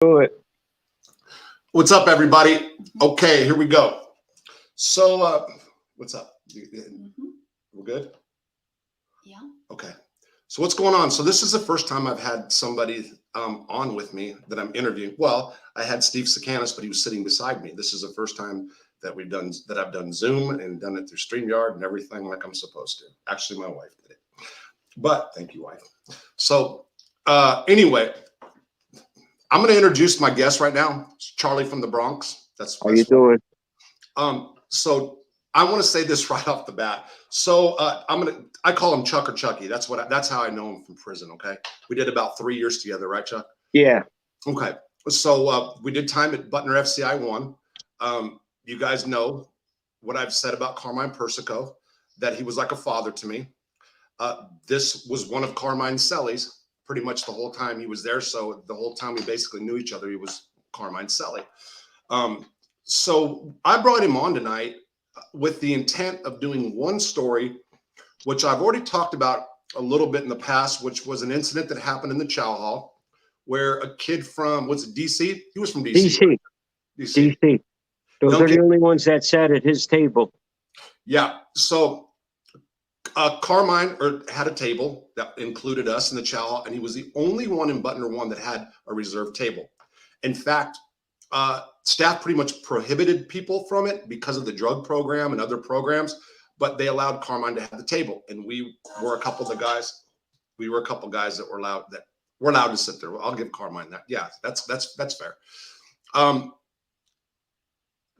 Do it. What's up, everybody? Okay, here we go. So, what's up? We're good? Yeah. Okay. So what's going on? So this is the first time I've had somebody on with me that I'm interviewing. Well, I had Steve Sakanis, but he was sitting beside me. This is the first time that I've done Zoom and done it through StreamYard and everything like I'm supposed to. Actually, my wife did it. But thank you, wife. So anyway, I'm going to introduce my guest right now. It's Charlie from the Bronx. How you doing? So I want to say this right off the bat. So I call him Chuck or Chucky. That's how I know him from prison. Okay. We did about 3 years together, right, Chuck? Yeah. Okay. So we did time at Butner FCI 1. You guys know what I've said about Carmine Persico, that he was like a father to me. This was one of Carmine's cellies pretty much the whole time he was there. So the whole time we basically knew each other, he was Carmine's celly. So I brought him on tonight with the intent of doing one story, which I've already talked about a little bit in the past, which was an incident that happened in the chow hall where a kid from, was it DC? He was from DC. DC. Right? DC. Those are the only ones that sat at his table. Yeah. So Carmine had a table that included us in the chow hall, and he was the only one in Butner 1 that had a reserved table. In fact, staff pretty much prohibited people from it because of the drug program and other programs, but they allowed Carmine to have the table. And we were a couple of guys that were allowed to sit there. I'll give Carmine that. Yeah, that's fair.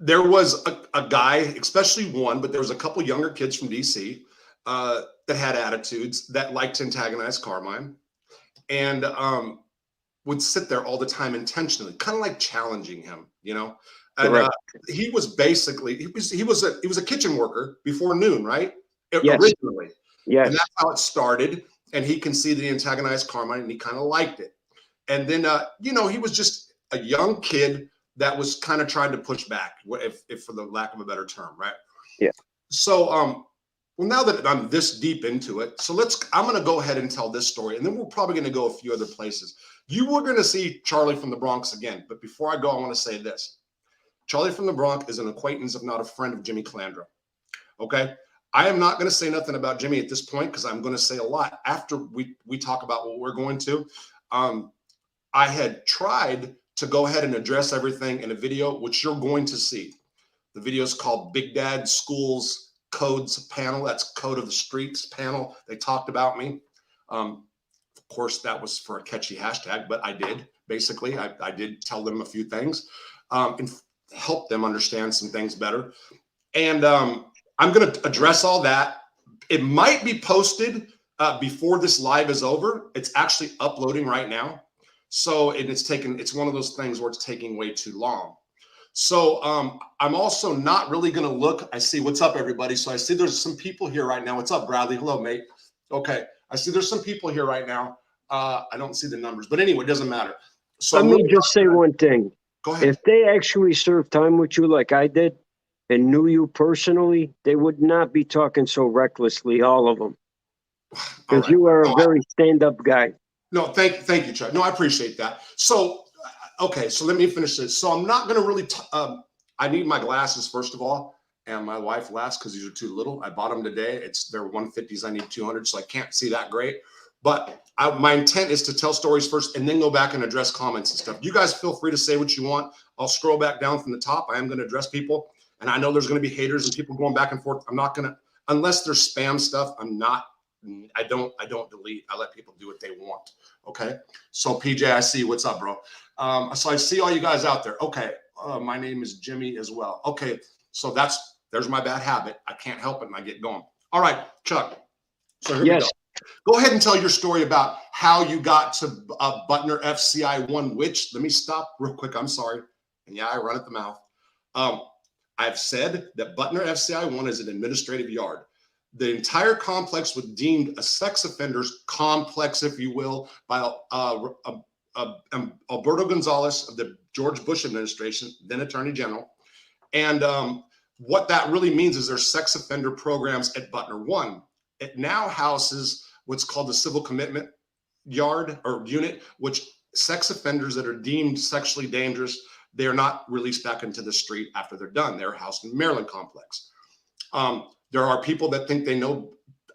There was a guy, especially one, but there was a couple younger kids from DC that had attitudes that liked to antagonize Carmine and would sit there all the time intentionally, kind of like challenging him, you know. And he was basically he was a kitchen worker before noon, right? Yes. Originally. Yes. And that's how it started. And he can see that he antagonized Carmine, and he kind of liked it. And then you know, he was just a young kid that was kind of trying to push back, if for the lack of a better term, right? Yeah. So well, now that I'm this deep into it, so I'm going to go ahead and tell this story, and then we're probably going to go a few other places. You were going to see Charlie from the Bronx again, but before I go, I want to say this. Charlie from the Bronx is an acquaintance, if not a friend, of Jimmy Calandra. Okay? I am not going to say nothing about Jimmy at this point because I'm going to say a lot after we talk about what we're going to. I had tried to go ahead and address everything in a video, which you're going to see. The video is called Big Dad Schools Codes Panel. That's Code of the Streets panel. They talked about me. Of course, that was for a catchy hashtag, but I did. Basically, I did tell them a few things and help them understand some things better. And I'm going to address all that. It might be posted before this live is over. It's actually uploading right now. So it's one of those things where it's taking way too long. So I'm also not really going to look. I see what's up, everybody. So I see there's some people here right now. What's up, Bradley? Hello, mate. Okay. I see there's some people here right now. I don't see the numbers, but anyway, it doesn't matter. So let me just say one thing. Go ahead. If they actually served time with you like I did and knew you personally, they would not be talking so recklessly, all of them. Because you are a very stand-up guy. No, thank you, Chuck. No, I appreciate that. So, okay, so let me finish this. So I'm not going to really, I need my glasses, first of all, and my wife last because these are too little. I bought them today. They're 150s. I need 200, so I can't see that great. But my intent is to tell stories first and then go back and address comments and stuff. You guys feel free to say what you want. I'll scroll back down from the top. I am going to address people. And I know there's going to be haters and people going back and forth. I'm not going to, unless there's spam stuff, I don't delete. I let people do what they want. Okay. So PJ, I see. What's up, bro? So I see all you guys out there. Okay. My name is Jimmy as well. Okay. So there's my bad habit. I can't help it and I get going. All right, Chuck. So here we go. Go ahead and tell your story about how you got to Butner FCI 1, which, let me stop real quick. I'm sorry. And yeah, I run at the mouth. I've said that Butner FCI 1 is an administrative yard. The entire complex was deemed a sex offenders complex, if you will, by Alberto Gonzalez of the George Bush administration, then Attorney General. And what that really means is there's sex offender programs at Butner 1. It now houses what's called the civil commitment yard or unit, which sex offenders that are deemed sexually dangerous, they are not released back into the street after they're done. They're housed in the Maryland complex. There are people that think they know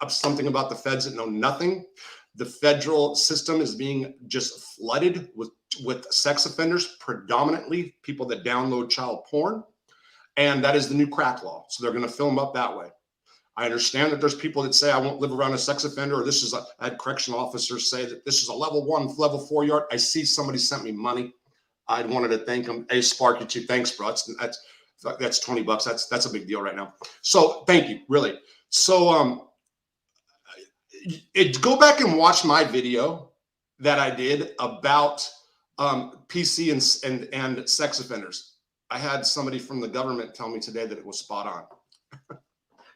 something about the feds that know nothing. The federal system is being just flooded with sex offenders, predominantly people that download child porn. And that is the new crack law. So they're going to fill them up that way. I understand that there's people that say, I won't live around a sex offender, or I had correctional officers say that this is a level 1, level 4 yard. I see somebody sent me money. I wanted to thank them. Hey, Sparky, too. Thanks, bro. That's $20. That's a big deal right now. So thank you, really. So go back and watch my video that I did about PC and sex offenders. I had somebody from the government tell me today that it was spot on.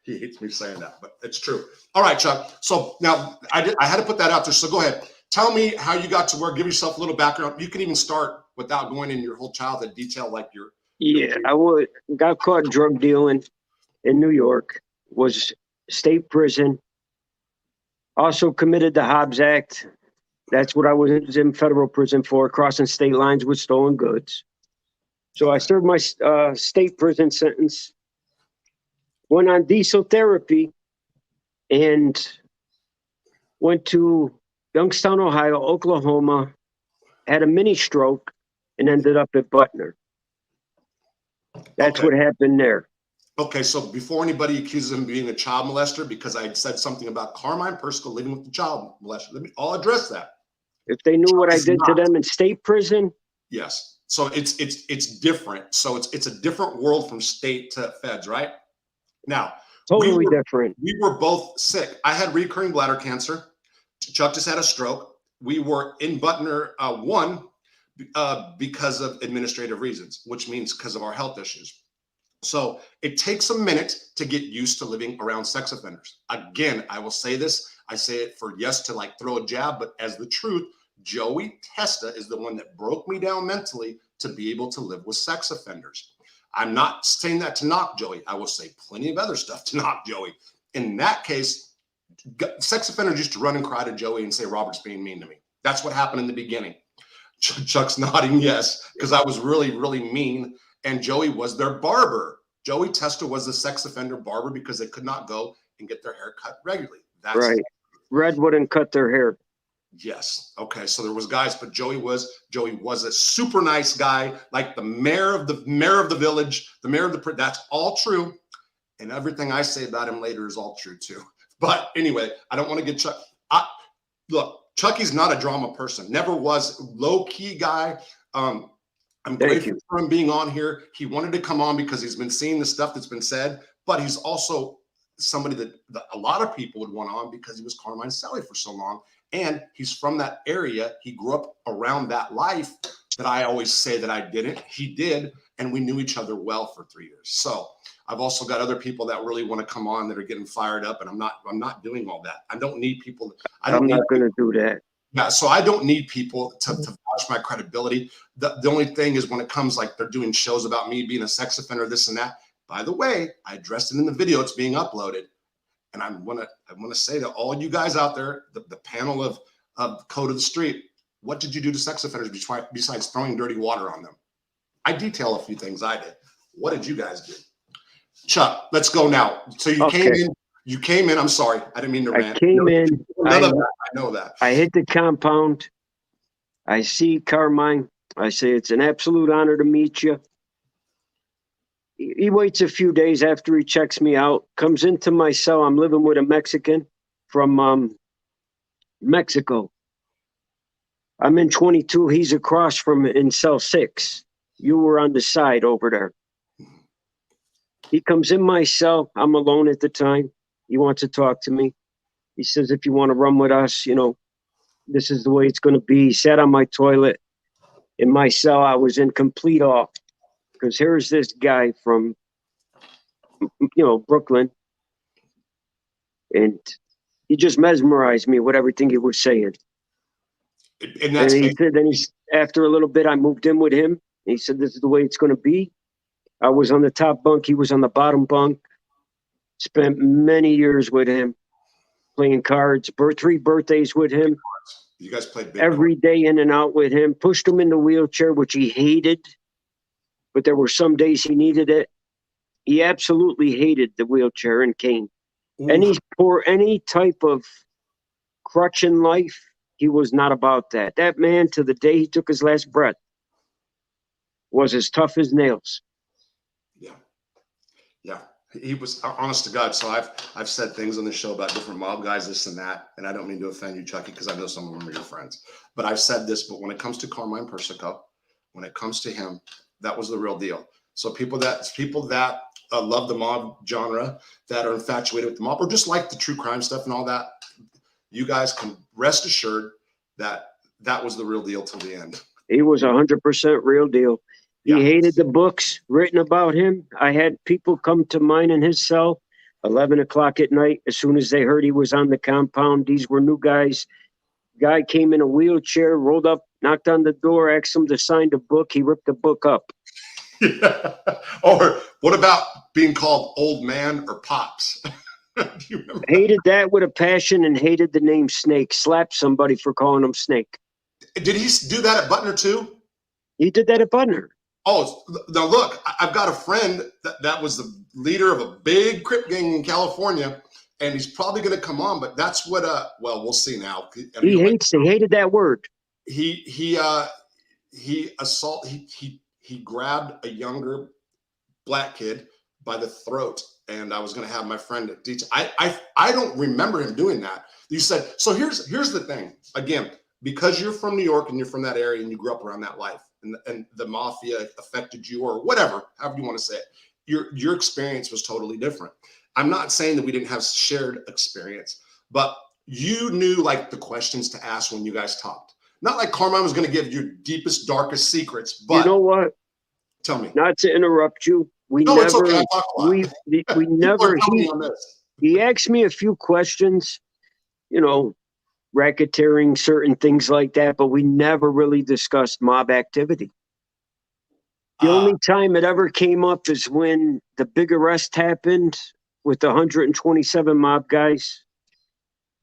He hates me saying that, but it's true. All right, Chuck. So now I had to put that out there. So go ahead. Tell me how you got to work. Give yourself a little background. You can even start without going in your whole childhood detail, like your. Yeah, I got caught drug dealing in New York, was state prison. Also committed the Hobbs Act. That's what I was in federal prison for, crossing state lines with stolen goods. So I served my state prison sentence, went on diesel therapy, and went to Youngstown, Ohio, Oklahoma, had a mini stroke, and ended up at Butner. That's what happened there. Okay, so before anybody accuses him of being a child molester, because I had said something about Carmine Persico living with the child molester, I'll address that. If they knew what I did to them in state prison. Yes. So it's different. So it's a different world from state to feds, right? Now, totally different. We were both sick. I had recurring bladder cancer. Chuck just had a stroke. We were in Butner 1 because of administrative reasons, which means because of our health issues. So it takes a minute to get used to living around sex offenders. Again, I will say this. I say it for yes to like throw a jab, but as the truth, Joey Testa is the one that broke me down mentally to be able to live with sex offenders. I'm not saying that to knock Joey. I will say plenty of other stuff to knock Joey. In that case, sex offenders used to run and cry to Joey and say, Robert's being mean to me. That's what happened in the beginning. Chuck's nodding yes, because I was really, really mean. And Joey was their barber. Joey Testa was the sex offender barber because they could not go and get their hair cut regularly. That's right. Red wouldn't cut their hair. Yes. Okay. So there was guys, but Joey was a super nice guy, like the mayor of the village, the mayor of the. That's all true, and everything I say about him later is all true too. But anyway, I don't want to get Chuck. Look, Chucky's not a drama person. Never was. Low key guy. I'm grateful for him being on here. He wanted to come on because he's been seeing the stuff that's been said, but he's also somebody that a lot of people would want on because he was Carmine Celly for so long. And he's from that area. He grew up around that life that I always say that I didn't. He did. And we knew each other well for 3 years. So I've also got other people that really want to come on that are getting fired up. And I'm not doing all that. I don't need people. I'm not going to do that. Yeah. So I don't need people to vouch my credibility. The only thing is when it comes like they're doing shows about me being a sex offender, this and that. By the way, I addressed it in the video. It's being uploaded. And I want to say to all you guys out there, the panel of Code of the Street, what did you do to sex offenders besides throwing dirty water on them? I detail a few things I did. What did you guys do? Chuck, let's go now. So you came in. I'm sorry. I didn't mean to rant. I came in. I know that. I hit the compound. I see Carmine. I say, it's an absolute honor to meet you. He waits a few days after he checks me out, comes into my cell. I'm living with a Mexican from Mexico. I'm in 22. He's across from in cell 6. You were on the side over there. He comes in my cell. I'm alone at the time. He wants to talk to me. He says, if you want to run with us, this is the way it's going to be. He sat on my toilet in my cell. I was in complete awe. Because here's this guy from, Brooklyn, and he just mesmerized me with everything he was saying. And he said, after a little bit, I moved in with him. And he said, this is the way it's going to be. I was on the top bunk. He was on the bottom bunk. Spent many years with him, playing cards, 3 birthdays with him. You guys played big every day in and out with him, pushed him in the wheelchair, which he hated, but there were some days he needed it. He absolutely hated the wheelchair and cane. Ooh, Any type of crutch in life, he was not about that. That man, to the day he took his last breath, was as tough as nails. yeah, yeah. He was honest to God. So I've said things on the show about different mob guys, this and that, and I don't mean to offend you, Chucky, because I know some of them are your friends. But I've said this. But when it comes to Carmine Persico, when it comes to him, that was the real deal. So people that love the mob genre, that are infatuated with the mob, or just like the true crime stuff and all that, you guys can rest assured that that was the real deal till the end. He was 100% real deal. He Yeah. hated the books written about him. I had people come to mine in his cell, 11 o'clock at night. As soon as they heard he was on the compound, these were new guys. Guy came in a wheelchair, rolled up, knocked on the door, asked him to sign the book. He ripped the book up. Yeah. Or what about being called old man or pops? Do you remember? Hated that with a passion and hated the name Snake. Slapped somebody for calling him Snake. Did he do that at Butner too? He did that at Butner. Oh, now look, I've got a friend that was the leader of a big Crip gang in California, and he's probably going to come on. But that's what. Well, we'll see now. He hated that word. He grabbed a younger black kid by the throat, and I was going to have my friend teach. I don't remember him doing that. You said so. Here's the thing. Again, because you're from New York and you're from that area and you grew up around that life, and the mafia affected you, or whatever, however you want to say it, your experience was totally different. I'm not saying that we didn't have shared experience, but you knew like the questions to ask when you guys talked. Not like Carmine was going to give your deepest, darkest secrets, but you know what? Tell me. Not to interrupt you. It's okay. I talk a lot. We never. He asked me a few questions, racketeering, certain things like that, but we never really discussed mob activity. The only time it ever came up is when the big arrest happened with the 127 mob guys.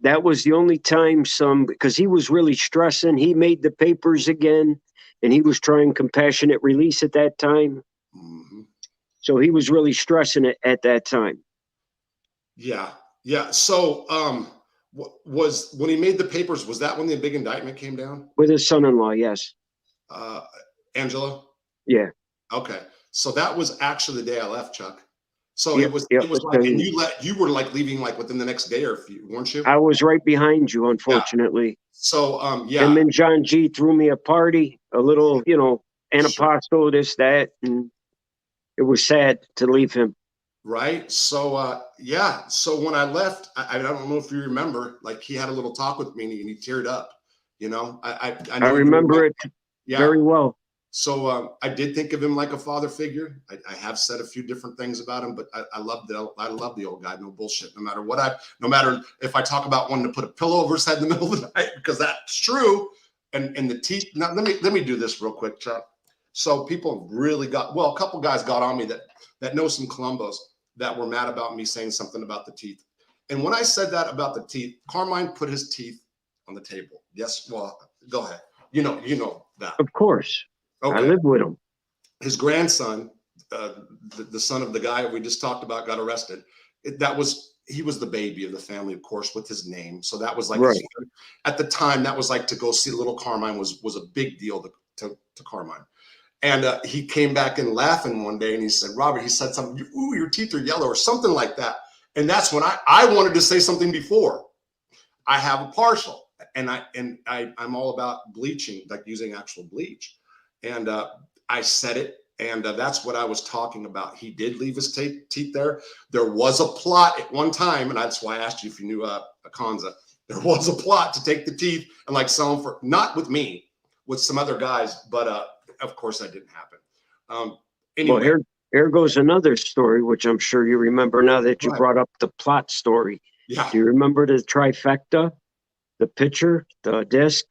That was the only time because he was really stressing. He made the papers again, and he was trying compassionate release at that time. Mm-hmm. So he was really stressing it at that time. Yeah. So, was when he made the papers, was that when the big indictment came down? With his son-in-law, yes. Angela? Yeah. Okay. So that was actually the day I left, Chuck. So yep, it was like, and you were like leaving like within the next day or few, weren't you? I was right behind you, unfortunately. Yeah. So, yeah. Him and John G threw me a party, a little, antipasto, this, that, and it was sad to leave him. Right. So, yeah. So when I left, I don't know if you remember, like he had a little talk with me and he teared up, I remember it very well. So I did think of him like a father figure. I have said a few different things about him, but I love the old guy. No bullshit. No matter if I talk about wanting to put a pillow over his head in the middle of the night, because that's true. And the teeth. Now let me do this real quick, Chuck. So people really a couple guys got on me that know some Columbos that were mad about me saying something about the teeth. And when I said that about the teeth, Carmine put his teeth on the table. Yes. Well, go ahead. You know that. Of course. Okay. I lived with him. His grandson, the son of the guy we just talked about, got arrested. He was the baby of the family, of course, with his name. So that was like, right. At the time, that was like to go see little Carmine was a big deal to Carmine. And he came back in laughing one day and he said, Robert, he said something, ooh, your teeth are yellow or something like that. And that's when I wanted to say something before. I have a partial and I'm all about bleaching, like using actual bleach. And I said it, and that's what I was talking about. He did leave his teeth there. There was a plot at one time, and that's why I asked you if you knew Akanza. There was a plot to take the teeth and like sell them for, not with me, with some other guys, but of course that didn't happen. Anyway. Well, here goes another story, which I'm sure you remember now that you Right. brought up the plot story. Yeah. Do you remember the trifecta, the pitcher, the disc?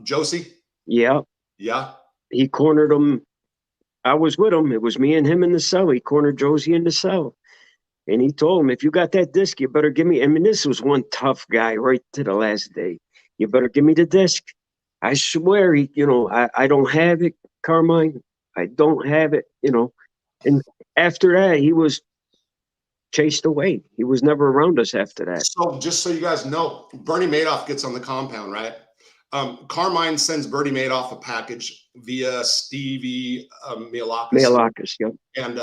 Josie? Yeah. Yeah. He cornered him. I was with him. It was me and him in the cell. He cornered Josie in the cell. And he told him, if you got that disc, you better give me. I mean, this was one tough guy right to the last day. You better give me the disc. I swear, I don't have it, Carmine. I don't have it, And after that, he was chased away. He was never around us after that. So just so you guys know, Bernie Madoff gets on the compound, right? Carmine sends Bernie Madoff a package via Stevie Mailakis, yep. and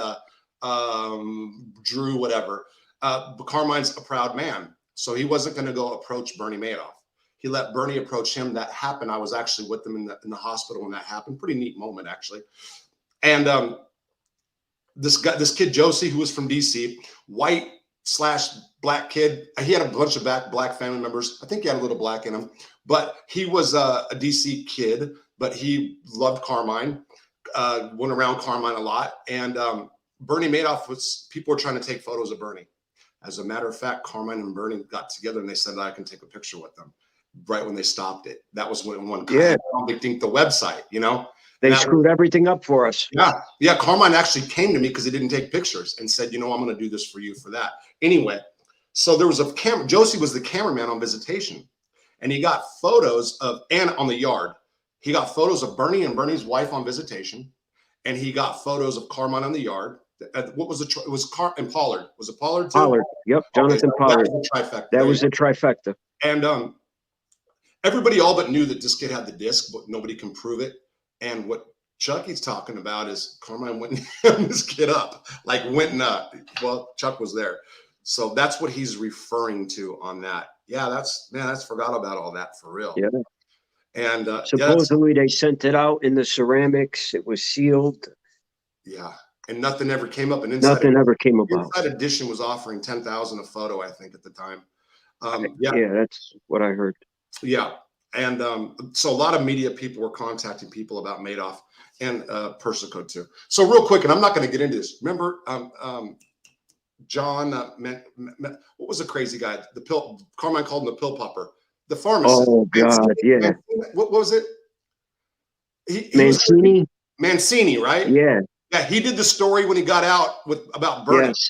Drew, whatever. But Carmine's a proud man, so he wasn't going to go approach Bernie Madoff. He let Bernie approach him. That happened. I was actually with them in the hospital when that happened. Pretty neat moment, actually. And this kid Josie, who was from DC, white/black kid. He had a bunch of black family members. I think he had a little black in him, but he was a DC kid. But he loved Carmine. Went around Carmine a lot, and Bernie Madoff people were trying to take photos of Bernie. As a matter of fact, Carmine and Bernie got together and they said that I can take a picture with them. Right when they stopped it, that was when one. Yeah, they think the website, they screwed everything up for us. Yeah. Carmine actually came to me because he didn't take pictures and said, I'm going to do this for you for that. Anyway, so there was a camera. Josie was the cameraman on visitation, and he got photos of Anna on the yard. He got photos of Bernie and Bernie's wife on visitation, and he got photos of Carmine on the yard. What was it? It was and Pollard. Was it Pollard too? Pollard. Yep, Jonathan Pollard. That was the trifecta. That was the trifecta. And everybody all but knew that this kid had the disc, but nobody can prove it. And what Chucky's talking about is Carmine went and held this kid up, Chuck was there. So that's what he's referring to on that. Yeah, I forgot about all that for real. Yeah. And supposedly they sent it out in the ceramics. It was sealed. Yeah. And nothing ever came up. And nothing ever came about. Inside Edition was offering $10,000 a photo, I think, at the time. Yeah, that's what I heard. Yeah. And so a lot of media people were contacting people about Madoff and Persico too. So real quick, and I'm not going to get into this. Remember John, what was the crazy guy? Carmine called him the pill popper. The pharmacist. Oh, God, yeah. What was it? Mancini? Mancini, right? Yeah. Yeah, he did the story when he got out about Bernie. Yes.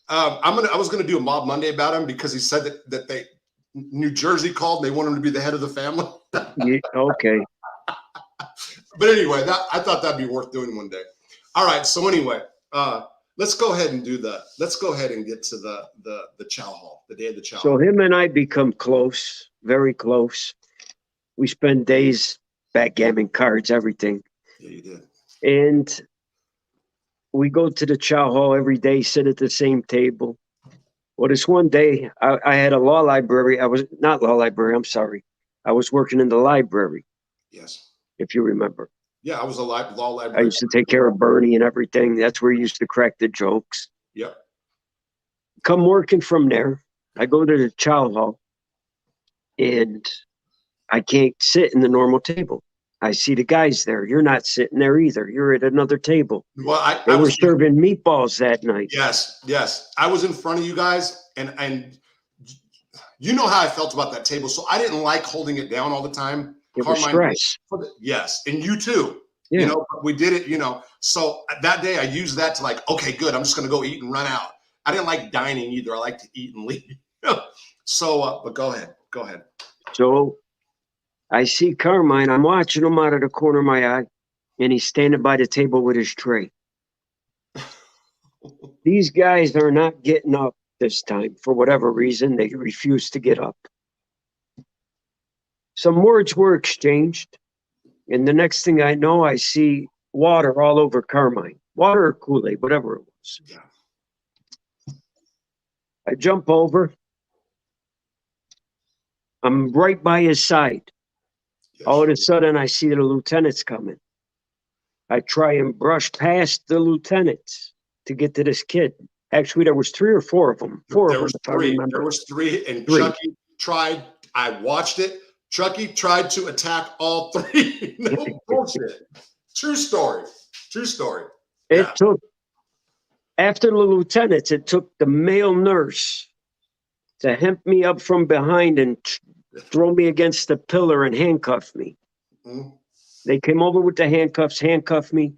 I was gonna do a Mob Monday about him because he said that New Jersey called and they want him to be the head of the family. Yeah, okay. But anyway, I thought that'd be worth doing one day. All right. So anyway, let's go ahead and get to the chow hall, the day of the chow. So him and I become close, very close. We spend days backgammon cards, everything. Yeah, you did. And we go to the chow hall every day, sit at the same table. Well, this one day, I had a law library. I was not law library. I'm sorry. I was working in the library. Yes. If you remember. Yeah, I was a law library. I used to take care of Bernie and everything. That's where he used to crack the jokes. Yep. Come working from there, I go to the chow hall, and I can't sit in the normal table. I see the guys there. You're not sitting there either. You're at another table. Well, they were serving meatballs that night. Yes. I was in front of you guys, and you know how I felt about that table. So I didn't like holding it down all the time. It was stress. Yes, and you too. Yeah. We did it. So that day I used that to okay, good. I'm just gonna go eat and run out. I didn't like dining either. I like to eat and leave. So, but go ahead. So I see Carmine. I'm watching him out of the corner of my eye, and he's standing by the table with his tray. These guys are not getting up this time. For whatever reason, they refuse to get up. Some words were exchanged, and the next thing I know, I see water all over Carmine. Water or Kool-Aid, whatever it was. Yeah. I jump over. I'm right by his side. Yes. All of a sudden, I see the lieutenants coming. I try and brush past the lieutenants to get to this kid. Actually, there was 3 or 4 of them. Four of them, if I remember. There was 3, and 3. Chucky tried. I watched it. Chucky tried to attack all 3. No bullshit. True story. It took, after the lieutenants, it took the male nurse to hemp me up from behind and throw me against the pillar and handcuff me. Mm-hmm. They came over with the handcuffs, handcuffed me.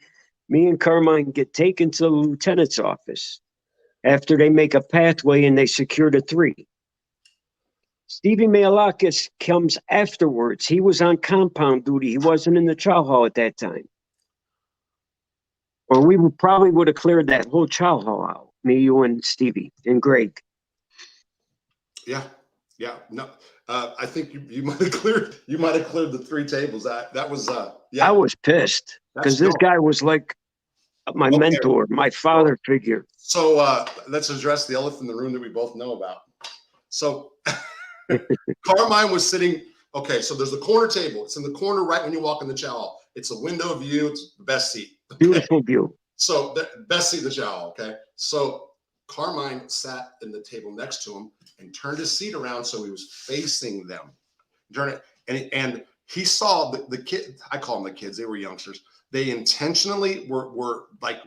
Me and Carmine get taken to the lieutenant's office after they make a pathway and they secure the 3. Stevie Malakis comes afterwards. He was on compound duty. He wasn't in the chow hall at that time. Or we probably would have cleared that whole chow hall out. Me, you, and Stevie, and Greg. Yeah. No, I think you might have cleared the 3 tables. That was yeah. I was pissed because this guy was like my mentor, my father figure. So let's address the elephant in the room that we both know about. So Carmine was sitting. Okay, so there's a corner table. It's in the corner right when you walk in the chow hall. It's a window view. It's the best seat. Okay? Beautiful view. So the best seat in the chow hall. Okay, so Carmine sat in the table next to him and turned his seat around so he was facing them. And he saw the kid. I call them the kids. They were youngsters. They intentionally were like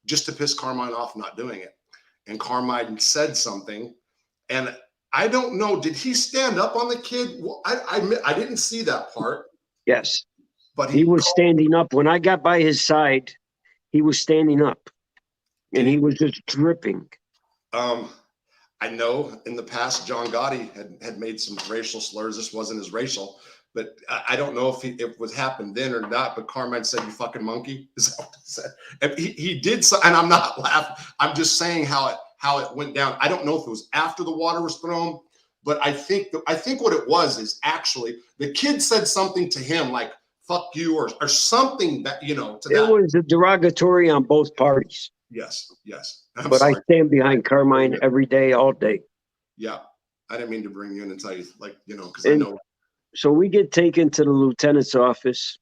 just to piss Carmine off not doing it. And Carmine said something, and I don't know. Did he stand up on the kid? Well, I didn't see that part. Yes, but he was standing up. When I got by his side, he was standing up, and he was just dripping. I know in the past John Gotti had made some racial slurs. This wasn't as racial, but I don't know if it was happened then or not. But Carmine said, "You fucking monkey." Is that what he said? And he did so, and I'm not laughing. I'm just saying how it went down. I don't know if it was after the water was thrown, but I think what it was is actually the kid said something to him like "fuck you" or something that to that. It was a derogatory on both parties. Yes. But sorry. I stand behind Carmine every day, all day. Yeah. I didn't mean to bring you in and tell you, because I know. So we get taken to the lieutenant's office.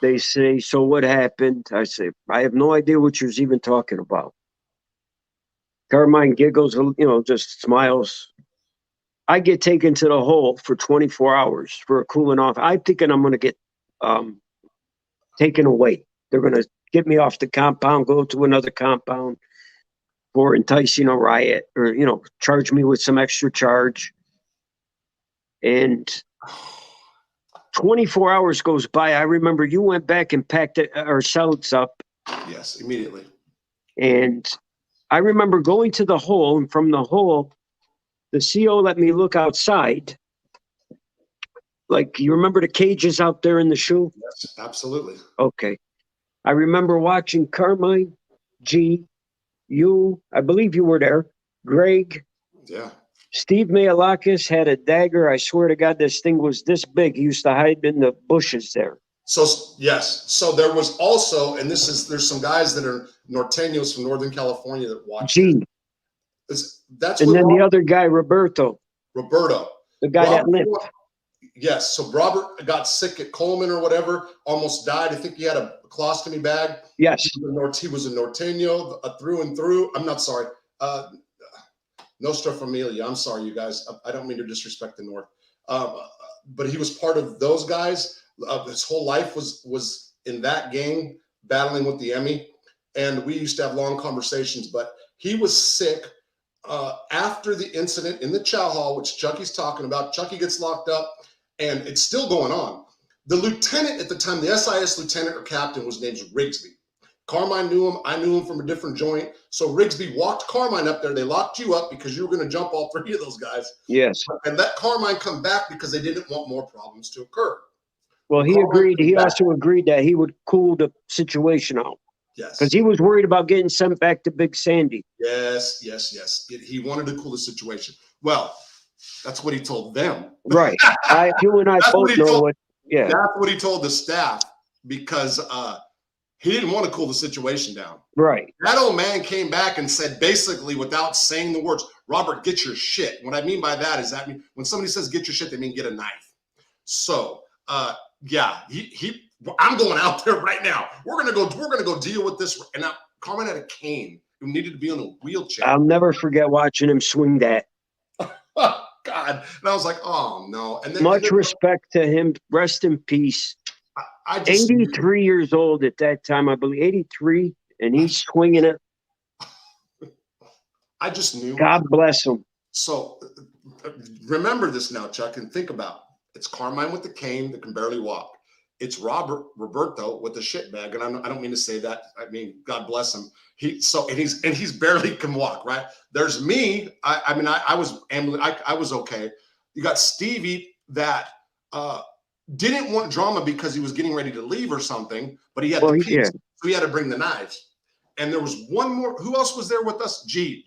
They say, "So what happened?" I say, "I have no idea what you're even talking about." Carmine giggles, just smiles. I get taken to the hole for 24 hours for a cooling off. I'm thinking I'm going to get taken away. They're going to get me off the compound, go to another compound for enticing a riot, or charge me with some extra charge. And 24 hours goes by. I remember you went back and packed our cells up. Yes, immediately. And I remember going to the hole, and from the hole, the CO let me look outside. Like, you remember the cages out there in the shoe? Yes, absolutely. Okay. I remember watching Carmine, G, you, I believe you were there, Greg. Yeah. Steve Malakis had a dagger. I swear to God, this thing was this big. He used to hide in the bushes there. So, yes. So there was also, and there's some guys that are Norteños from Northern California that watch. G. That's and then the other guy, Roberto. The guy that lived. Yes. So Robert got sick at Coleman or whatever, almost died. I think he had a colostomy bag. Yes. He was a Norteño through and through. I'm not sorry. Nostra Familia. I'm sorry, you guys. I don't mean to disrespect the North. But he was part of those guys. His whole life was in that gang, battling with the Emmy. And we used to have long conversations, but he was sick after the incident in the chow hall, which Chucky's talking about. Chucky gets locked up, and it's still going on. The lieutenant at the time, the SIS lieutenant or captain, was named Rigsby. Carmine knew him. I knew him from a different joint. So Rigsby walked Carmine up there. They locked you up because you were going to jump all 3 of those guys. Yes. And let Carmine come back because they didn't want more problems to occur. Well, he agreed. He also agreed that he would cool the situation out. Yes. Because he was worried about getting sent back to Big Sandy. Yes. He wanted to cool the situation. Well, that's what he told them. Right. You and I both know what. Yeah. That's what he told the staff because he didn't want to cool the situation down. Right. That old man came back and said, basically, without saying the words, "Robert, get your shit." What I mean by that is that when somebody says "get your shit," they mean get a knife. So, yeah, I'm going out there right now. We're gonna go deal with this. And now Carmine had a cane. He needed to be on a wheelchair. I'll never forget watching him swing that. Oh, God. And I was like, oh no. And then much respect to him. Rest in peace. 83 years old at that time, I believe. 83, and he's swinging it. I just knew. God bless him. So remember this now, Chuck, and think about it. It's Carmine with the cane that can barely walk. It's Roberto with the shit bag, and I don't mean to say that. I mean, God bless him. He's barely can walk. Right? There's me. I was okay. You got Stevie that didn't want drama because he was getting ready to leave or something, but he had the piece, so he had to bring the knives. And there was one more. Who else was there with us? G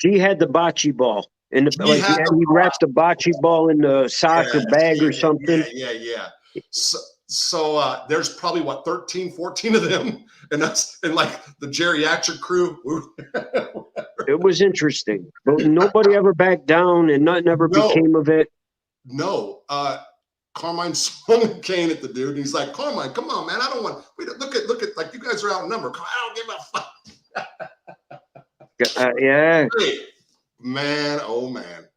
had the bocce ball. And he wrapped the bocce ball in the soccer bag or something. Yeah. So there's probably what 13, 14 of them, and us and like the geriatric crew. It was interesting, but nobody ever backed down, and nothing ever became of it. No. Carmine swung a cane at the dude, and he's like, "Carmine, come on, man! I don't want. Look at like you guys are outnumbered. I don't give a fuck." Yeah. Man, oh man.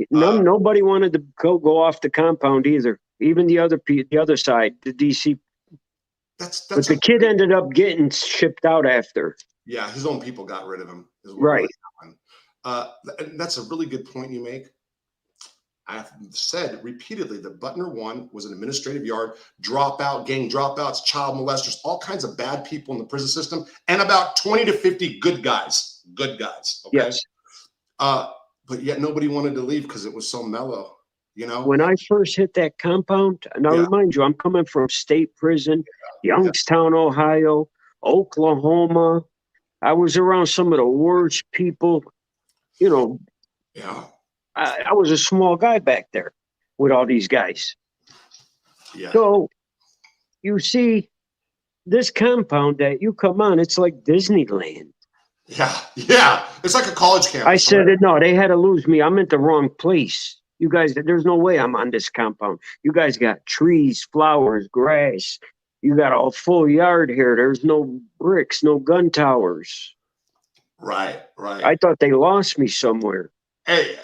Nobody wanted to go off the compound either. Even the other side, the DC. But the kid ended up getting shipped out after. Yeah, his own people got rid of him. Right. That's a really good point you make. I've said repeatedly that Butner 1 was an administrative yard, gang dropouts, child molesters, all kinds of bad people in the prison system, and about 20 to 50 good guys. Okay? Yes. But yet nobody wanted to leave because it was so mellow, you know? When I first hit that compound, and I remind you, I'm coming from state prison, Youngstown, Ohio, Oklahoma. I was around some of the worst people, you know. Yeah. I was a small guy back there with all these guys. Yeah. So you see this compound that you come on, it's like Disneyland. Yeah. It's like a college campus. I said, no, they had to lose me. I'm at the wrong place. You guys, there's no way I'm on this compound. You guys got trees, flowers, grass. You got a full yard here. There's no bricks, no gun towers. Right. I thought they lost me somewhere. Hey,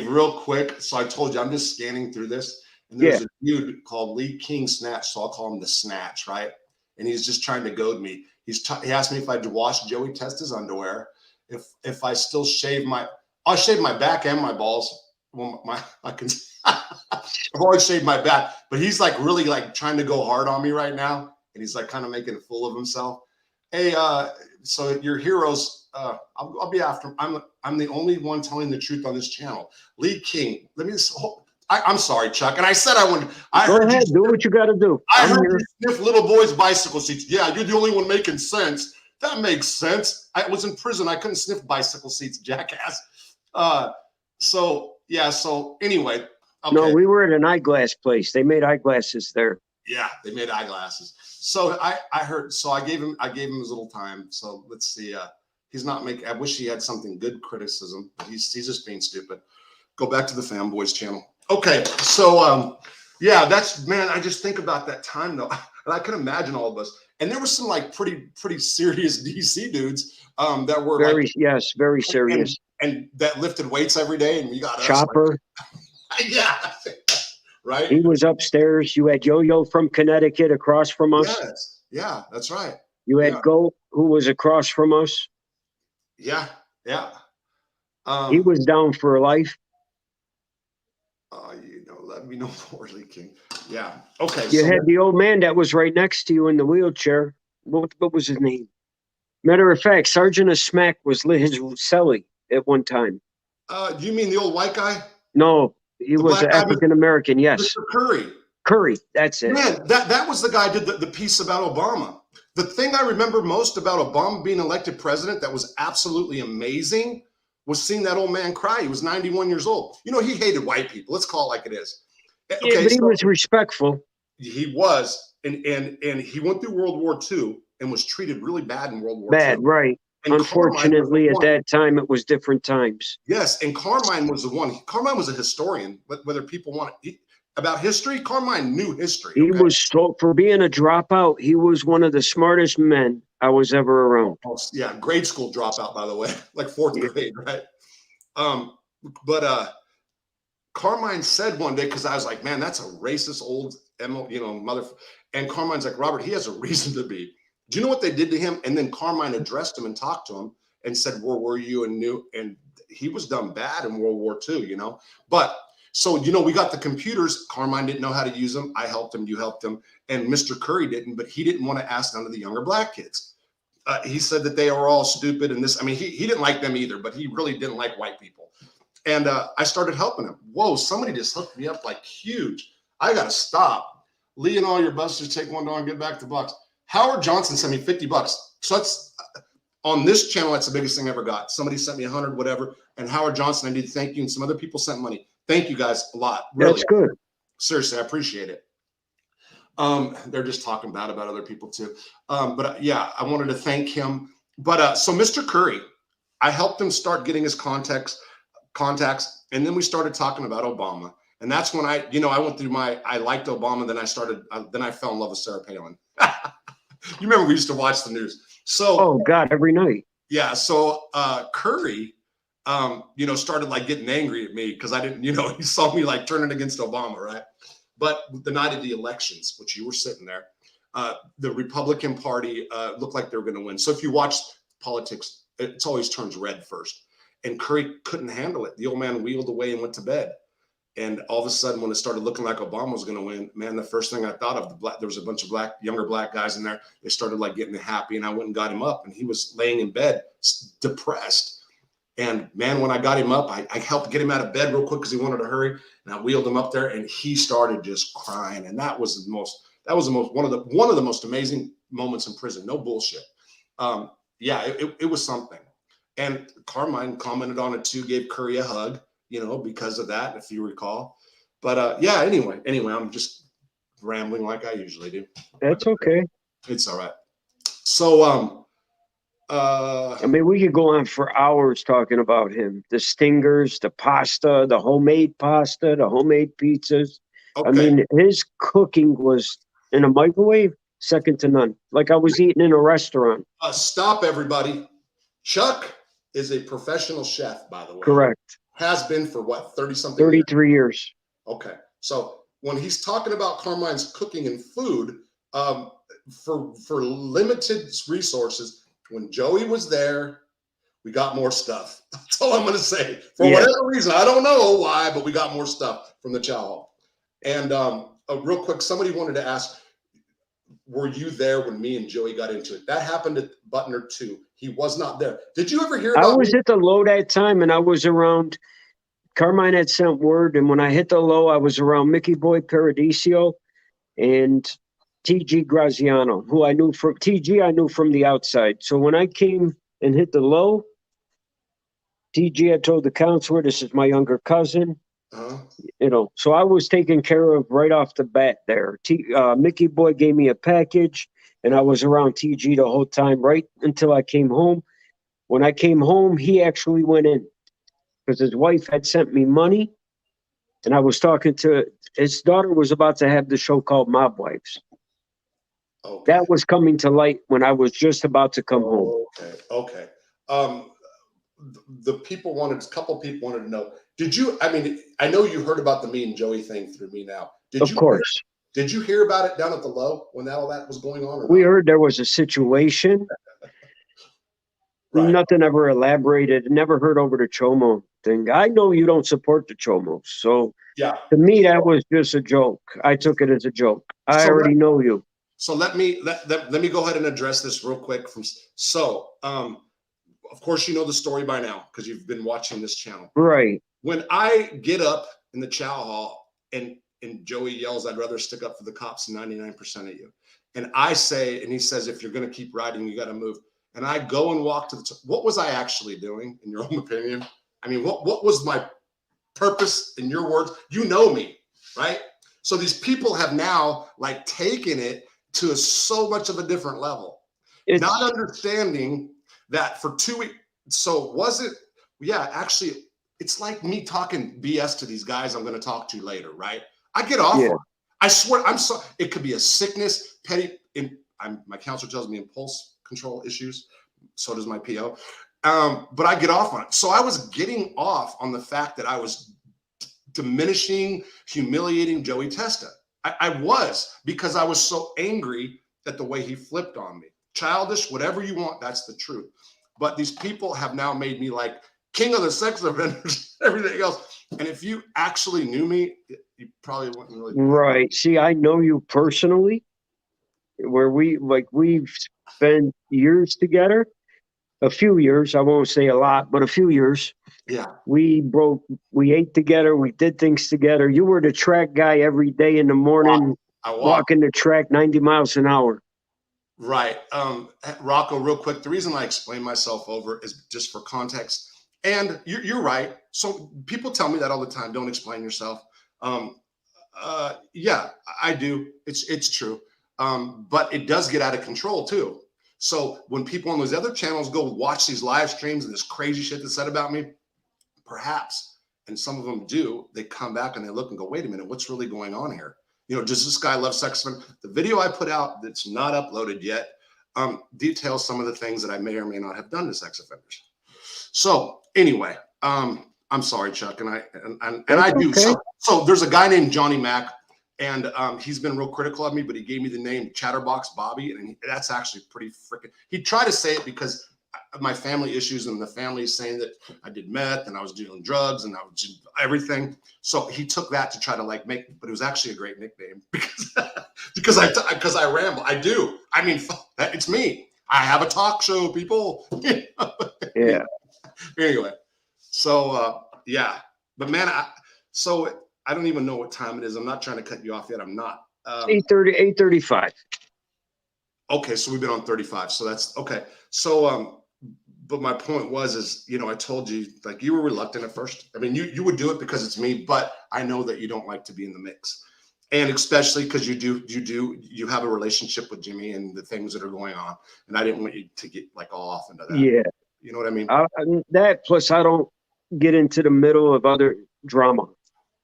real quick. So I told you, I'm just scanning through this. And there's a dude called Lee King Snatch. So I'll call him the Snatch, right? And he's just trying to goad me. He asked me if I'd wash Joey Testa's underwear. If I still I'll shave my back and my balls. Well, I've always shaved my back, but he's like really like trying to go hard on me right now. And he's like kind of making a fool of himself. Hey, so your heroes, I'll be after him. I'm the only one telling the truth on this channel. Lee King, I'm sorry, Chuck. And I said I wouldn't. Go ahead, do what you got to do. I heard you sniff little boys' bicycle seats. Yeah, you're the only one making sense. That makes sense. I was in prison. I couldn't sniff bicycle seats, jackass. So anyway. Okay. No, we were at an eyeglass place. They made eyeglasses there. Yeah, they made eyeglasses. So I heard. So I gave him his little time. So let's see. He's not making. I wish he had something good criticism, but he's just being stupid. Go back to the Fanboys channel. Okay, so that's man. I just think about that time though, and I can imagine all of us. And there were some like pretty serious DC dudes that were very serious, and that lifted weights every day. And we got Chopper. Yeah, right. He was upstairs. You had Yo-Yo from Connecticut across from us. Yes, yeah, that's right. You had Goat, who was across from us. Yeah. He was down for life. Let me know more, Lee King. Yeah. Okay. You had the old man that was right next to you in the wheelchair. What was his name? Matter of fact, Sergeant of Smack was his celly at one time. Do you mean the old white guy? No, he was an African American. Yes. Mr. Curry. That's it. Man, that was the guy who did the piece about Obama. The thing I remember most about Obama being elected president that was absolutely amazing was seeing that old man cry. He was 91 years old. You know, he hated white people. Let's call it like it is. Okay, but he was respectful. He was, and he went through World War II and was treated really bad in World War II. Bad, right. And unfortunately, at that time, it was different times. Yes, and Carmine was the one. Carmine was a historian, whether people want about history. Carmine knew history. He was, for being a dropout, he was one of the smartest men I was ever around. Yeah, grade school dropout, by the way, like fourth grade, right? But Carmine said one day, because I was like, man, that's a racist old, mother. And Carmine's like, Robert, he has a reason to be. Do you know what they did to him? And then Carmine addressed him and talked to him and said, where were you? And he was done bad in World War II, But so, we got the computers. Carmine didn't know how to use them. I helped him. You helped him. And Mr. Curry didn't, but he didn't want to ask none of the younger black kids. He said that they are all stupid. And he didn't like them either, but he really didn't like white people. And I started helping him. Whoa, somebody just hooked me up like huge. I got to stop. Lee and all your busters, take $1 and get back the bucks. Howard Johnson sent me $50. So that's on this channel. That's the biggest thing I ever got. Somebody sent me 100, whatever. And Howard Johnson, I need to thank you. And some other people sent money. Thank you guys a lot. Really. That's good. Seriously, I appreciate it. They're just talking bad about other people too. But yeah, I wanted to thank him. But so Mr. Curry, I helped him start getting his contacts, and then we started talking about Obama. And that's when I went through I liked Obama, then I fell in love with Sarah Palin. You remember we used to watch the news. So oh God, every night. Yeah. So Curry, started like getting angry at me because I didn't, he saw me like turning against Obama, right? But the night of the elections, which you were sitting there, the Republican Party looked like they were going to win. So if you watch politics, it always turns red first. And Curry couldn't handle it. The old man wheeled away and went to bed. And all of a sudden, when it started looking like Obama was going to win, man, the first thing I thought of, there was a bunch of younger black guys in there. They started like getting happy, and I went and got him up, and he was laying in bed, depressed. And man, when I got him up, I helped get him out of bed real quick because he wanted to hurry. And I wheeled him up there, and he started just crying. And that was one of the most amazing moments in prison. No bullshit. Yeah, it was something. And Carmine commented on it too, gave Curry a hug, because of that, if you recall. But yeah, anyway, I'm just rambling like I usually do. That's okay. It's all right. So, I mean, we could go on for hours talking about him. The stingers, the pasta, the homemade pasta, the homemade pizzas. Okay. I mean, his cooking was in a microwave, second to none. Like I was eating in a restaurant. Stop, everybody. Chuck is a professional chef, by the way. Correct. Has been for what, 30-something 33 years. Okay. So when he's talking about Carmine's cooking and food, for limited resources, when Joey was there, we got more stuff. That's all I'm going to say. For whatever reason, I don't know why, but we got more stuff from the chow hall. And real quick, somebody wanted to ask, were you there when me and Joey got into it? That happened at Butner too. He was not there. Did you ever hear about I was at the low that time, and I was around. Carmine had sent word, and when I hit the low, I was around Mickey Boy Paradiso and TG Graziano, who I knew from TG. I knew from the outside. So when I came and hit the low, TG had told the counselor, "This is my younger cousin." So I was taken care of right off the bat there. Mickey Boy gave me a package, and I was around TG the whole time, right until I came home. When I came home, he actually went in because his wife had sent me money, and I was talking to his daughter was about to have the show called Mob Wives. Okay. That was coming to light when I was just about to come home. Okay. A couple people wanted to know, I know you heard about the me and Joey thing through me now. Of course. Did you hear about it down at the low when all that was going on? We heard there was a situation. Right. Nothing ever elaborated. Never heard over the Chomo thing. I know you don't support the Chomos. So to me, that was just a joke. I took it as a joke. I already know you. So let me go ahead and address this real quick. Of course, you know the story by now because you've been watching this channel. Right. When I get up in the chow hall and Joey yells, "I'd rather stick up for the cops than 99% of you." And I say, and he says, "If you're going to keep riding, you got to move." And I go and walk to what was I actually doing, in your own opinion? I mean, what was my purpose, in your words? You know me, right? So these people have now like taken it to so much of a different level, not understanding that for 2 weeks. So was it? Yeah, actually, it's like me talking BS to these guys I'm going to talk to later, right? I get off on it. I swear, I'm so. It could be a sickness, petty. My counselor tells me impulse control issues. So does my PO. But I get off on it. So I was getting off on the fact that I was diminishing, humiliating Joey Testa. I was, because I was so angry at the way he flipped on me. Childish, whatever you want, that's the truth. But these people have now made me like king of the sex offenders, everything else. And if you actually knew me, you probably wouldn't really. Right. See, I know you personally, where we've spent years together. a few years. I won't say a lot, but a few years. Yeah. We ate together. We did things together. You were the track guy every day in the morning, I walk. walking the track 90 miles an hour. Right. Rocco, real quick, the reason I explain myself over is just for context. And you're right. So people tell me that all the time. Don't explain yourself. Yeah, I do. It's true. But it does get out of control too. So when people on those other channels go watch these live streams and this crazy shit that's said about me, perhaps, and some of them do, they come back and they look and go, wait a minute, what's really going on here? You know, does this guy love sex offenders? The video I put out that's not uploaded yet details some of the things that I may or may not have done to sex offenders. So anyway, I'm sorry, Chuck, and I do. Okay. So there's a guy named Johnny Mac, and he's been real critical of me, but he gave me the name Chatterbox Bobby, and that's actually pretty freaking. He tried to say it because my family issues, and the family is saying that I did meth and I was doing drugs and I was doing everything. So he took that to try to like make, but it was actually a great nickname because I ramble. I do. I mean, it's me. I have a talk show, people. Yeah. Anyway, so yeah, but man, I don't even know what time it is. I'm not trying to cut you off yet. I'm not. 8:30, 8:35. Okay, so we've been on 35. So that's okay. So but my point is, you know, I told you, like, you were reluctant at first. I mean, you would do it because it's me, but I know that you don't like to be in the mix. And especially because you have a relationship with Jimmy and the things that are going on. And I didn't want you to get like all off into that. Yeah. You know what I mean? That plus I don't get into the middle of other drama.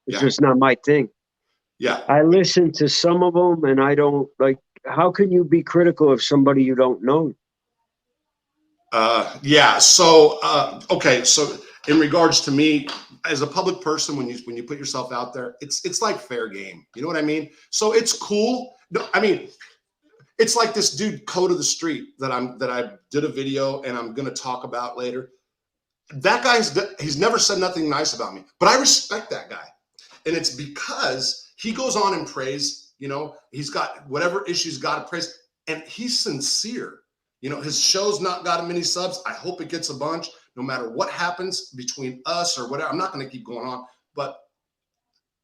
It's just not my thing. Yeah. I listen to some of them and I don't like, how can you be critical of somebody you don't know? Yeah. So, okay. So in regards to me as a public person, when you put yourself out there, it's like fair game. You know what I mean? So it's cool. No, I mean, it's like this dude Code of the Street that I did a video and I'm going to talk about later. That he's never said nothing nice about me, but I respect that guy. And it's because he goes on and prays, you know, he's got whatever issues got to praise, and he's sincere. You know, his show's not got many subs. I hope it gets a bunch, no matter what happens between us or whatever. I'm not going to keep going on, but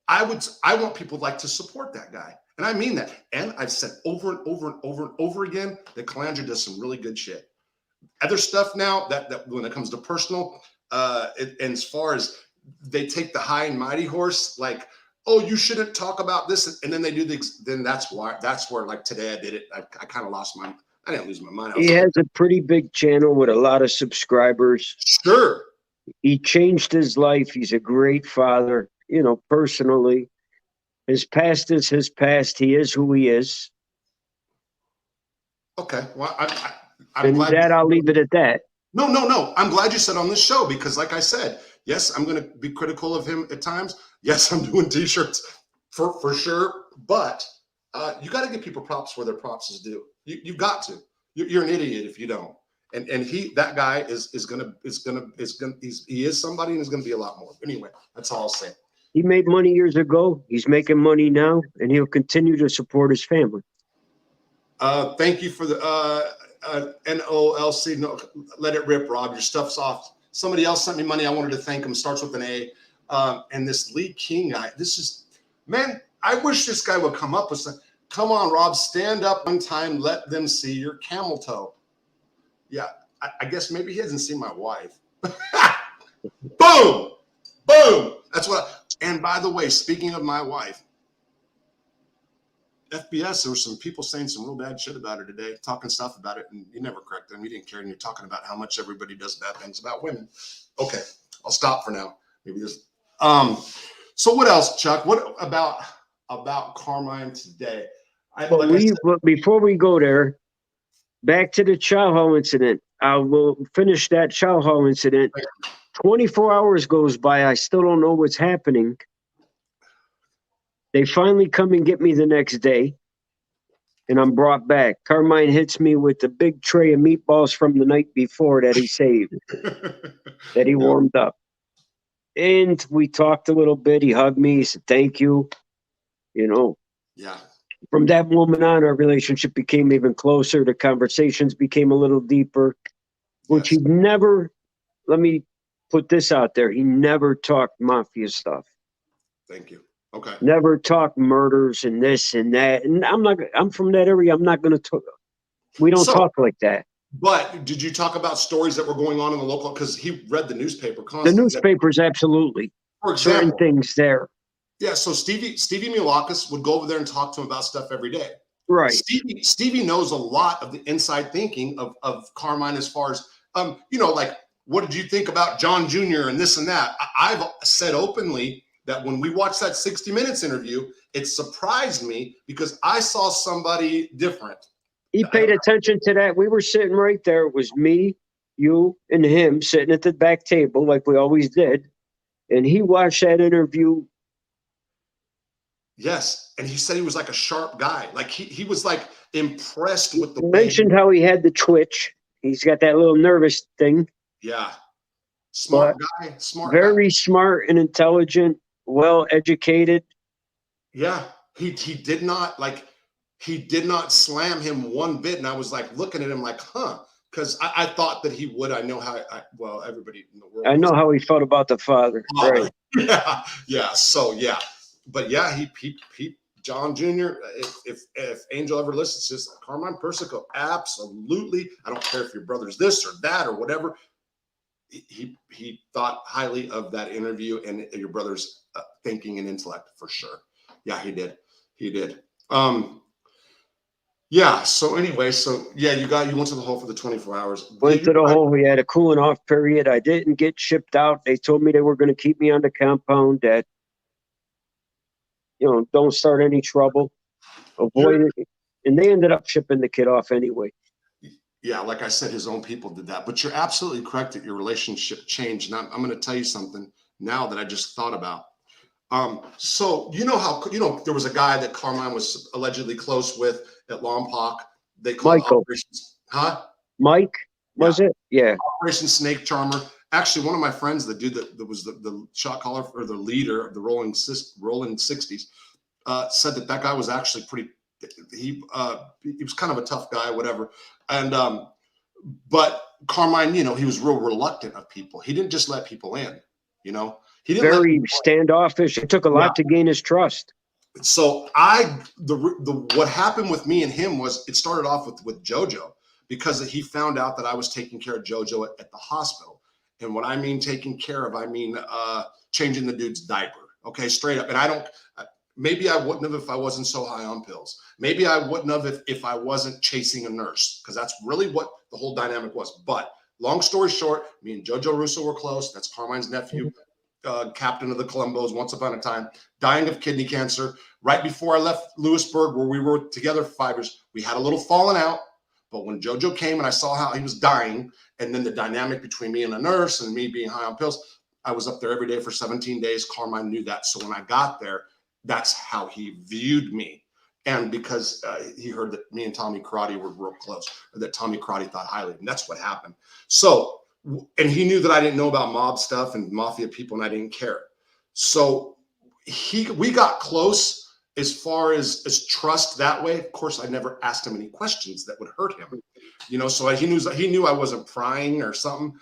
I want people like to support that guy. And I mean that. And I've said over and over and over and over again that Calandra does some really good shit. Other stuff now that when it comes to personal, and as far as they take the high and mighty horse, like, oh, you shouldn't talk about this, and then they do then that's where like today I did it. I kind of lost my. I didn't lose my mind. He has a pretty big channel with a lot of subscribers. Sure. He changed his life. He's a great father, you know, personally. His past is his past. He is who he is. Okay. Well, I'm glad. That I'll leave it at that. No. I'm glad you said on this show because, like I said, yes, I'm going to be critical of him at times. Yes, I'm doing T-shirts for sure. But you got to give people props where their props is due. You've got to. You're an idiot if you don't. And that guy he is somebody and is going to be a lot more. Anyway, that's all I'll say. He made money years ago. He's making money now, and he'll continue to support his family. Thank you for the NOLC. No, let it rip, Rob. Your stuff's off. Somebody else sent me money. I wanted to thank him. Starts with an A. And this Lee King guy, man, I wish this guy would come up with some. Come on, Rob, stand up one time. Let them see your camel toe. Yeah, I guess maybe he hasn't seen my wife. Boom. That's what. And by the way, speaking of my wife, FBS, there were some people saying some real bad shit about her today, talking stuff about it, and you never correct them. You didn't care, and you're talking about how much everybody does bad things about women. Okay, I'll stop for now. Maybe this. So what else, Chuck? What about Carmine today? Before we go there, back to the chow hall incident. I will finish that chow hall incident. 24 hours goes by. I still don't know what's happening. They finally come and get me the next day, and I'm brought back. Carmine hits me with the big tray of meatballs from the night before that he saved, that he warmed up. And we talked a little bit. He hugged me. He said, thank you. You know. Yeah. From that moment on, our relationship became even closer. The conversations became a little deeper. which Yes. he never, let me put this out there, he never talked mafia stuff. Thank you. Okay. Never talked murders and this and that. And I'm from that area. I'm not going to talk. We don't So, talk like that. but did you talk about stories that were going on in the local? Because he read the newspaper The constantly. newspapers, absolutely. For Certain example, things there. yeah. So Stevie Mulakis would go over there and talk to him about stuff every day. Right. Stevie knows a lot of the inside thinking of Carmine as far as like, what did you think about John Jr. and this and that? I've said openly that when we watched that 60 Minutes interview, it surprised me because I saw somebody different. He paid attention to that. We were sitting right there. It was me, you, and him sitting at the back table like we always did. And he watched that interview. Yes. And he said he was like a sharp guy. Like he was like impressed with the He way mentioned how he had the twitch. He's got that little nervous thing. Yeah. Smart guy. Very smart and intelligent, well educated. Yeah. He did not slam him one bit. And I was like looking at him like, huh. Because I thought that he would. I know how everybody in the world. I know how he felt about the father. Right. Yeah. Yeah. So yeah. But yeah, he John Jr., if Angel ever listens to this, Carmine Persico, absolutely. I don't care if your brother's this or that or whatever. He thought highly of that interview and your brother's thinking and intellect for sure. Yeah, he did. He did. Yeah. So anyway, you went to the hole for the 24 hours. Went to the hole. We had a cooling off period. I didn't get shipped out. They told me they were going to keep me on the compound. That don't start any trouble. Avoid it. And they ended up shipping the kid off anyway. Yeah, like I said, his own people did that. But you're absolutely correct that your relationship changed. And I'm going to tell you something now that I just thought about. So how there was a guy that Carmine was allegedly close with at Lompoc. They called Michael. Operations, huh? Mike, was it? Yeah. Operation Snake Charmer. Actually, one of my friends, the dude that was the shot caller or the leader of the Rolling 60s, said that guy was actually pretty. He was kind of a tough guy, whatever. And but Carmine, he was real reluctant of people. He didn't just let people in. He didn't. Very standoffish. It took a lot to gain his trust. So what happened with me and him was it started off with JoJo because he found out that I was taking care of JoJo at the hospital. And what I mean taking care of, I mean changing the dude's diaper. Okay, straight up. And maybe I wouldn't have if I wasn't so high on pills. Maybe I wouldn't have if I wasn't chasing a nurse, because that's really what the whole dynamic was. But long story short, me and JoJo Russo were close. That's Carmine's nephew, captain of the Columbos once upon a time, dying of kidney cancer. Right before I left Lewisburg, where we were together for 5 years, we had a little falling out. But when JoJo came and I saw how he was dying, and then the dynamic between me and a nurse and me being high on pills, I was up there every day for 17 days. Carmine knew that. So when I got there, that's how he viewed me. And because he heard that me and Tommy Karate were real close, or that Tommy Karate thought highly of him. That's what happened. So, and he knew that I didn't know about mob stuff and mafia people, and I didn't care. So we got close as far as trust that way. Of course, I never asked him any questions that would hurt him. So he knew I wasn't prying or something.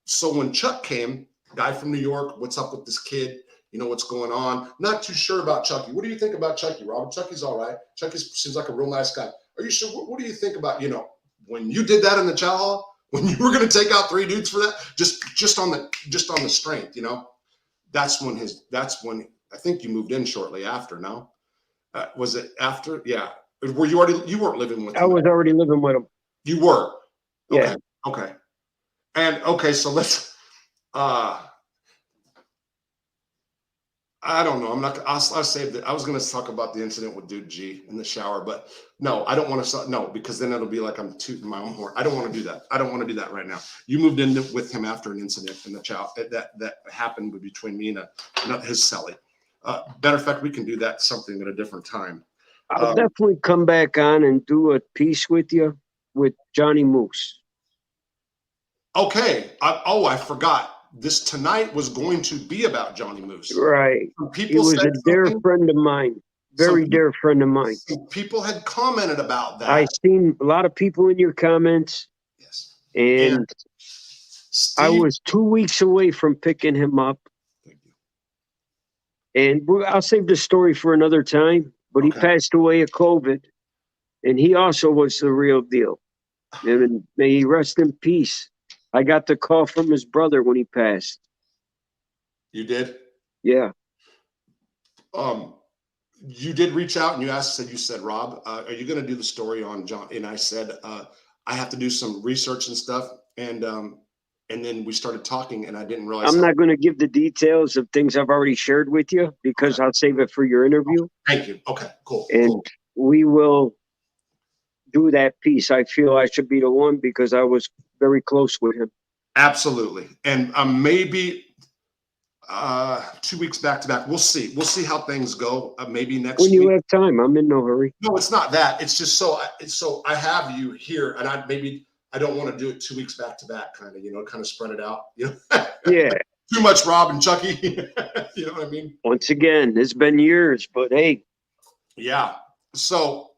So when Chuck came, guy from New York, what's up with this kid? What's going on? Not too sure about Chucky. What do you think about Chucky, Robert? Chucky's all right. Chucky seems like a real nice guy. Are you sure? What do you think about, when you did that in the chow hall, when you were going to take out 3 dudes for that, just on the strength, that's when I think you moved in shortly after. No, was it after? Yeah. You weren't living with him? I was already living with him. You were? Okay. Yeah. Okay. And okay, so let's, I don't know. I'll save that. I was going to talk about the incident with Dude G in the shower, but no, I don't want to. No, because then it'll be like I'm tooting my own horn. I don't want to do that. I don't want to do that right now. You moved in with him after an incident in the chow that happened between me and his celly. Matter of fact, we can do that something at a different time. I'll definitely come back on and do a piece with you with Johnny Moose. Okay. I forgot. This tonight was going to be about Johnny Moose. Right. He was a dear friend of mine. Very dear friend of mine. People had commented about that. I seen a lot of people in your comments. Yes. And I Steve, was 2 weeks away from picking him up. And I'll save the story for another time. But he okay. passed away of COVID. And he also was the real deal. And may he rest in peace. I got the call from his brother when he passed. You did? Yeah. You did reach out and you said, Rob, are you going to do the story on John? And I said, I have to do some research and stuff. And then we started talking and I didn't realize. I'm not going to give the details of things I've already shared with you because I'll save it for your interview. Thank you. Okay, cool. And we will do that piece. I feel I should be the one because I was very close with him. Absolutely. And maybe 2 weeks back to back. We'll see. We'll see how things go. Maybe next when week. you have time. I'm in no hurry. No, it's not that. It's just so I have you here, and I don't want to do it 2 weeks back to back, kind of spread it out. Yeah. Too much Rob and Chucky. You know what I mean? Once again, it's been years, but hey. Yeah. So,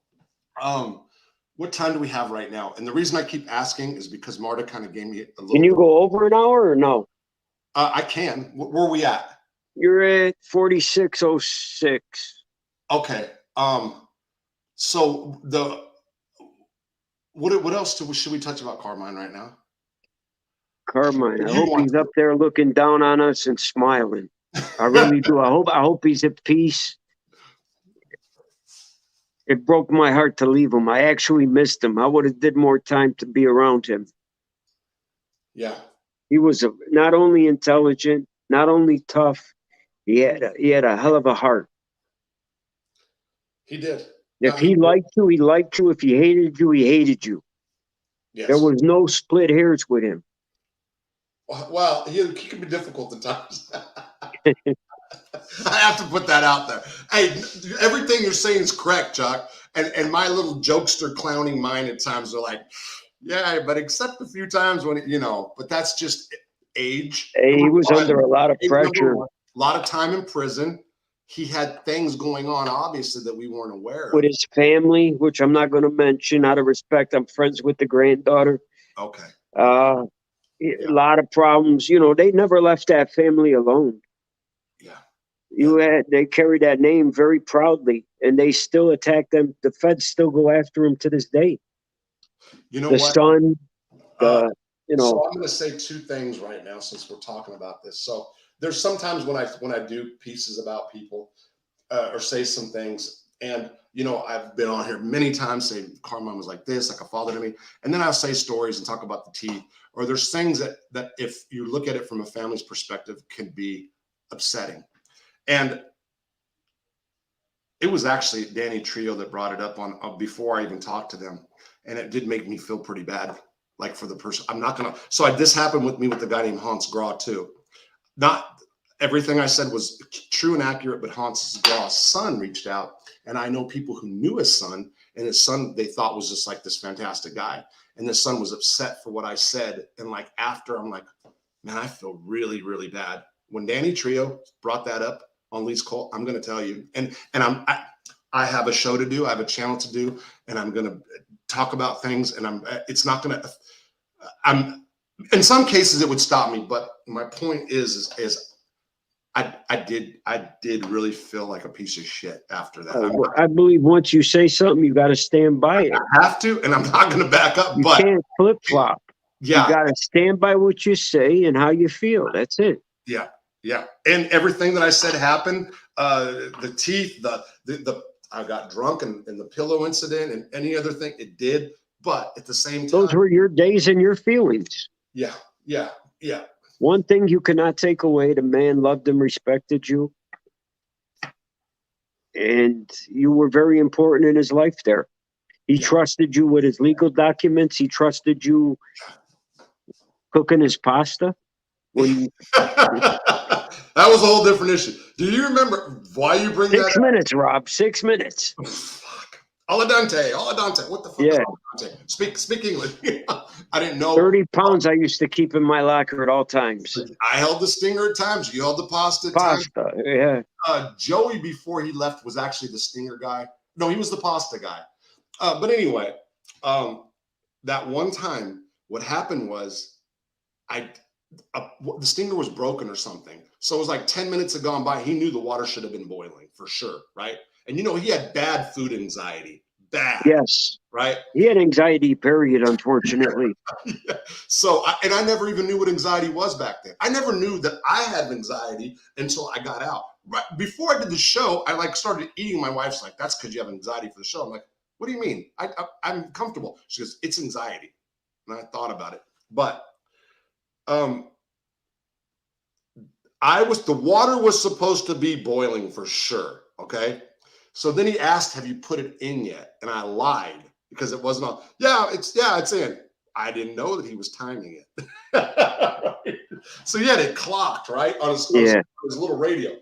what time do we have right now? And the reason I keep asking is because Marta kind of gave me a little. Can you go over an hour or no? I can. Where are we at? You're at 46:06. Okay. So what else should we touch about Carmine right now? Carmine, I hope he's up there looking down on us and smiling. I really do. I hope he's at peace. It broke my heart to leave him. I actually missed him. I would have did more time to be around him. Yeah. He was not only intelligent, not only tough. He had a hell of a heart. He did. If he liked you, he liked you. If he hated you, he hated you. Yes. There was no split hairs with him. Well, he can be difficult at times. I have to put that out there. Hey, everything you're saying is correct, Chuck. And my little jokester clowning mind at times are like, yeah, but except a few times when, but that's just age. Hey, he was under a lot of pressure. A lot of time in prison. He had things going on, obviously, that we weren't aware of. With his family, which I'm not going to mention out of respect. I'm friends with the granddaughter. Okay. A lot of problems. They never left that family alone. Yeah. They carry that name very proudly, and they still attack them. The feds still go after him to this day. You know the what? son, So I'm going to say two things right now since we're talking about this. So there's sometimes when I do pieces about people or say some things, and I've been on here many times saying Carmine was like this, like a father to me, and then I'll say stories and talk about the teeth, or there's things that if you look at it from a family's perspective can be upsetting. And it was actually Danny Trio that brought it up on before I even talked to them. And it did make me feel pretty bad, like for the person. I'm not going to. So this happened with me with the guy named Hans Grau too. Not everything I said was true and accurate, but Hans Grau's son reached out. And I know people who knew his son, and his son they thought was just like this fantastic guy. And the son was upset for what I said. And like after, I'm like, man, I feel really, really bad. When Danny Trio brought that up on Lee's Cult, I'm going to tell you, and I have a show to do, I have a channel to do, and I'm going to talk about things, and it's not going to, in some cases it would stop me, but my point is I did really feel like a piece of shit after that. I believe once you say something, you got to stand by it. I have to, and I'm not going to back up. You can't flip flop. Yeah, you got to stand by what you say and how you feel. That's it. Yeah, yeah, and everything that I said happened. The teeth, the I got drunk and the pillow incident and any other thing, it did. But at the same time, those were your days and your feelings. Yeah, yeah, yeah. One thing you cannot take away, the man loved and respected you. And you were very important in his life there. He trusted you with his legal documents. He trusted you cooking his pasta. That was a whole different issue. Do you remember why you bring 6 minutes, Rob? 6 minutes. Fuck. Aladante. What the fuck is Aladante? Speak English. I didn't know. 30 pounds I used to keep in my locker at all times. I held the stinger at times. You held the pasta at times. Yeah. Joey, before he left, was actually the stinger guy. No, he was the pasta guy. But anyway, that one time What happened was the steamer was broken or something. So it was like 10 minutes had gone by. He knew the water should have been boiling for sure, right? And he had bad food anxiety, bad, Yes. right? He had anxiety, period, unfortunately. Yeah. So, I never even knew what anxiety was back then. I never knew that I had anxiety until I got out. Right before I did the show, I like started eating. My wife's like, "That's because you have anxiety for the show." I'm like, "What do you mean? I'm comfortable." She goes, "It's anxiety." And I thought about it, but the water was supposed to be boiling for sure. Okay. So then he asked, "Have you put it in yet?" And I lied because it wasn't on. It's in. I didn't know that he was timing it. Right? So he had it clocked, right? On his little radio.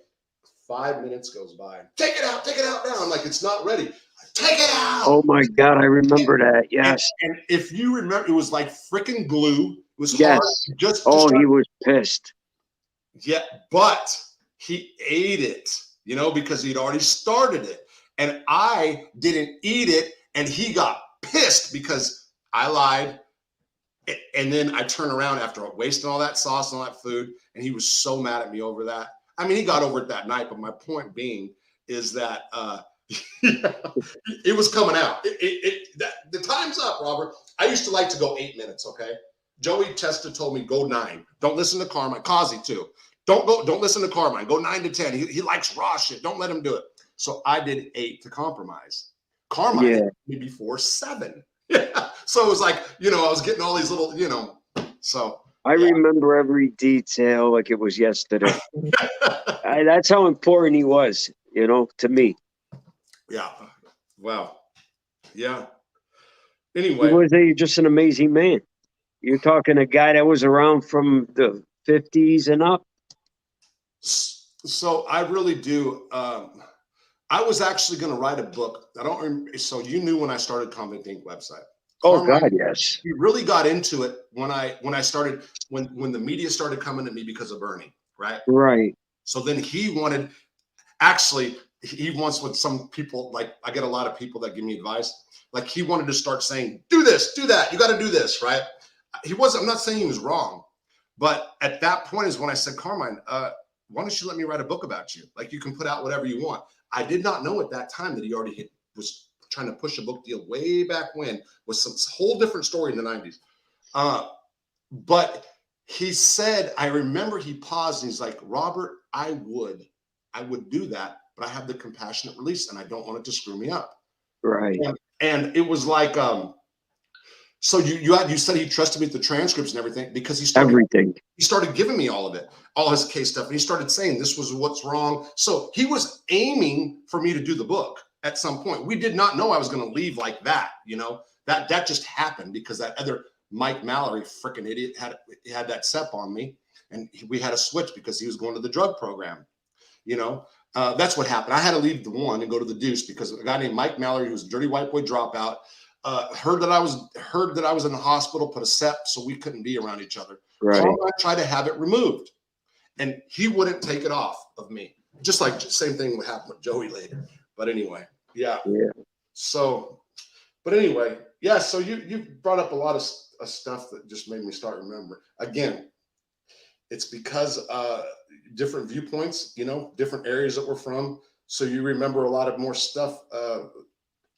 5 minutes goes by. Take it out now. I'm like, "It's not ready." Take it out. Oh my God, I remember that. Yes. And if you remember, it was like freaking glue. It was Yes. hard. He was pissed. Yeah, but he ate it, because he'd already started it. And I didn't eat it, and he got pissed because I lied. And then I turned around after wasting all that sauce and all that food, and he was so mad at me over that. I mean, he got over it that night, but my point being is that it was coming out. The time's up, Robert. I used to like to go 8 minutes, okay? Joey Testa told me go 9. Don't listen to Carmine. Kazi too. Don't listen to Carmine. Go 9 to 10. He likes raw shit. Don't let him do it. So I did 8 to compromise. Carmine hit me before 7. Yeah. So it was like, I was getting all these little, so. I remember every detail like it was yesterday. That's how important he was, to me. Yeah. Wow. Yeah. Anyway. He was just an amazing man. You're talking a guy that was around from the 50s and up. So I really do. I was actually going to write a book. I don't remember. So you knew when I started Convict Inc. website. Carmine, God, yes. He really got into it when I started, when the media started coming to me because of Bernie, right? Right. So then he wants with some people, like I get a lot of people that give me advice. Like he wanted to start saying, "Do this, do that. You got to do this," right? I'm not saying he was wrong, but at that point is when I said, "Carmine, why don't you let me write a book about you? Like you can put out whatever you want." I did not know at that time that he already was trying to push a book deal way back when, was some whole different story in the 90s. But he said, I remember he paused and he's like, "Robert, I would do that, but I have the compassionate release and I don't want it to screw me up." Right. And it was like, so you said he trusted me with the transcripts and everything because he started giving me all of it, all his case stuff. And he started saying this was what's wrong. So he was aiming for me to do the book at some point. We did not know I was going to leave like that. That just happened because that other Mike Mallory, freaking idiot, had that SEP on me. And we had to switch because he was going to the drug program. That's what happened. I had to leave the one and go to the Deuce because a guy named Mike Mallory, who was a dirty white boy dropout, heard that I was in the hospital, put a SEP so we couldn't be around each other. Right. I tried to have it removed, and he wouldn't take it off of me. Just like same thing would happen with Joey later. But anyway, yeah. So, but anyway, yeah. So you brought up a lot of stuff that just made me start remembering. Again, it's because different viewpoints, different areas that we're from. So you remember a lot of more stuff.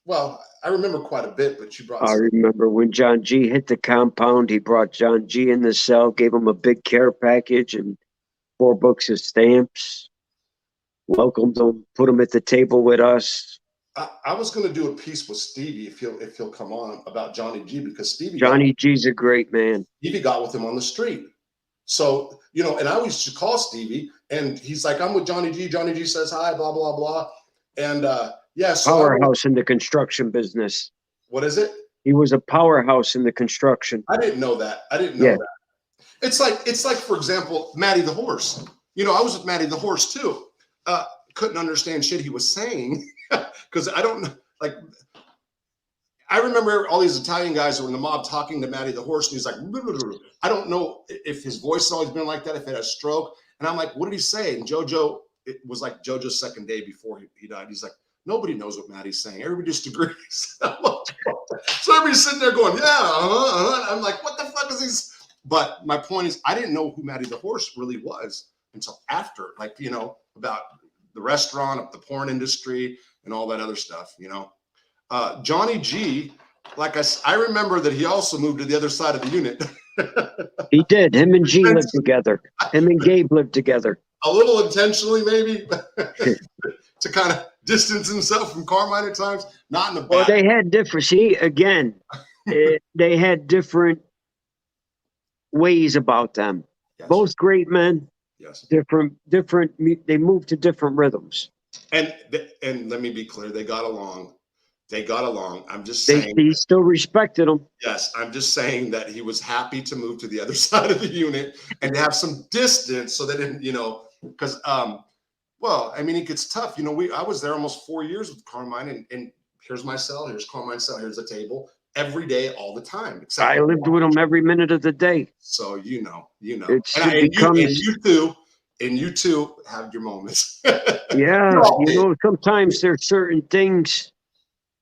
Well, I remember quite a bit, but you brought. I remember when John G hit the compound, he brought John G in the cell, gave him a big care package and 4 books of stamps, welcomed him, put him at the table with us. I was going to do a piece with Stevie if he'll come on about Johnny G because Johnny G's a great man. Stevie got with him on the street. So, and I used to call Stevie and he's like, "I'm with Johnny G. Johnny G says hi, blah, blah, blah." And so powerhouse in the construction business. What is it? He was a powerhouse in the construction. I didn't know that. That. It's like, for example, Matty the horse. I was with Matty the horse too. Couldn't understand shit he was saying because I don't know. Like, I remember all these Italian guys who were in the mob talking to Matty the horse, and he's like, I don't know if his voice has always been like that, if he had a stroke. And I'm like, what did he say? And it was like JoJo's second day before he died. He's like, nobody knows what Matty's saying. Everybody just agrees. So everybody's sitting there going, yeah, I'm like, what the fuck But my point is, I didn't know who Matty the Horse really was until after, like, you know, about the restaurant, the porn industry, and all that other stuff, you know. Johnny G, like I remember that he also moved to the other side of the unit. He did. Him and G lived together. Him and Gabe lived together. A little intentionally, maybe, to kind of distance himself from Carmine at times. Not in a bad. Well, they had different. See, again, they had different ways about them. Yes. Both great men. Yes. Different. They moved to different rhythms. And let me be clear, they got along. They got along. I'm just saying. He still respected them. Yes, I'm just saying that he was happy to move to the other side of the unit and to have some distance, so they didn't, you know, because well, I mean, it gets tough. You know, I was there almost 4 years with Carmine, and here's my cell, here's Carmine's cell, here's the table, every day, all the time. I lived with him every minute of the day. So you know. And you too have your moments. Yeah, you know, sometimes there's certain things.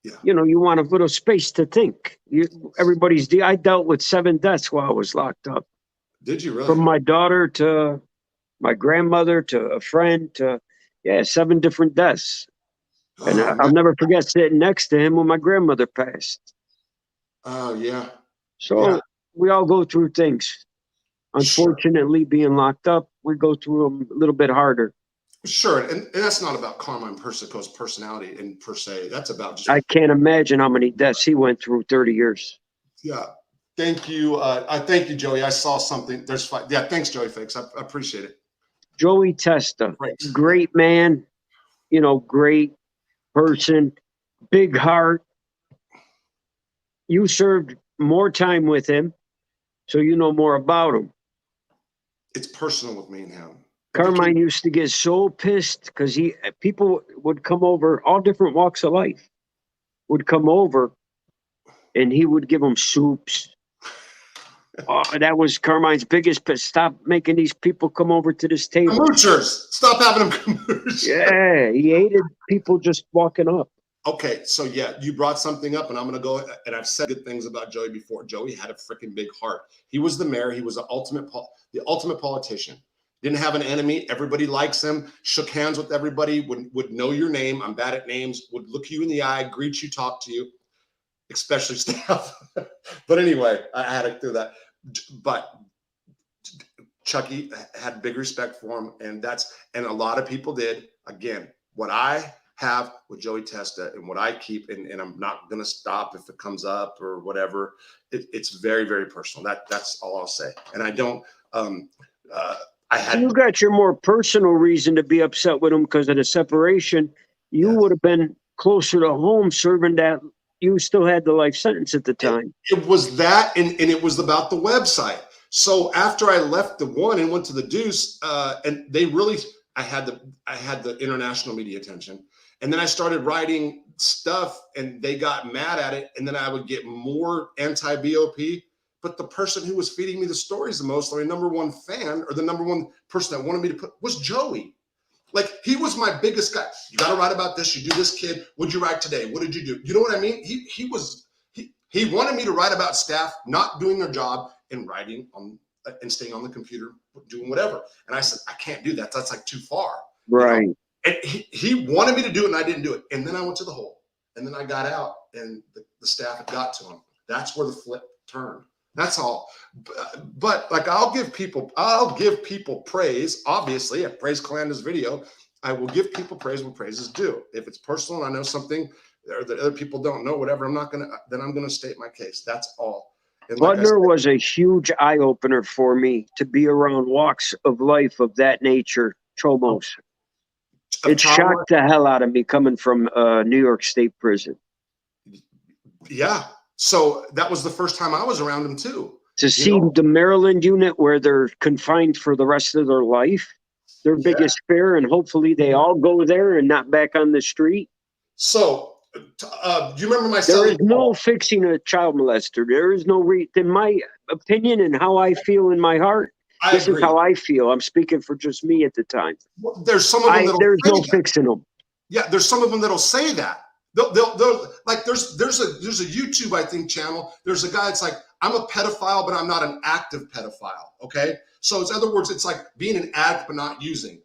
Yeah. You know, you want a little space to think. I dealt with 7 deaths while I was locked up. Did you really? From my daughter to my grandmother to a friend to 7 different deaths. And I'll never forget sitting next to him when my grandmother passed. Oh yeah. So we all go through things. Unfortunately, being locked up, we go through them a little bit harder. Sure, and that's not about Carmine Persico's personality and per se. That's about just. I can't imagine how many deaths he went through 30 years. Yeah, thank you. I thank you, Joey. I saw something. There's 5. Yeah, thanks, Joey. Thanks. I appreciate it. Joey Testa, great man. You know, great person, big heart. You served more time with him, so you know more about him. It's personal with me and him. Carmine used to get so pissed because people would come over, all different walks of life, would come over, and he would give them soups. That was Carmine's biggest pit. Stop making these people come over to this table. Komoochers. Stop having them komooch. Yeah, he hated people just walking up. Okay, so yeah, you brought something up, and I'm going to go, and I've said good things about Joey before. Joey had a freaking big heart. He was the mayor. He was the ultimate politician. Didn't have an enemy. Everybody likes him. Shook hands with everybody. Would know your name. I'm bad at names. Would look you in the eye, greet you, talk to you, especially staff. But anyway, I had to do that. But Chucky had big respect for him, and a lot of people did. Again, what I have with Joey Testa and what I keep, and I'm not going to stop if it comes up or whatever. It's very, very personal. That's all I'll say. And I don't. You got your more personal reason to be upset with him because of the separation. You would have been closer to home serving that. You still had the life sentence at the time. It was that, and it was about the website. So after I left the one and went to the Deuce, and they really, I had the international media attention, and then I started writing stuff, and they got mad at it, and then I would get more anti-BOP. But the person who was feeding me the stories the most, or my #1 fan, or the #1 person that wanted me to put, was Joey. Like, he was my biggest guy. You got to write about this. You do this, kid. What'd you write today? What did you do? You know what I mean? He wanted me to write about staff not doing their job and writing on and staying on the computer, doing whatever. And I said, I can't do that. That's like too far. Right. You know? And he wanted me to do it, and I didn't do it. And then I went to the hole, and then I got out, and the staff had got to him. That's where the flip turned. That's all. But like, I'll give people praise. Obviously, I praise Calanda's video. I will give people praise when praise is due. If it's personal and I know something that other people don't know, whatever, I'm gonna state my case. That's all. Butner was a huge eye opener for me to be around walks of life of that nature. Chomos. It shocked the hell out of me coming from New York State prison. Yeah. So that was the first time I was around him too. To see the Maryland unit where they're confined for the rest of their life, their biggest fear, and hopefully they all go there and not back on the street. So, do you remember my? There is no fixing a child molester. There is no in my opinion and how I feel in my heart. This is how I feel. I'm speaking for just me at the time. Well, there's some of them there's no fixing them. Yeah, there's some of them that'll say that. They'll like there's a YouTube, I think, channel. There's a guy that's like, I'm a pedophile, but I'm not an active pedophile. Okay. So in other words, it's like being an addict, but not using.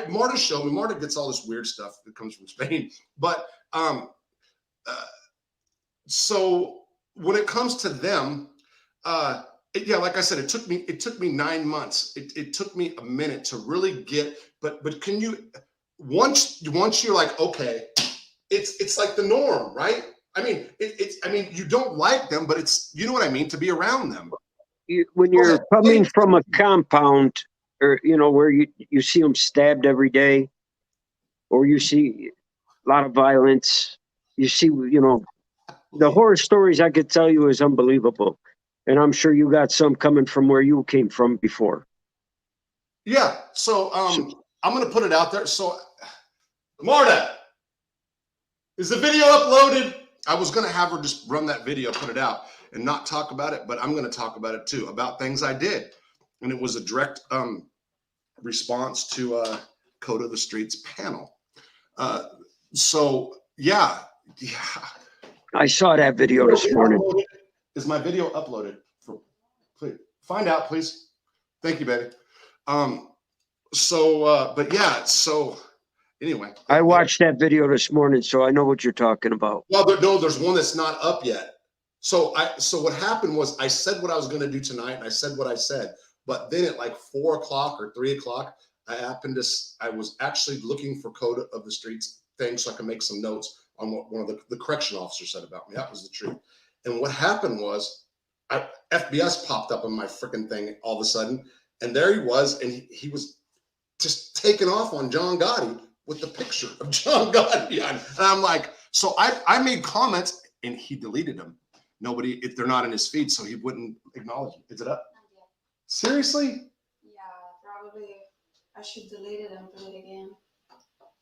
Marta showed me, Marta gets all this weird stuff that comes from Spain. But so when it comes to them, yeah, like I said, it took me 9 months. It took me a minute to really get, but can you, once you're like, okay, it's like the norm, right? I mean, I mean, you don't like them, but it's, you know what I mean, to be around them. When you're coming from a compound, or where you see them stabbed every day, or you see a lot of violence, you see, the horror stories I could tell you is unbelievable. And I'm sure you got some coming from where you came from before. Yeah. So I'm going to put it out there. So Marta, is the video uploaded? I was going to have her just run that video, put it out and not talk about it, but I'm going to talk about it too, about things I did. And it was a direct response to Code of the Streets panel. So yeah. I saw that video this morning. Is my video uploaded? Please find out, please. Thank you, baby. But yeah, so anyway. I watched that video this morning, so I know what you're talking about. Well, no, there's one that's not up yet. So what happened was I said what I was going to do tonight, and I said what I said. But then at like 4 o'clock or 3 o'clock, I was actually looking for Code of the Streets thing so I could make some notes on what one of the correction officers said about me. That was the truth. And what happened was FBS popped up on my freaking thing all of a sudden. And there he was. And he was just taking off on John Gotti with the picture of John Gotti. And I'm like, so I made comments and he deleted them. Nobody, if they're not in his feed, so he wouldn't acknowledge them. Is it up? Seriously? Yeah, probably. I should delete it and put it again.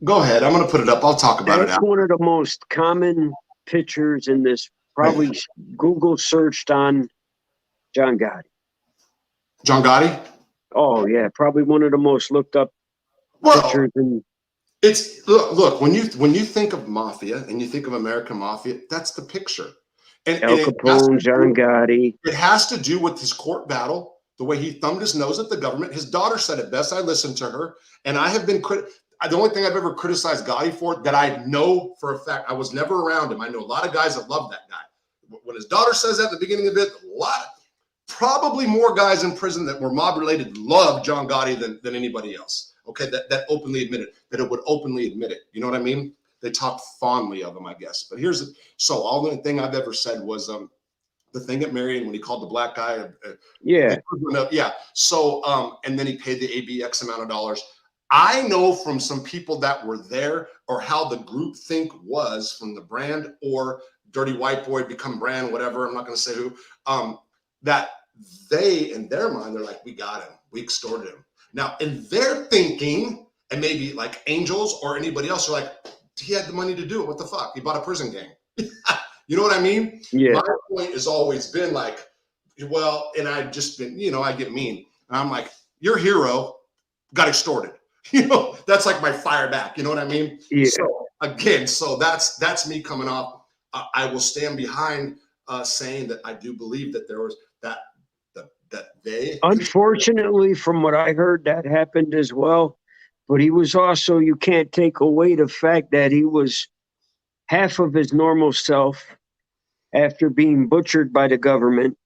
Go ahead. I'm going to put it up. I'll talk about it after. That's one of the most common pictures in this. Probably Google searched on John Gotti. John Gotti? Oh yeah, probably one of the most looked up pictures. It's look when you think of mafia and you think of American mafia, that's the picture. And Al Capone, John Gotti. It has to do with his court battle, the way he thumbed his nose at the government. His daughter said it best. I listened to her, and I have been the only thing I've ever criticized Gotti for that I know for a fact, I was never around him. I know a lot of guys that love that guy. When his daughter says that at the beginning of it, probably more guys in prison that were mob related love John Gotti than anybody else. Okay, that openly admitted, that it would openly admit it. You know what I mean? They talk fondly of him, I guess. But so all the thing I've ever said was the thing at Marion when he called the black guy. Yeah. Yeah. So, and then he paid the AB X amount of dollars. I know from some people that were there or how the group think was from the brand or Dirty White Boy become brand, whatever. I'm not going to say who, that they, in their mind, they're like, we got him. We extorted him. Now, in their thinking, and maybe like Angels or anybody else are like, he had the money to do it. What the fuck? He bought a prison gang. You know what I mean? Yeah. My point has always been like, well, and I've just been, I get mean. And I'm like, your hero got extorted. That's like my fire back. You know what I mean? Yeah. So again, that's me coming off. I will stand behind saying that I do believe that there was that they. Unfortunately, from what I heard, that happened as well. But he was also, you can't take away the fact that he was half of his normal self after being butchered by the government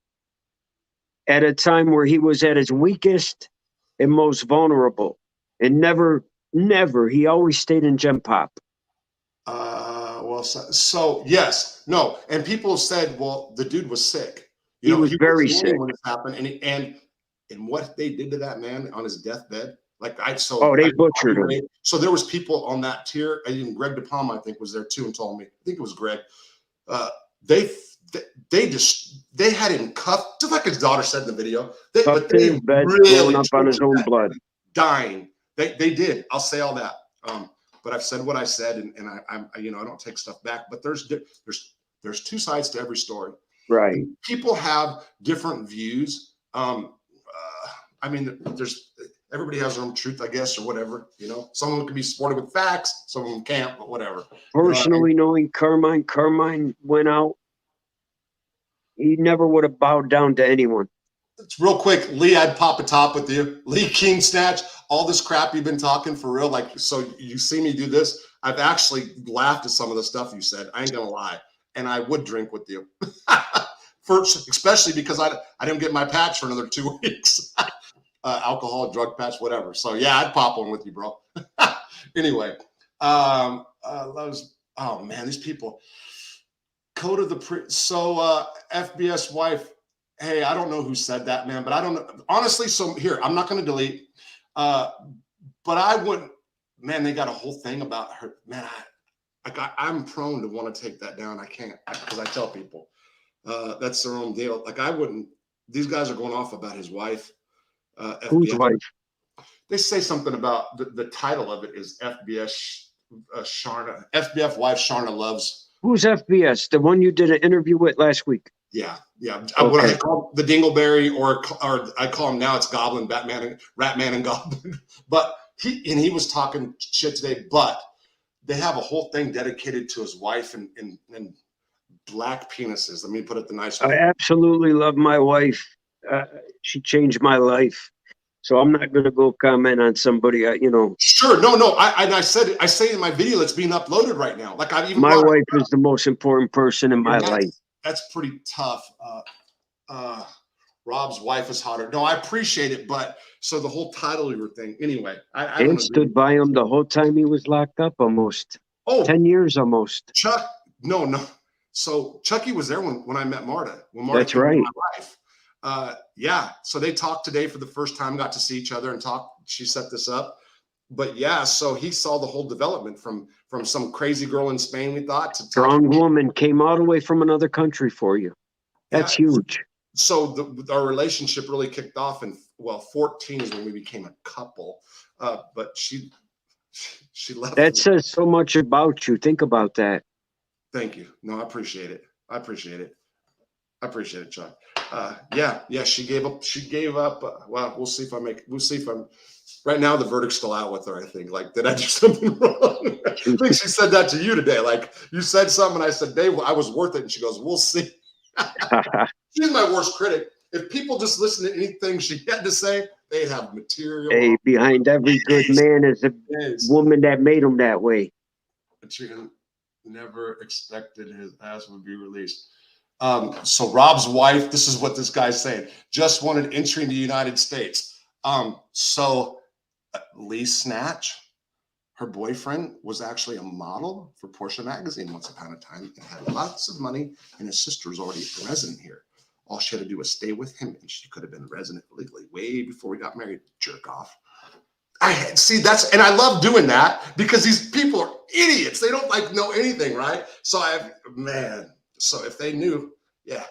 at a time where he was at his weakest and most vulnerable. And never, he always stayed in Gen Pop. So yes, no. And people said, well, the dude was sick. He was very sick when this happened. And what they did to that man on his deathbed. They butchered him. So there was people on that tier, and even Greg DePalma, I think, was there too, and told me. I think it was Greg. They had him cuffed, just like his daughter said in the video. They bed, really up on his own blood, dying. They did. I'll say all that. But I've said what I said, and I don't take stuff back. But there's two sides to every story. Right. And people have different views. Everybody has their own truth, I guess, or whatever. Someone can be supported with facts, some of them can't, but whatever. Personally, knowing Carmine went out He never would have bowed down to anyone. It's real quick, Lee, I'd pop a top with you. Lee King Snatch, all this crap you've been talking for real. Like, so you see me do this. I've actually laughed at some of the stuff you said. I ain't gonna lie. And I would drink with you. First, especially because I didn't get my patch for another 2 weeks. Alcohol, drug patch, whatever. So yeah, I'd pop one with you, bro. Anyway, oh man, these people. Code of the FBS wife. Hey, I don't know who said that, man, but I don't know. Honestly, so here, I'm not going to delete. But I wouldn't, man, they got a whole thing about her. Man, I'm prone to want to take that down. I can't, because I tell people that's their own deal. Like, I wouldn't, these guys are going off about his wife. Whose FBS. wife? They say something about the title of it is FBS Sharna, FBF wife Sharna Loves. Who's FBS? The one you did an interview with last week? Yeah. Okay. What I call the Dingleberry, or I call him now, it's Goblin, Batman, Ratman, and Goblin. But he was talking shit today. But they have a whole thing dedicated to his wife and black penises. Let me put it the nice way. I absolutely love my wife. She changed my life. So I'm not going to go comment on somebody, Sure, no. I say in my video that's being uploaded right now. Like, I've even my wife is the most important person in my life. That's pretty tough. Rob's wife is hotter. No, I appreciate it, but so the whole title of your thing. Anyway, I don't stood by him the whole time he was locked up, almost. 10 years almost. Chuck, no. So Chucky was there when I met Marta. When Marta That's right. My life. Yeah. So they talked today for the first time, got to see each other and talk. She set this up. But yeah, so he saw the whole development from some crazy girl in Spain, we thought, to strong woman, came all the way from another country for you. That's huge. So our relationship really kicked off in 14 is when we became a couple. But she left. That says so much about you. Think about that. Thank you. No, I appreciate it. I appreciate it, Chuck. Yeah. She gave up. Well, we'll see if I'm. Right now, the verdict's still out with her, I think. Like, did I do something wrong? I think she said that to you today. Like, you said something, and I said, Dave, I was worth it. And she goes, we'll see. She's my worst critic. If people just listen to anything she had to say, they have material. Hey, behind every good man is a woman that made him that way. But you never expected his ass would be released. So Rob's wife, this is what this guy's saying, just wanted entry in the United States. So Lee Snatch, her boyfriend, was actually a model for Porsche magazine once upon a time and had lots of money, and his sister was already a resident here. All she had to do was stay with him, and she could have been resident legally way before we got married. Jerk off. And I love doing that because these people are idiots. They don't know anything, right? So so if they knew, yeah,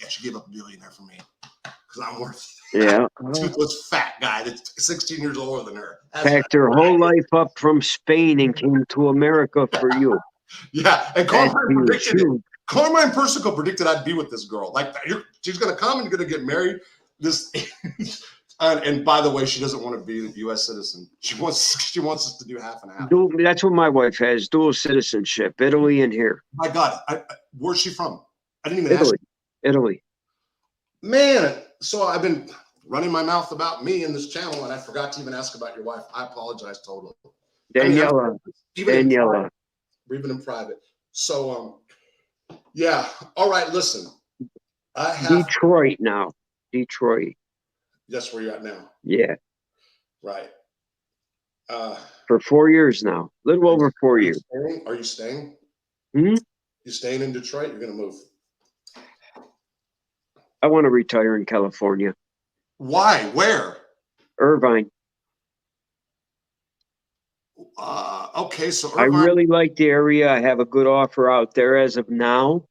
she gave up $1 billion for me because I'm worth it. Yeah. Toothless fat guy that's 16 years older than her. Packed her whole life up from Spain and came to America for you. Yeah, and Carmine Persico predicted I'd be with this girl. Like, she's going to come and you're going to get married. And by the way, she doesn't want to be a U.S. citizen. She wants us to do half and half. That's what my wife has, dual citizenship, Italy and here. My God, where's she from? I didn't even ask. Italy. Man, so I've been running my mouth about me in this channel, and I forgot to even ask about your wife. I apologize totally. Daniela. Daniela. Even in private. So, yeah. All right, listen. I have Detroit now. Detroit. That's where you're at now. Yeah. Right. For 4 years now. A little over 4 years. Are you staying? You staying in Detroit? You're going to move? I want to retire in California. Why? Where? Irvine. Okay, so Irvine. I really like the area. I have a good offer out there as of now.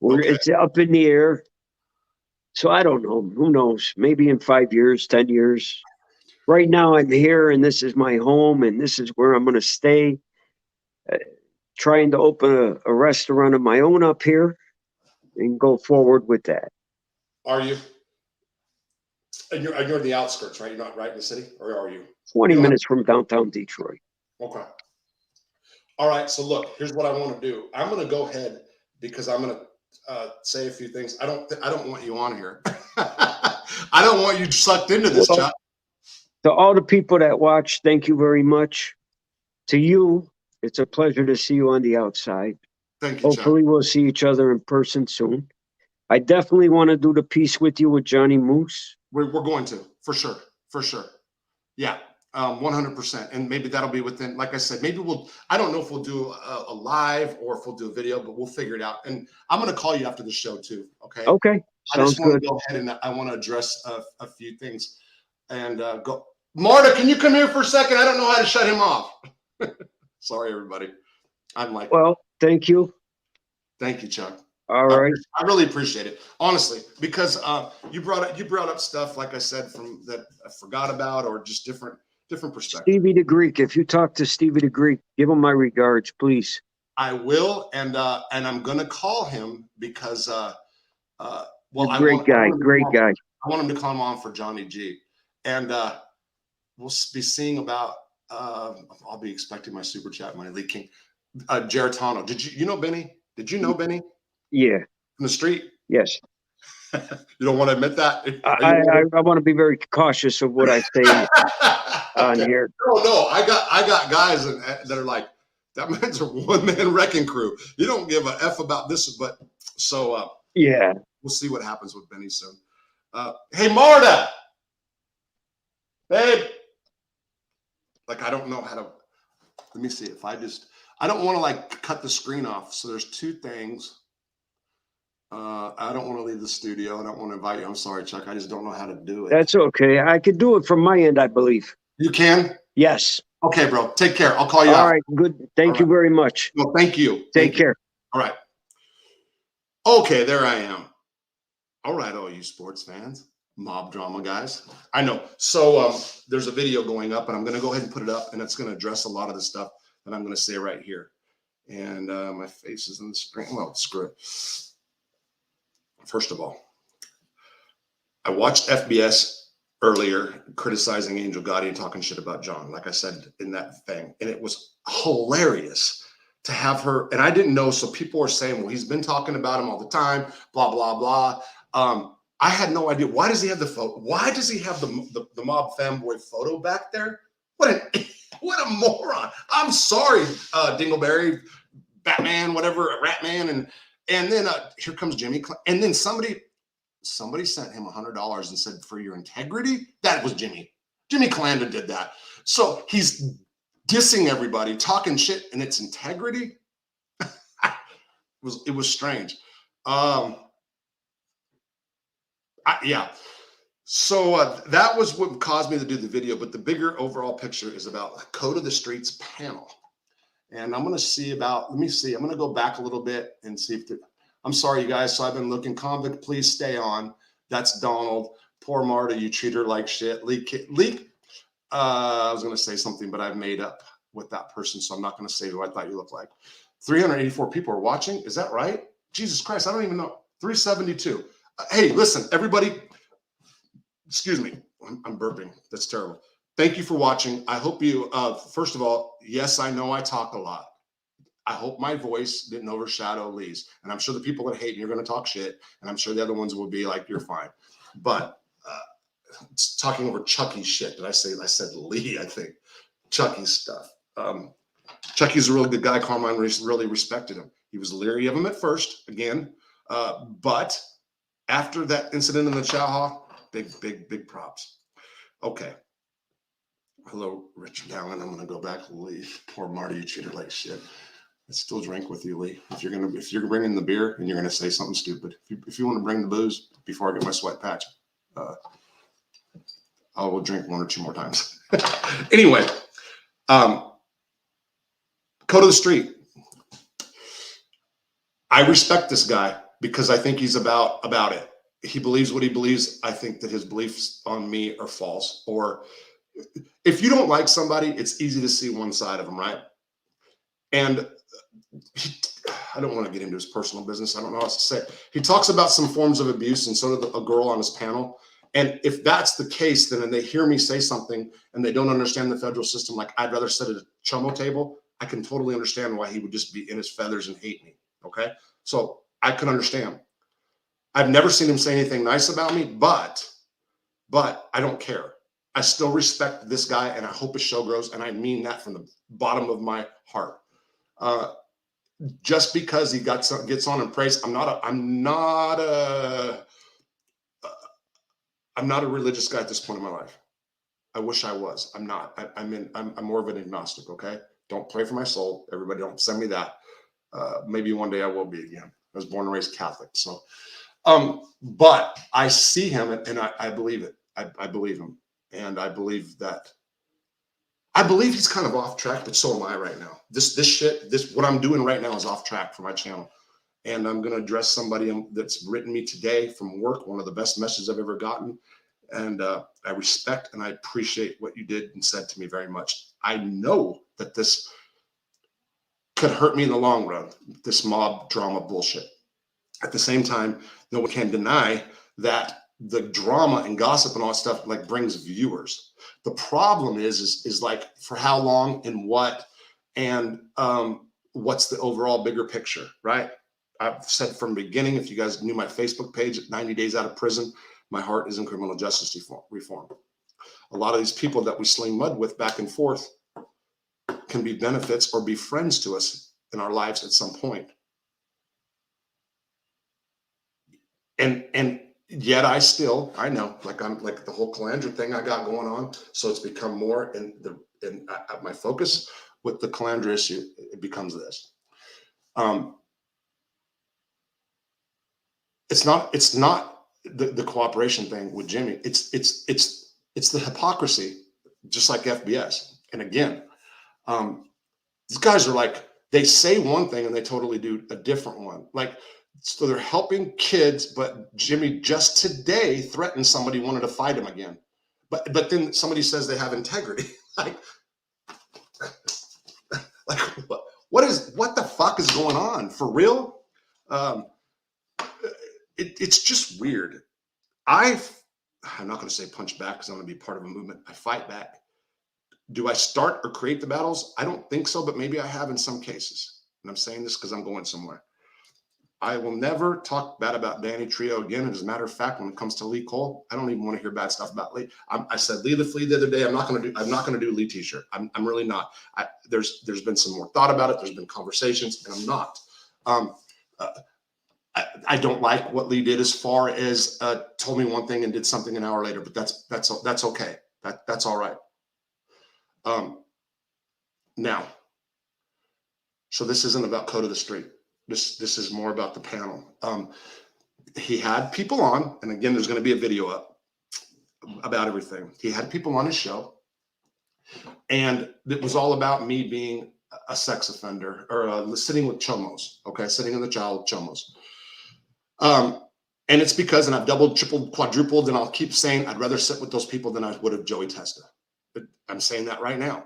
It's up in the air. So I don't know. Who knows? Maybe in 5 years, 10 years. Right now I'm here and this is my home and this is where I'm going to stay. Trying to open a restaurant of my own up here and go forward with that. Are you? And you're in the outskirts, right? You're not right in the city, or are you? 20 minutes from downtown Detroit. Okay. All right. So look, here's what I want to do. I'm going to go ahead because I'm going to say a few things. I don't want you on here. I don't want you sucked into this, Well, Chuck. to all the people that watch, thank you very much. To you, it's a pleasure to see you on the outside. Thank you, Chuck. Hopefully we'll see each other in person soon. I definitely want to do the piece with you with Johnny Moose. We're going to, for sure. For sure. Yeah. 100%. And maybe that'll be within, like I said, maybe I don't know if we'll do a live or if we'll do a video, but we'll figure it out. And I'm going to call you after the show too. Okay. Okay. I just Sounds want good. to go ahead and I want to address a few things and go. Marta, can you come here for a second? I don't know how to shut him off. Sorry, everybody. I'm like, Well, thank you. Thank you, Chuck. All right. I really appreciate it, honestly, because you brought up stuff, like I said, from that I forgot about, or just different perspectives. Stevie the Greek. If you talk to Stevie the Greek, give him my regards, please. I will, and I'm gonna call him because well, Great guy. I want him to come on for Johnny G, and we'll be seeing about. I'll be expecting my super chat money leaking. Geritano. Did you know Benny? Did you know Benny? Yeah. From the street? Yes. You don't want to admit that? I want to be very cautious of what I say on here. No, I got guys that are like, that man's a one-man wrecking crew. You don't give a F about this, but so yeah. We'll see what happens with Benny soon. Hey, Marta. Babe. Like, I don't know how to, let me see if I don't want to like cut the screen off. So there's two things. I don't want to leave the studio. I don't want to invite you. I'm sorry, Chuck. I just don't know how to do it. That's okay. I could do it from my end, I believe. You can? Yes. Okay, bro. Take care. I'll call you out. All right. Good. Thank you very much. No, thank you. Take care. All right. Okay, there I am. All right, all you sports fans, mob drama guys. I know. So there's a video going up, and I'm going to go ahead and put it up, and it's going to address a lot of the stuff that I'm going to say right here. And my face is in the screen. Well, screw it. First of all, I watched FBS earlier criticizing Angel Gotti and talking shit about John, like I said in that thing. And it was hilarious to have her. And I didn't know. So people are saying, well, he's been talking about him all the time, blah, blah, blah. I had no idea. Why does he have the photo? Why does he have the mob fanboy photo back there? What a moron. I'm sorry, Dingleberry, Batman, whatever, Ratman. And then here comes Jimmy. And then somebody sent him $100 and said, for your integrity. That was Jimmy. Jimmy Calanda did that. So he's dissing everybody, talking shit, and it's integrity. It was strange. Yeah. So that was what caused me to do the video. But the bigger overall picture is about Code of the Streets panel. And I'm going to see about, let me see. I'm going to go back a little bit and see if I'm sorry, you guys. So I've been looking. Convict, please stay on. That's Donald. Poor Marta, you treat her like shit. Leak. I was going to say something, but I've made up with that person. So I'm not going to say who I thought you looked like. 384 people are watching. Is that right? Jesus Christ. I don't even know. 372. Hey, listen, everybody. Excuse me. I'm burping. That's terrible. Thank you for watching. I hope you, first of all, yes, I know I talk a lot. I hope my voice didn't overshadow Lee's. And I'm sure the people that hate me are going to talk shit. And I'm sure the other ones will be like, you're fine. But it's talking over Chucky's shit. Did I say, I said Lee, I think. Chucky's stuff. Chucky's a really good guy. Carmine really respected him. He was leery of him at first, again. But after that incident in the chow hall, big props. Okay. Hello, Richard Allen. I'm going to go back to Lee. Poor Marty, you treat her like shit. I still drink with you, Lee. If you're bringing the beer and you're going to say something stupid, if you want to bring the booze before I get my sweat patch, I will drink one or two more times. Anyway, Code of the Street. I respect this guy because I think he's about it. He believes what he believes. I think that his beliefs on me are false. Or if you don't like somebody, it's easy to see one side of them, right? And I don't want to get into his personal business. I don't know how else to say it. He talks about some forms of abuse, and so did a girl on his panel. And if that's the case, then they hear me say something and they don't understand the federal system, like I'd rather sit at a chomo table, I can totally understand why he would just be in his feathers and hate me. Okay. So I can understand. I've never seen him say anything nice about me, but I don't care. I still respect this guy, and I hope his show grows, and I mean that from the bottom of my heart. Just because he gets on and prays, I'm not a religious guy at this point in my life. I wish I was. I'm not. I'm more of an agnostic. Okay, don't pray for my soul. Everybody, don't send me that. Maybe one day I will be again. I was born and raised Catholic, so. But I see him, and I believe it. I believe him, and I believe he's kind of off track, but so am I right now. What I'm doing right now is off track for my channel, and I'm going to address somebody that's written me today from work. One of the best messages I've ever gotten. And I respect and I appreciate what you did and said to me very much. I know that this could hurt me in the long run, this mob drama bullshit. At the same time, no one can deny that the drama and gossip and all that stuff like brings viewers. The problem is like for how long and what, and what's the overall bigger picture, right? I've said from the beginning, if you guys knew my Facebook page, 90 Days Out of Prison, my heart is in criminal justice reform. A lot of these people that we sling mud with back and forth can be benefits or be friends to us in our lives at some point. And yet I know, like I'm like the whole Calandra thing I got going on. So it's become more in my focus with the Calandra issue. It becomes this. It's not the cooperation thing with Jimmy. It's the hypocrisy, just like FBS. And again, these guys are like, they say one thing and they totally do a different one. Like, so they're helping kids, but Jimmy just today threatened somebody wanted to fight him again. But then somebody says they have integrity. like what the fuck is going on for real? It's just weird. I'm not going to say punch back because I'm going to be part of a movement. I fight back. Do I start or create the battles? I don't think so, but maybe I have in some cases. And I'm saying this because I'm going somewhere. I will never talk bad about Danny Trio again. And as a matter of fact, when it comes to Lee Cole, I don't even want to hear bad stuff about Lee. I said Lee the Flea the other day. I'm not going to do Lee t-shirt. I'm really not. There's been some more thought about it. There's been conversations, and I'm not. I don't like what Lee did as far as told me one thing and did something an hour later, but that's okay. That's all right. Now, so this isn't about Code of the Street. This is more about the panel. He had people on, and again, there's going to be a video up about everything. He had people on his show, and it was all about me being a sex offender or sitting with chomos. Okay, sitting in the child chomos. And it's because, and I've doubled, tripled, quadrupled, and I'll keep saying I'd rather sit with those people than I would have Joey Testa. But I'm saying that right now.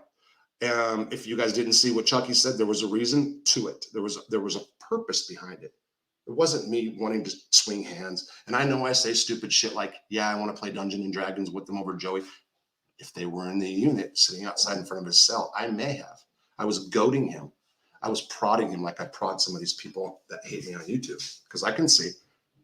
If you guys didn't see what Chucky said, there was a reason to it. There was a purpose behind it. It wasn't me wanting to swing hands. And I know I say stupid shit like, yeah, I want to play Dungeons and Dragons with them over Joey. If they were in the unit sitting outside in front of his cell, I may have. I was goading him. I was prodding him like I prod some of these people that hate me on YouTube. Because I can see,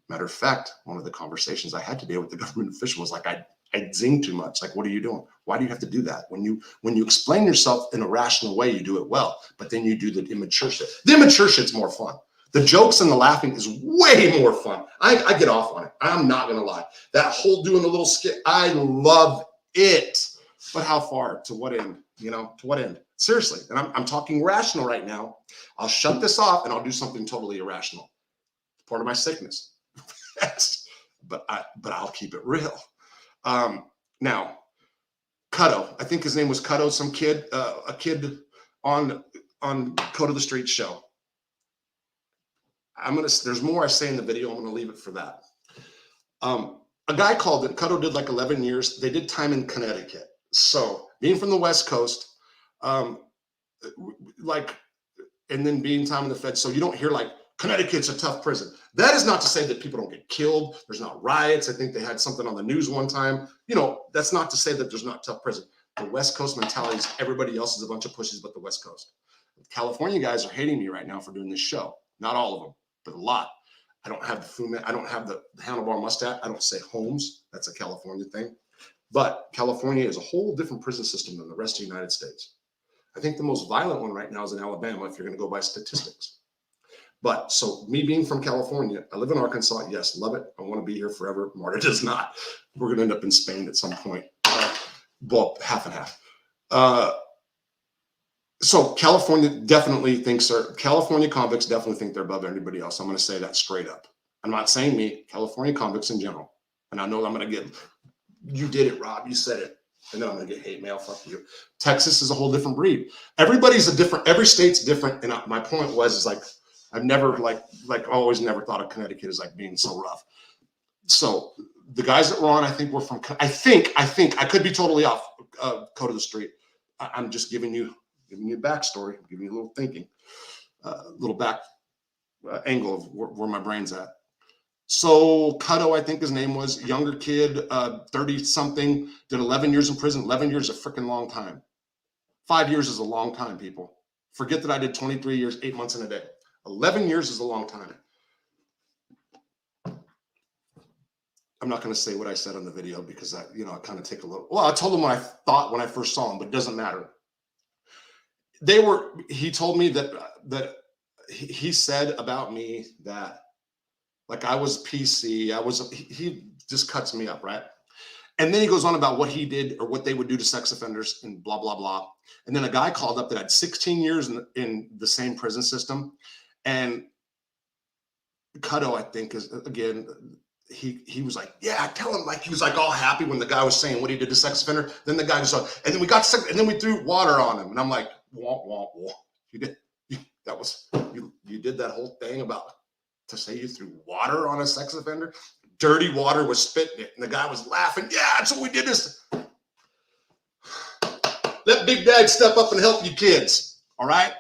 matter of fact, one of the conversations I had today with the government official was like, I zing too much. Like, what are you doing? Why do you have to do that? When you explain yourself in a rational way, you do it well, but then you do the immature shit. The immature shit's more fun. The jokes and the laughing is way more fun. I get off on it. I'm not going to lie. That whole doing the little skit, I love it. But how far? To what end? To what end? Seriously. And I'm talking rational right now. I'll shut this off and I'll do something totally irrational. It's part of my sickness. But I'll keep it real. Now, Cutto, I think his name was Cutto, some kid, a kid on Code of the Street show. There's more I say in the video. I'm going to leave it for that. A guy called it, Cutto did like 11 years. They did time in Connecticut. So being from the West Coast, and then being time in the Fed. So you don't hear like, Connecticut's a tough prison. That is not to say that people don't get killed. There's not riots. I think they had something on the news one time. That's not to say that there's not tough prison. The West Coast mentality is everybody else is a bunch of pussies but the West Coast. The California guys are hating me right now for doing this show. Not all of them, but a lot. I don't have the Fu I don't have the handlebar mustache. I don't say Holmes. That's a California thing. But California is a whole different prison system than the rest of the United States. I think the most violent one right now is in Alabama, if you're going to go by statistics. But so me being from California, I live in Arkansas. Yes, love it. I want to be here forever. Marta does not. We're going to end up in Spain at some point. Well, half and half. So California definitely thinks California convicts definitely think they're above everybody else. I'm going to say that straight up. I'm not saying me, California convicts in general. And I know I'm going to get, you did it, Rob. You said it. And then I'm going to get hate mail. Fuck you. Texas is a whole different breed. Everybody's a different, every state's different. And my point was, is like, I've never always never thought of Connecticut as like being so rough. So the guys that were on, I think were from, I think, I could be totally off, code of the street. I'm just giving you a backstory, giving you a little thinking, little back angle of where my brain's at. So Cutto, I think his name was, younger kid, 30 something, did 11 years in prison. 11 years is a freaking long time. 5 years is a long time, people. Forget that I did 23 years, 8 months in a day. 11 years is a long time. I'm not going to say what I said on the video because I kind of take a little, well, I told him what I thought when I first saw him, but it doesn't matter. He told me that he said about me that like I was PC, he just cuts me up, right? And then he goes on about what he did or what they would do to sex offenders and blah, blah, blah. And then a guy called up that had 16 years in the same prison system. And Cutto, I think, is, again, he was like, yeah, tell him, like, he was like all happy when the guy was saying what he did to sex offender. Then the guy was like, and then we got sick, and then we threw water on him. And I'm like, womp, womp, womp. You did that whole thing about to say you threw water on a sex offender? Dirty water was spitting it. And the guy was laughing. Yeah, that's what we did this. Let Big Dad step up and help you kids. All right?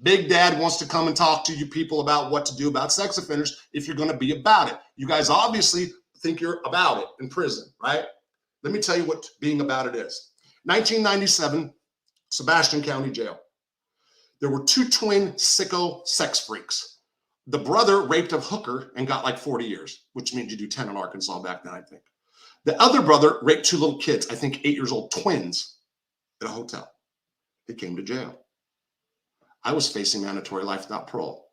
Big Dad wants to come and talk to you people about what to do about sex offenders if you're going to be about it. You guys obviously think you're about it in prison, right? Let me tell you what being about it is. 1997, Sebastian County Jail. There were two twin sicko sex freaks. The brother raped a hooker and got like 40 years, which means you do 10 in Arkansas back then, I think. The other brother raped two little kids, I think 8 years old, twins, at a hotel. They came to jail. I was facing mandatory life without parole.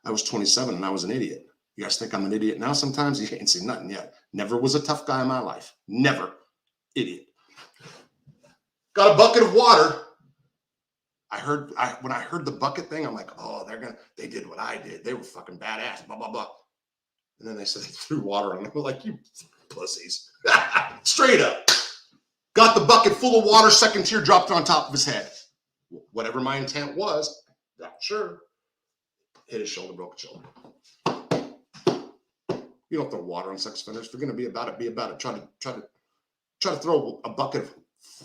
I was 27 and I was an idiot. You guys think I'm an idiot now sometimes? You ain't seen nothing yet. Never was a tough guy in my life. Never. Idiot. Got a bucket of water. When I heard the bucket thing, I'm like, oh, they did what I did. They were fucking badass, blah, blah, blah. And then they said they threw water on them. I'm like, you pussies. Straight up. Got the bucket full of water, second tier dropped it on top of his head. Whatever my intent was, not sure. Hit his shoulder, broke his shoulder. You don't throw water on sex offenders. If you're going to be about it, be about it. Try to throw a bucket of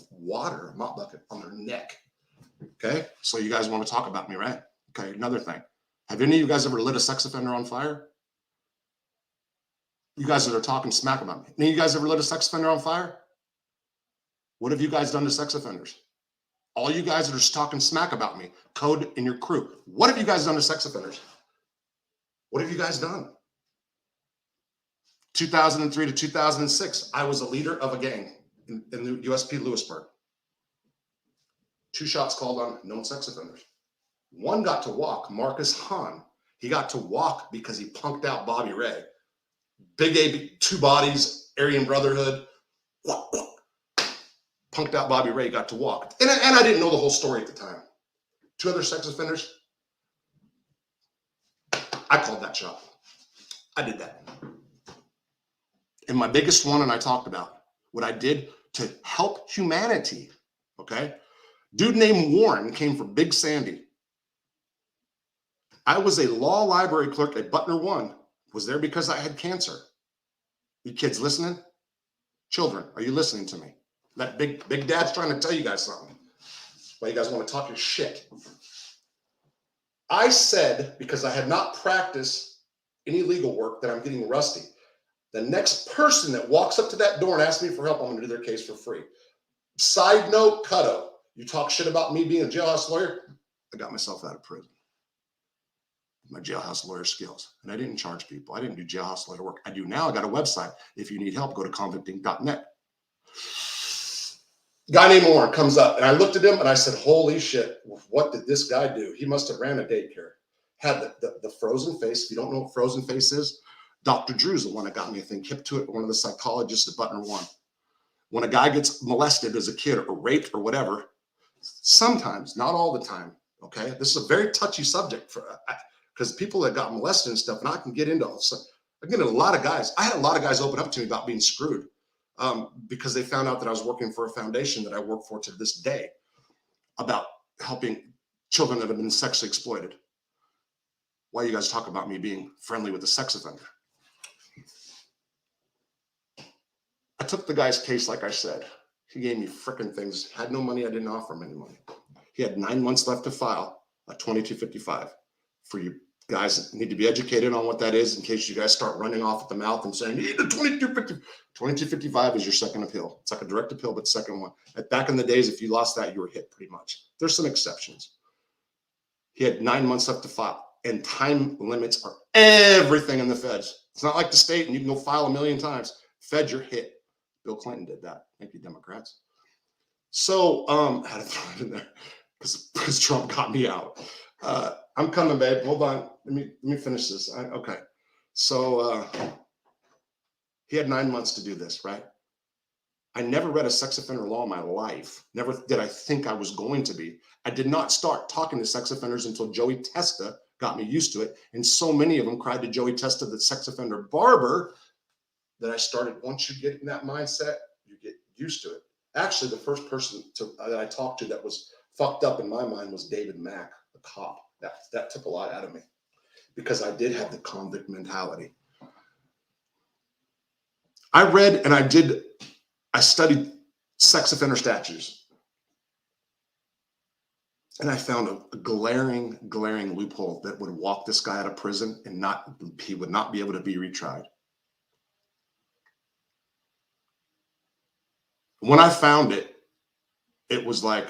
water, a mop bucket, on their neck. Okay, so you guys want to talk about me, right? Okay, another thing. Have any of you guys ever lit a sex offender on fire? You guys that are talking smack about me. Any of you guys ever lit a sex offender on fire? What have you guys done to sex offenders? All you guys that are just talking smack about me, code in your crew. What have you guys done to sex offenders? What have you guys done? 2003 to 2006, I was a leader of a gang in the USP Lewisburg. 2 shots called on known sex offenders. One got to walk, Marcus Hahn. He got to walk because he punked out Bobby Ray. Big A, 2 bodies, Aryan Brotherhood. Punked out Bobby Ray, got to walk. And I didn't know the whole story at the time. 2 other sex offenders. I called that shot. I did that. And my biggest one, and I talked about what I did to help humanity, okay? Dude named Warren came from Big Sandy. I was a law library clerk at Butner 1. Was there because I had cancer. You kids listening? Children, are you listening to me? That big dad's trying to tell you guys something. Why you guys want to talk your shit? I said, because I had not practiced any legal work, that I'm getting rusty. The next person that walks up to that door and asks me for help, I'm going to do their case for free. Side note, Cutto. You talk shit about me being a jailhouse lawyer, I got myself out of prison. my jailhouse lawyer skills. And I didn't charge people. I didn't do jailhouse lawyer work. I do now. I got a website. If you need help, go to convicting.net. Guy named Warren comes up, and I looked at him and I said, holy shit, what did this guy do? He must have ran a daycare. Had the frozen face. If you don't know what frozen face is, Dr. Drew's the one that got me, I think, hip to it, one of the psychologists at Butner One. When a guy gets molested as a kid or raped or whatever, sometimes, not all the time, okay? This is a very touchy subject because people that got molested and stuff, and I can get into a lot of guys. I had a lot of guys open up to me about being screwed because they found out that I was working for a foundation that I work for to this day about helping children that have been sexually exploited. Why you guys talk about me being friendly with a sex offender? I took the guy's case, like I said. He gave me frickin' things. Had no money. I didn't offer him any money. He had 9 months left to file a 2255. For you guys that need to be educated on what that is, in case you guys start running off at the mouth and saying, you need a 2250. 2255 is your second appeal. It's like a direct appeal, but second one. Back in the days, if you lost that, you were hit pretty much. There's some exceptions. He had 9 months left to file, and time limits are everything in the feds. It's not like the state, and you can go file a million times. Feds, you're hit. Bill Clinton did that. Thank you, Democrats. So I had to throw it in there because Trump got me out. I'm coming, babe. Hold on. Let me finish this. Okay. So he had 9 months to do this, right? I never read a sex offender law in my life. Never did I think I was going to be. I did not start talking to sex offenders until Joey Testa got me used to it. And so many of them cried to Joey Testa, the sex offender barber, that I started, once you get in that mindset, you get used to it. Actually, the first person that I talked to that was fucked up in my mind was David Mack, the cop. That took a lot out of me because I did have the convict mentality. I read and I studied sex offender statutes. And I found a glaring loophole that would walk this guy out of prison and he would not be able to be retried. When I found it, it was like,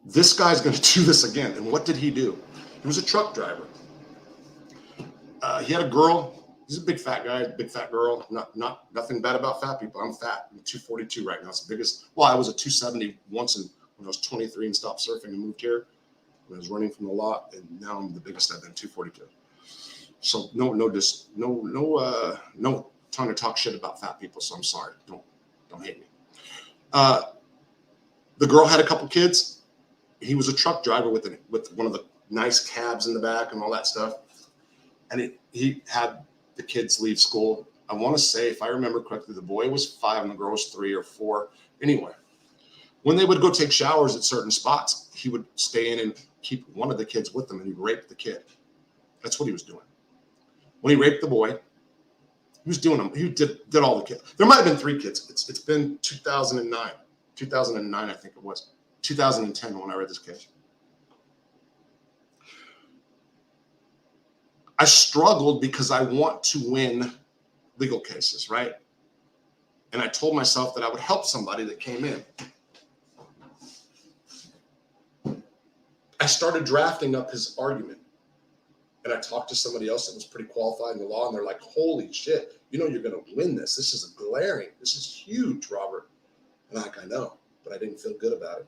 this guy's going to do this again. And what did he do? He was a truck driver. He had a girl. He's a big fat guy, big fat girl. Nothing bad about fat people. I'm fat. I'm 242 right now. It's the biggest. Well, I was a 270 once when I was 23 and stopped surfing and moved here. When I was running from the lot, and now I'm the biggest I've been, 242. So no time to talk shit about fat people. So I'm sorry. Don't hate me. The girl had a couple kids. He was a truck driver with one of the nice cabs in the back and all that stuff. And he had the kids leave school. I want to say, if I remember correctly, the boy was 5 and the girl was 3 or 4. Anyway, when they would go take showers at certain spots, he would stay in and keep one of the kids with them, and he'd rape the kid. That's what he was doing. When he raped the boy, he was doing them. He did all the kids. There might have been 3 kids. It's been 2009. 2009, I think it was. 2010 when I read this case. I struggled because I want to win legal cases, right? And I told myself that I would help somebody that came in. I started drafting up his argument. And I talked to somebody else that was pretty qualified in the law, and they're like, holy shit, you're going to win this. This is this is huge, Robert. And I'm like, I know, but I didn't feel good about it.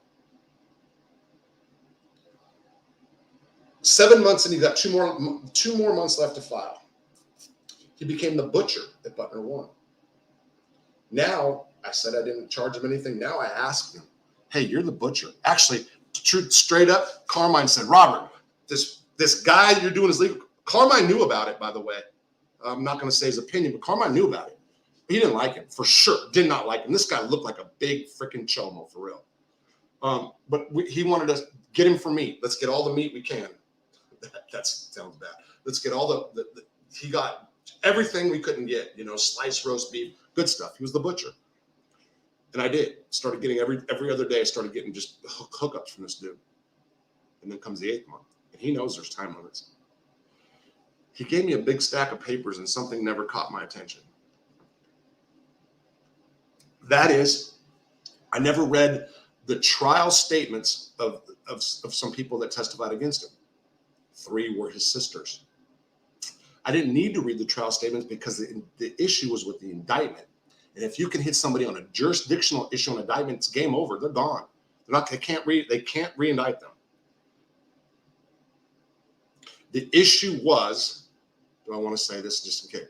7 months and he got two more months left to file. He became the butcher at Butner One. Now, I said I didn't charge him anything. Now I asked him, hey, you're the butcher. Actually, straight up, Carmine said, Robert, this guy you're doing is legal. Carmine knew about it, by the way. I'm not going to say his opinion, but Carmine knew about it. He didn't like him, for sure. Did not like him. This guy looked like a big freaking chomo, for real. But he wanted to get him for meat. Let's get all the meat we can. That sounds bad. Let's get all he got everything we couldn't get, sliced roast beef, good stuff. He was the butcher. And I did. Started getting every other day, I started getting just hookups from this dude. And then comes the 8th month. And he knows there's time limits. He gave me a big stack of papers and something never caught my attention. That is, I never read the trial statements of some people that testified against him. 3 were his sisters. I didn't need to read the trial statements because the issue was with the indictment. And if you can hit somebody on a jurisdictional issue on indictment, it's game over. They're gone. They can't re-indict them. The issue was, do I want to say this just in case?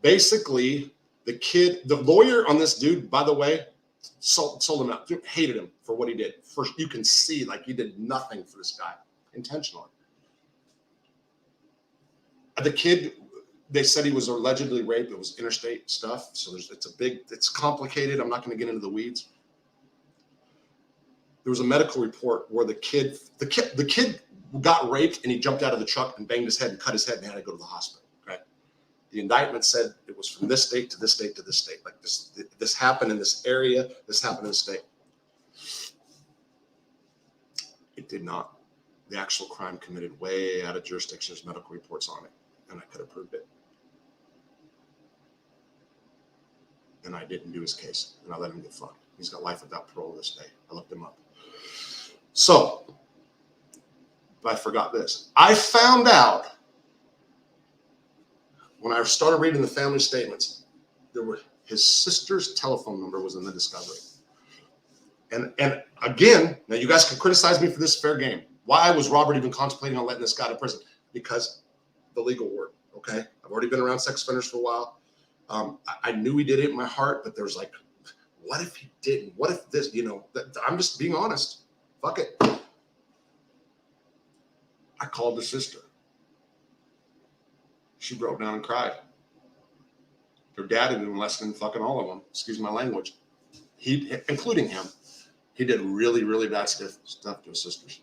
Basically, the lawyer on this dude, by the way, sold him out, hated him for what he did. First, you can see like he did nothing for this guy intentionally. The kid, they said he was allegedly raped. It was interstate stuff. So it's complicated. I'm not going to get into the weeds. There was a medical report where the kid got raped and he jumped out of the truck and banged his head and cut his head and had to go to the hospital. Okay. The indictment said it was from this state to this state to this state. Like this happened in this area. This happened in the state. It did not. The actual crime committed way out of jurisdiction. There's medical reports on it. And I could have proved it. And I didn't do his case. And I let him get fucked. He's got life without parole this day. I looked him up. So, but I forgot this. I found out when I started reading the family statements, his sister's telephone number was in the discovery. And again, now you guys can criticize me for this, fair game. Why was Robert even contemplating on letting this guy to prison? Because the legal work, okay? I've already been around sex offenders for a while. I knew he did it in my heart, but there's like, what if he didn't? What if this, I'm just being honest. Fuck it. I called the sister. She broke down and cried. Her dad had been less than fucking all of them. Excuse my language. Including him, he did really, really bad stuff to his sisters.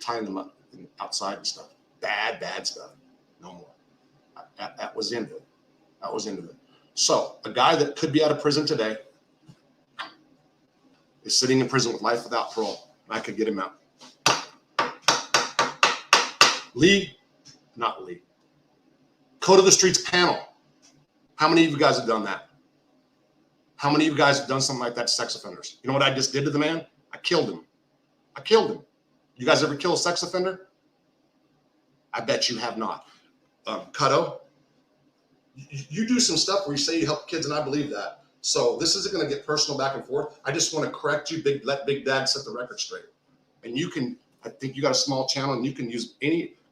Tying them up outside and stuff. Bad stuff. No more. That was into it. That was into it. So a guy that could be out of prison today is sitting in prison with life without parole. I could get him out. Not Lee. Code of the Streets panel. How many of you guys have done that? How many of you guys have done something like that to sex offenders? You know what I just did to the man? I killed him. You guys ever kill a sex offender? I bet you have not. Cutto, you do some stuff where you say you help kids, and I believe that. So this isn't going to get personal back and forth. I just want to correct you, let Big Dad set the record straight. And you can, I think you got a small channel, and you can use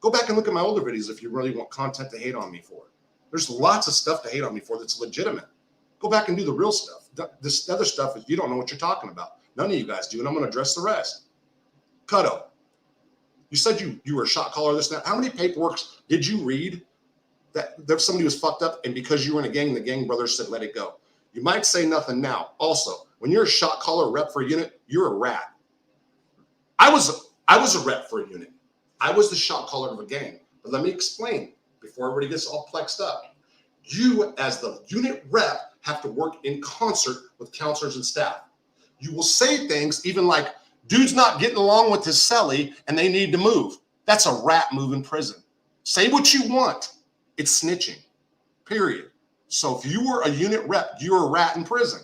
go back and look at my older videos if you really want content to hate on me for. There's lots of stuff to hate on me for that's legitimate. Go back and do the real stuff. This other stuff is you don't know what you're talking about. None of you guys do, and I'm going to address the rest. Cutto, you said you were a shot caller, this and that. How many paperworks did you read that somebody was fucked up, and because you were in a gang, the gang brothers said, let it go? You might say nothing now. Also, when you're a shot caller rep for a unit, you're a rat. I was a rep for a unit. I was the shot caller of a gang. But let me explain before everybody gets all plexed up. You, as the unit rep, have to work in concert with counselors and staff. You will say things even like, dude's not getting along with his celly and they need to move. That's a rat move in prison. Say what you want. It's snitching, period. So if you were a unit rep, you're a rat in prison.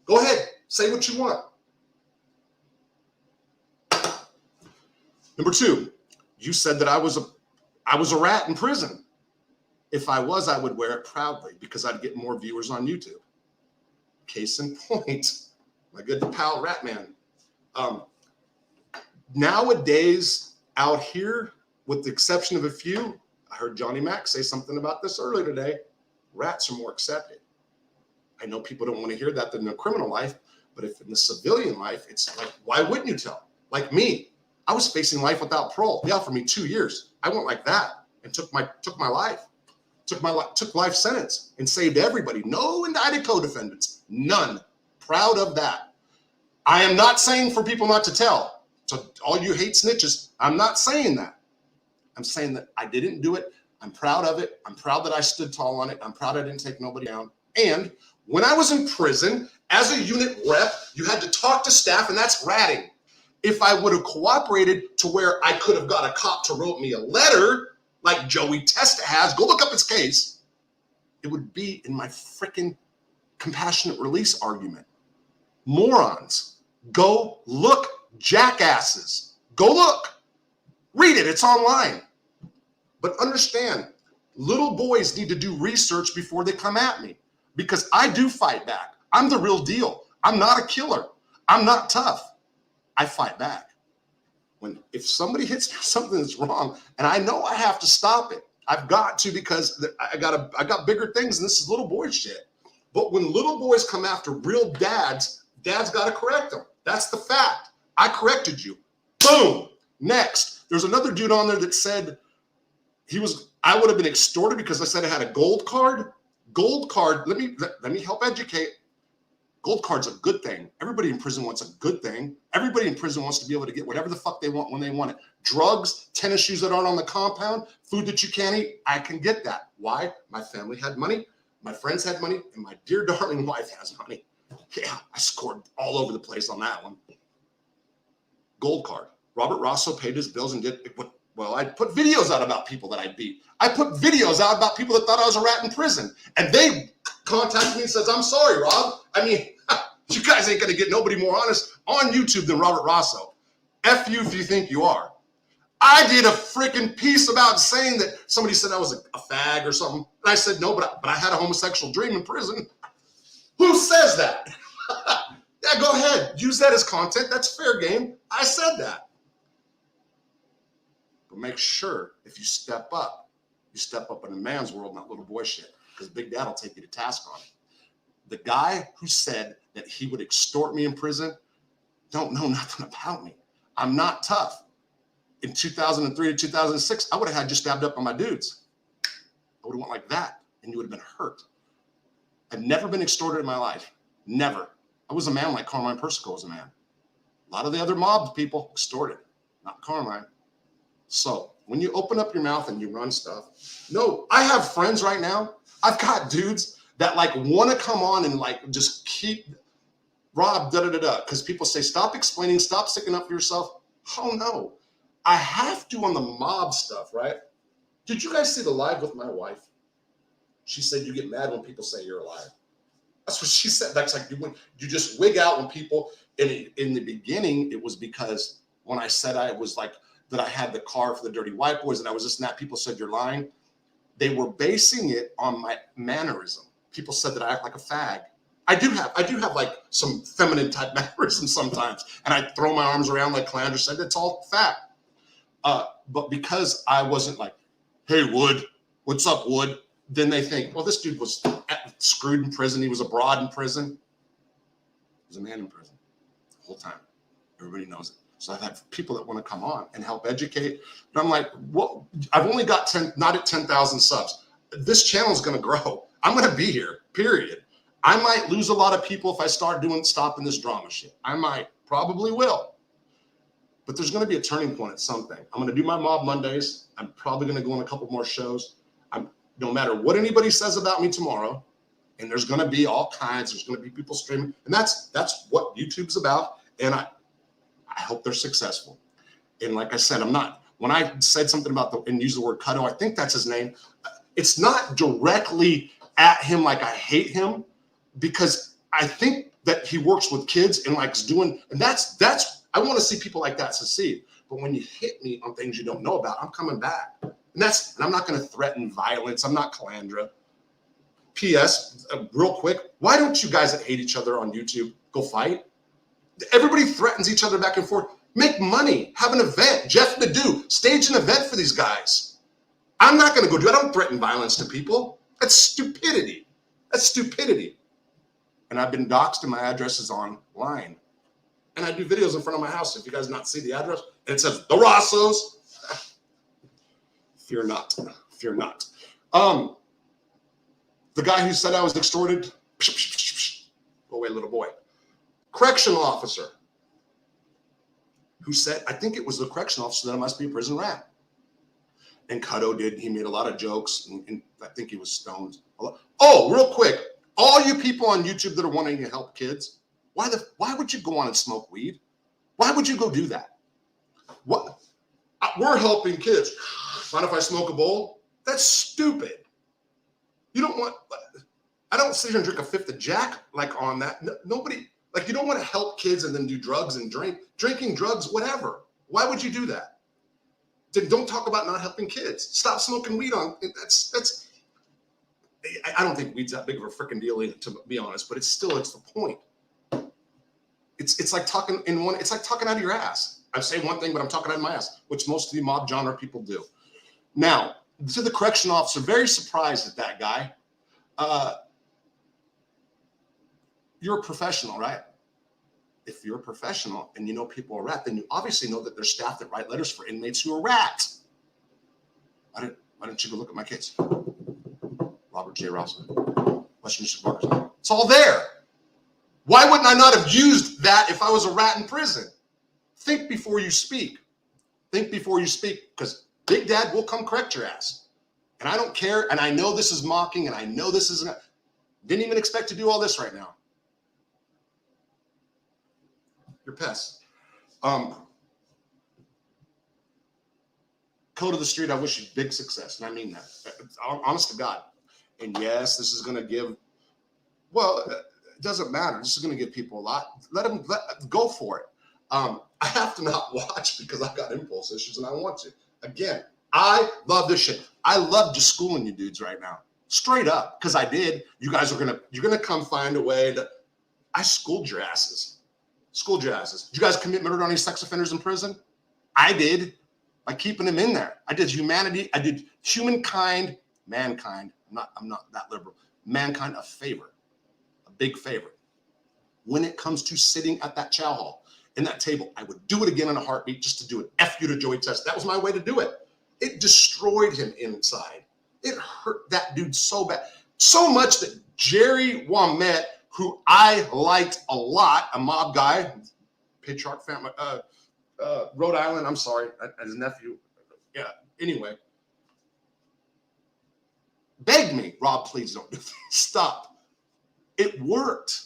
Go ahead, say what you want. Number 2, you said that I was a rat in prison. If I was, I would wear it proudly because I'd get more viewers on YouTube. Case in point, my good pal Rat Man. Nowadays, out here, with the exception of a few, I heard Johnny Mac say something about this earlier today. Rats are more accepted. I know people don't want to hear that in the criminal life, but if in the civilian life, it's like, why wouldn't you tell? Like me, I was facing life without parole. They offered me 2 years. I went like that and took my life, took life sentence and saved everybody. No indicted co-defendants, none. Proud of that. I am not saying for people not to tell. So all you hate snitches, I'm not saying that. I'm saying that I didn't do it. I'm proud of it. I'm proud that I stood tall on it. I'm proud I didn't take nobody down. And when I was in prison, as a unit rep, you had to talk to staff, and that's ratting. If I would have cooperated to where I could have got a cop to wrote me a letter, like Joey Testa has, go look up his case, it would be in my freaking compassionate release argument. Morons, go look, jackasses, go look. Read it. It's online. But understand, little boys need to do research before they come at me, because I do fight back. I'm the real deal. I'm not a killer. I'm not tough. I fight back. If somebody hits me with something that's wrong, and I know I have to stop it, I've got to, because I got bigger things, and this is little boy shit. But when little boys come after real dads, dad's got to correct them. That's the fact. I corrected you. Boom. Next, there's another dude on there that said I would have been extorted because I said I had a gold card. Gold card, let me help educate. Gold card's a good thing. Everybody in prison wants a good thing. Everybody in prison wants to be able to get whatever the fuck they want when they want it. Drugs, tennis shoes that aren't on the compound, food that you can't eat, I can get that. Why? My family had money, my friends had money, and my dear darling wife has money. Yeah, I scored all over the place on that one. Gold card. Robert Rosso paid his bills and I put videos out about people that I beat. I put videos out about people that thought I was a rat in prison. And they contacted me and says, I'm sorry, Rob. I mean, you guys ain't going to get nobody more honest on YouTube than Robert Rosso. F you if you think you are. I did a freaking piece about saying that somebody said I was a fag or something. And I said, no, but I had a homosexual dream in prison. Who says that? Yeah, go ahead. Use that as content. That's fair game. I said that. But make sure if you step up in a man's world, not little boy shit, because Big Dad will take you to task on it. The guy who said that he would extort me in prison don't know nothing about me. I'm not tough. In 2003 to 2006, I would have had you stabbed up on my dudes. I would have went like that, and you would have been hurt. I've never been extorted in my life. Never. I was a man like Carmine Persico was a man. A lot of the other mob people extorted, not Carmine. So when you open up your mouth and you run stuff, no, I have friends right now. I've got dudes that like want to come on and like just keep Rob, because people say, stop explaining, stop sticking up for yourself. Oh no, I have to on the mob stuff, right? Did you guys see the live with my wife? She said, you get mad when people say you're alive. That's what she said. That's like you just wig out when people, in the beginning, it was because when I said I was like, that I had the car for the dirty white boys and I was this and that, people said you're lying. They were basing it on my mannerism. People said that I act like a fag. I do have like some feminine type mannerisms sometimes. And I throw my arms around like Calandra said, it's all fact. But because I wasn't like, hey, Wood, what's up, Wood? Then they think, well, this dude was screwed in prison. He was abroad in prison. He was a man in prison the whole time. Everybody knows it. So I've had people that want to come on and help educate. But I'm like, well, I've only got not at 10,000 subs. This channel is going to grow. I'm going to be here, period. I might lose a lot of people if I start stopping this drama shit. I might, probably will. But there's going to be a turning point at something. I'm going to do my Mob Mondays. I'm probably going to go on a couple more shows. No matter what anybody says about me tomorrow, and there's going to be all kinds, there's going to be people streaming. And that's what YouTube's about. And I hope they're successful. And like I said, when I said something about and use the word Cutto, I think that's his name. It's not directly at him like I hate him, because I think that he works with kids and likes doing, and that's I want to see people like that succeed. But when you hit me on things you don't know about, I'm coming back. And I'm not going to threaten violence. I'm not Calandra. P.S. Real quick, why don't you guys that hate each other on YouTube go fight? Everybody threatens each other back and forth. Make money. Have an event. Jeff Nadeau, stage an event for these guys. I'm not going to go do it. I don't threaten violence to people. That's stupidity. That's stupidity. And I've been doxxed and my address is online. And I do videos in front of my house. If you guys not see the address, and it says, the Rossos. Fear not. Fear not. The guy who said I was extorted, go away, little boy. Correctional officer who said, I think it was the correctional officer that I must be a prison rat. And Cutto he made a lot of jokes, and I think he was stoned. Oh, real quick, all you people on YouTube that are wanting to help kids, why would you go on and smoke weed? Why would you go do that? What? We're helping kids. Mind if I smoke a bowl? That's stupid. You don't want, I don't sit here and drink a fifth of Jack like on that. Nobody, like you don't want to help kids and then do drugs and drinking drugs, whatever. Why would you do that? Then don't talk about not helping kids. Stop smoking weed on. I don't think weed's that big of a freaking deal, to be honest, but it's the point. It's like talking it's like talking out of your ass. I say one thing, but I'm talking out of my ass, which most of the mob genre people do. Now, to the correction officer, very surprised at that guy. You're a professional, right? If you're a professional and you know people are rat, then you obviously know that there's staff that write letters for inmates who are rats. Why didn't you go look at my case? Robert J. Ross, Western District of Arkansas. It's all there. Why wouldn't I not have used that if I was a rat in prison? Think before you speak. Think before you speak, because Big Dad will come correct your ass. And I don't care, and I know this is mocking, and I know this isn't. Didn't even expect to do all this right now. Your pests. Code of the street, I wish you big success, and I mean that. Honest to God. And yes, this is going to give, well, it doesn't matter. This is going to give people a lot. Go for it. I have to not watch because I've got impulse issues and I want to. Again, I love this shit. I love just schooling you dudes right now. Straight up, because I did. You guys you're gonna come find a way to. I schooled your asses. Schooled your asses. Did you guys commit murder on any sex offenders in prison? I did. By keeping them in there. I did humanity. I did mankind. I'm not that liberal. Mankind a favor, a big favor. When it comes to sitting at that chow hall, in that table, I would do it again in a heartbeat just to do it. F you to Joey Test. That was my way to do it. It destroyed him inside. It hurt that dude so bad. So much that Jerry Wamet, who I liked a lot, a mob guy, patriarch family, Rhode Island, I'm sorry, his nephew. Yeah, anyway. Begged me, Rob, please don't do this. Stop. It worked.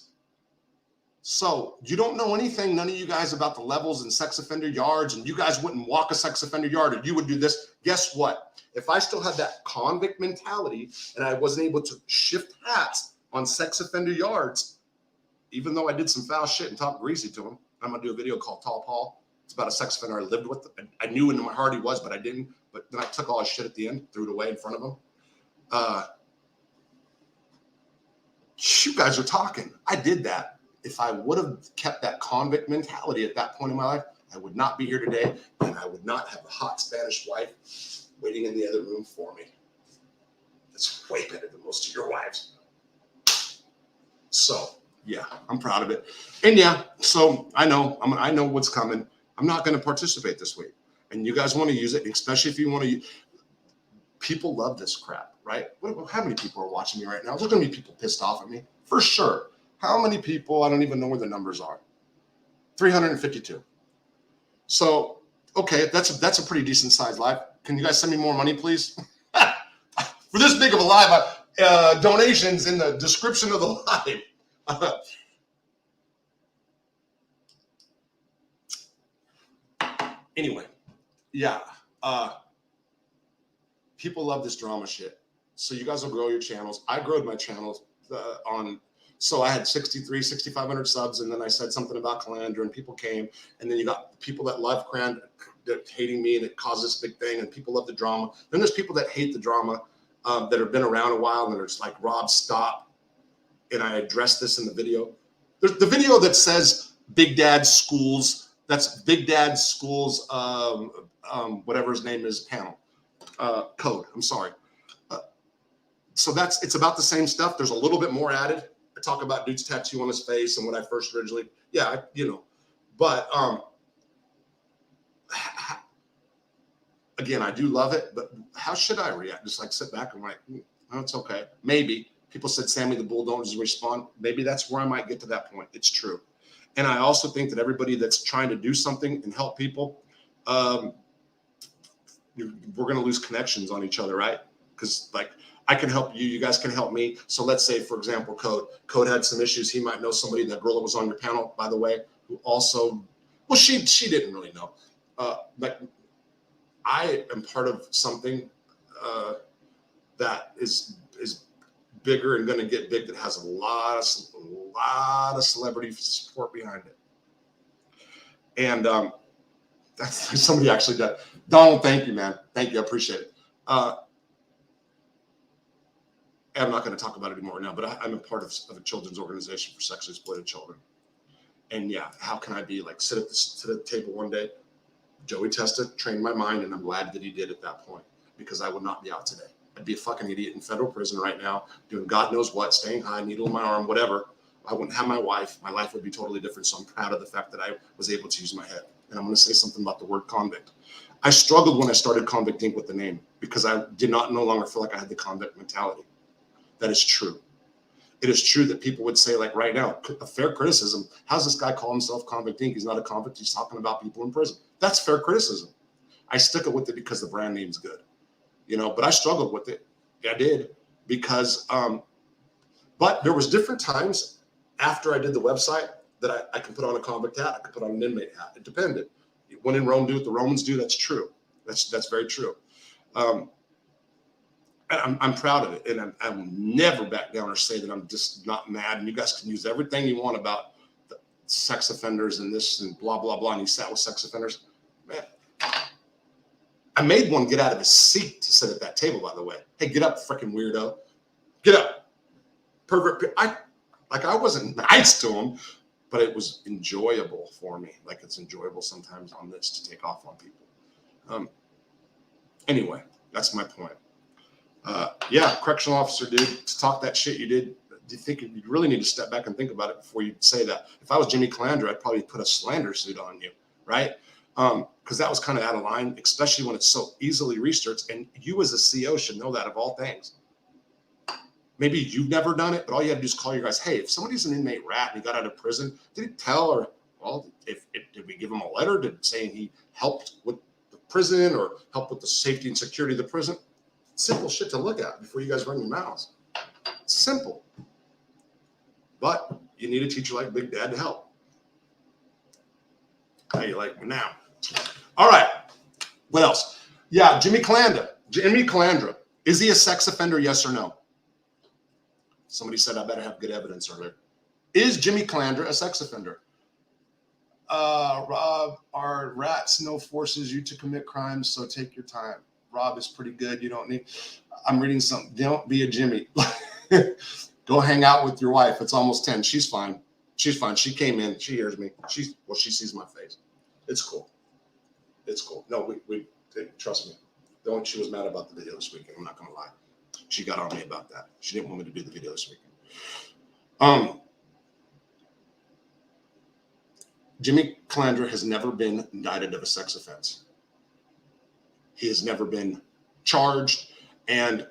So you don't know anything, none of you guys, about the levels in sex offender yards, and you guys wouldn't walk a sex offender yard, or you would do this. Guess what? If I still had that convict mentality and I wasn't able to shift hats on sex offender yards, even though I did some foul shit and talked greasy to him, I'm going to do a video called Tall Paul. It's about a sex offender I lived with. I knew in my heart he was, but I didn't. But then I took all his shit at the end, threw it away in front of him. You guys are talking. I did that. If I would have kept that convict mentality at that point in my life, I would not be here today, and I would not have a hot Spanish wife waiting in the other room for me. That's way better than most of your wives. So, yeah, I'm proud of it. And yeah, so I know what's coming. I'm not going to participate this week. And you guys want to use it, especially if you want to. People love this crap, right? How many people are watching me right now? There's going to be people pissed off at me, for sure. How many people? I don't even know where the numbers are. 352. So, okay, that's a pretty decent sized live. Can you guys send me more money, please? For this big of a live, donations in the description of the live. Anyway, yeah. People love this drama shit. So you guys will grow your channels. I growed my channels so I had 6,500 subs, and then I said something about Calandra, and people came, and then you got people that love Calandra that hating me, and it caused this big thing, and people love the drama. Then there's people that hate the drama that have been around a while, and they're just like, Rob, stop. And I addressed this in the video. There's the video that says Big Dad Schools. That's Big Dad Schools, whatever his name is, panel. Code. I'm sorry. So it's about the same stuff. There's a little bit more added. I talk about dude's tattoo on his face and when I first originally, but again, I do love it, but how should I react? Just like sit back and like, oh, it's okay. Maybe people said Sammy the Bull don't respond. Maybe that's where I might get to that point. It's true. And I also think that everybody that's trying to do something and help people, we're going to lose connections on each other, right? Because like I can help you, you guys can help me. So let's say, for example, Code had some issues. He might know somebody, that girl that was on your panel, by the way, who also, well, she didn't really know. Like I am part of something that is bigger and going to get big, that has a lot of celebrity support behind it. And That's somebody actually did. Donald, thank you, man. Thank you. I appreciate it. I'm not going to talk about it anymore now, but I'm a part of a children's organization for sexually exploited children. And yeah, how can I be like sit at the table one day? Joey Testa trained my mind, and I'm glad that he did at that point, because I would not be out today. I'd be a fucking idiot in federal prison right now, doing God knows what, staying high, needle in my arm, whatever. I wouldn't have my wife. My life would be totally different. So I'm proud of the fact that I was able to use my head. And I'm going to say something about the word convict. I struggled when I started Convict Inc. with the name, because I did not no longer feel like I had the convict mentality. That is true. It is true that people would say, like right now, a fair criticism. How's this guy call himself Convict Inc.? He's not a convict. He's talking about people in prison. That's fair criticism. I stick it with it because the brand name's good, but I struggled with it. I did, because, but there was different times after I did the website that I could put on a convict hat. I could put on an inmate hat. It depended. When in Rome, do what the Romans do. That's true. That's very true. I'm proud of it, and I will never back down or say that I'm just not mad. And you guys can use everything you want about the sex offenders and this and blah, blah, blah. And he sat with sex offenders. Man, I made one get out of his seat to sit at that table, by the way. Hey, get up, freaking weirdo. Get up. Pervert. I wasn't nice to him, but it was enjoyable for me. Like it's enjoyable sometimes on this to take off on people. Anyway, that's my point. Yeah, correctional officer, dude, to talk that shit you did, do you think you really need to step back and think about it before you say that? If I was Jimmy Calandra, I'd probably put a slander suit on you, right? Because that was kind of out of line, especially when it's so easily researched. And you as a CO should know that of all things. Maybe you've never done it, but all you had to do is call your guys. Hey, if somebody's an inmate rat and he got out of prison, did he tell, or, well, if did we give him a letter saying he helped with the prison or helped with the safety and security of the prison? Simple shit to look at before you guys run your mouths. It's simple. But you need a teacher like Big Dad to help. How you like me now? All right. What else? Yeah, Jimmy Calandra. Jimmy Calandra. Is he a sex offender, yes or no? Somebody said I better have good evidence earlier. Is Jimmy Calandra a sex offender? Rob, our rats no forces you to commit crimes, so take your time. Rob is pretty good. You don't need. I'm reading something. Don't be a Jimmy. Go hang out with your wife. It's almost 10. She's fine. She's fine. She came in. She hears me. She sees my face. It's cool. It's cool. No, we trust me. She was mad about the video this weekend. I'm not gonna lie. She got on me about that. She didn't want me to do the video this weekend. Jimmy Calandra has never been indicted of a sex offense. He has never been charged, and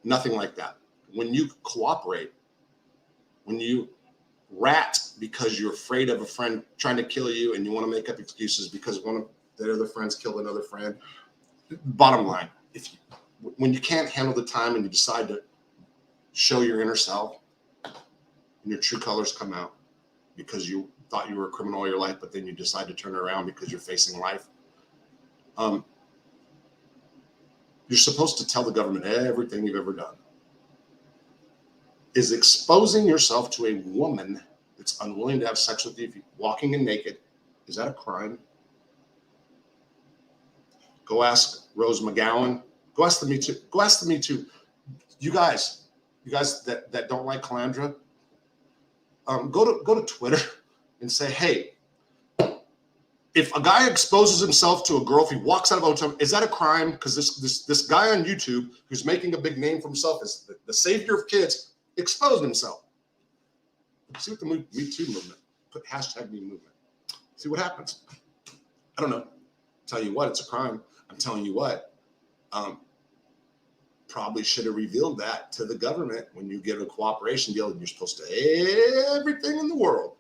nothing like that. When you cooperate, when you rat because you're afraid of a friend trying to kill you and you want to make up excuses because one of their other friends killed another friend, bottom line, when you can't handle the time and you decide to show your inner self and your true colors come out because you thought you were a criminal all your life, but then you decide to turn around because you're facing life, you're supposed to tell the government everything you've ever done. Is exposing yourself to a woman that's unwilling to have sex with you, if you're walking in naked, is that a crime? Go ask Rose McGowan. Go ask the Me Too. Go ask the Me Too. You guys that don't like Calandra, go to Twitter and say, hey, if a guy exposes himself to a girl, if he walks out of a hotel, is that a crime? Because this guy on YouTube who's making a big name for himself is the savior of kids, exposed himself. See what the Me Too movement, put hashtag Me movement. See what happens. I don't know. Tell you what, it's a crime. I'm telling you what, probably should have revealed that to the government when you get a cooperation deal and you're supposed to everything in the world.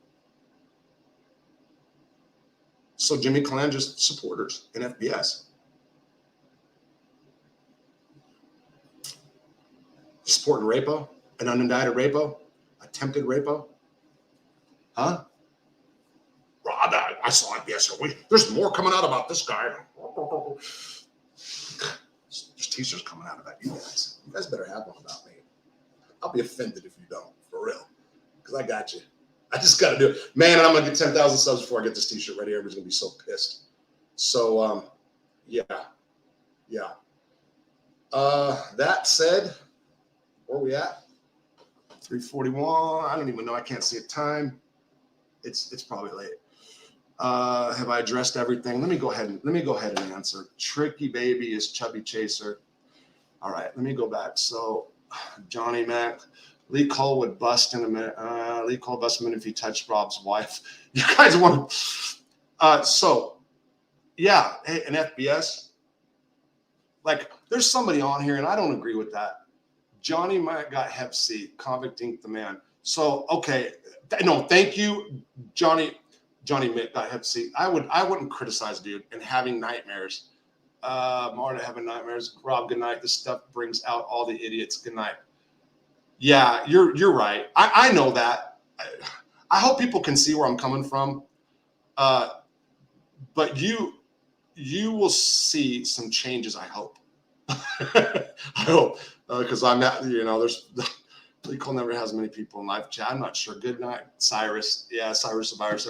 So Jimmy Calandra's supporters in FBS. Supporting rapo, an unindicted rapo, attempted rapo. Huh? I saw FBS. There's more coming out about this guy. There's teasers coming out about you guys. You guys better have one about me. I'll be offended if you don't, for real. Because I got you. I just got to do it. Man, and I'm going to get 10,000 subs before I get this t-shirt ready. Everybody's going to be so pissed. So, yeah. That said, where are we at? 3:41. I don't even know. I can't see a time. It's probably late. Have I addressed everything? Let me go ahead and answer. Tricky baby is chubby chaser. All right, let me go back. So, Johnny Mac, Lee Cole would bust in a minute. Lee Cole bust a minute if he touched Rob's wife. You guys want? So, yeah, hey, an FBS. Like, there's somebody on here, and I don't agree with that. Johnny Mac got Hep C. Convict Inc. the man. So, okay, no, thank you, Johnny. Johnny Mick got Hep C. I wouldn't criticize dude and having nightmares. Marta having nightmares. Rob, good night. This stuff brings out all the idiots. Good night. Yeah, you're right. I know that. I hope people can see where I'm coming from. But you will see some changes, I hope. I hope. Because I'm not, there's Lee Cole never has many people in live chat. I'm not sure. Good night, Cyrus. Yeah, Cyrus the virus.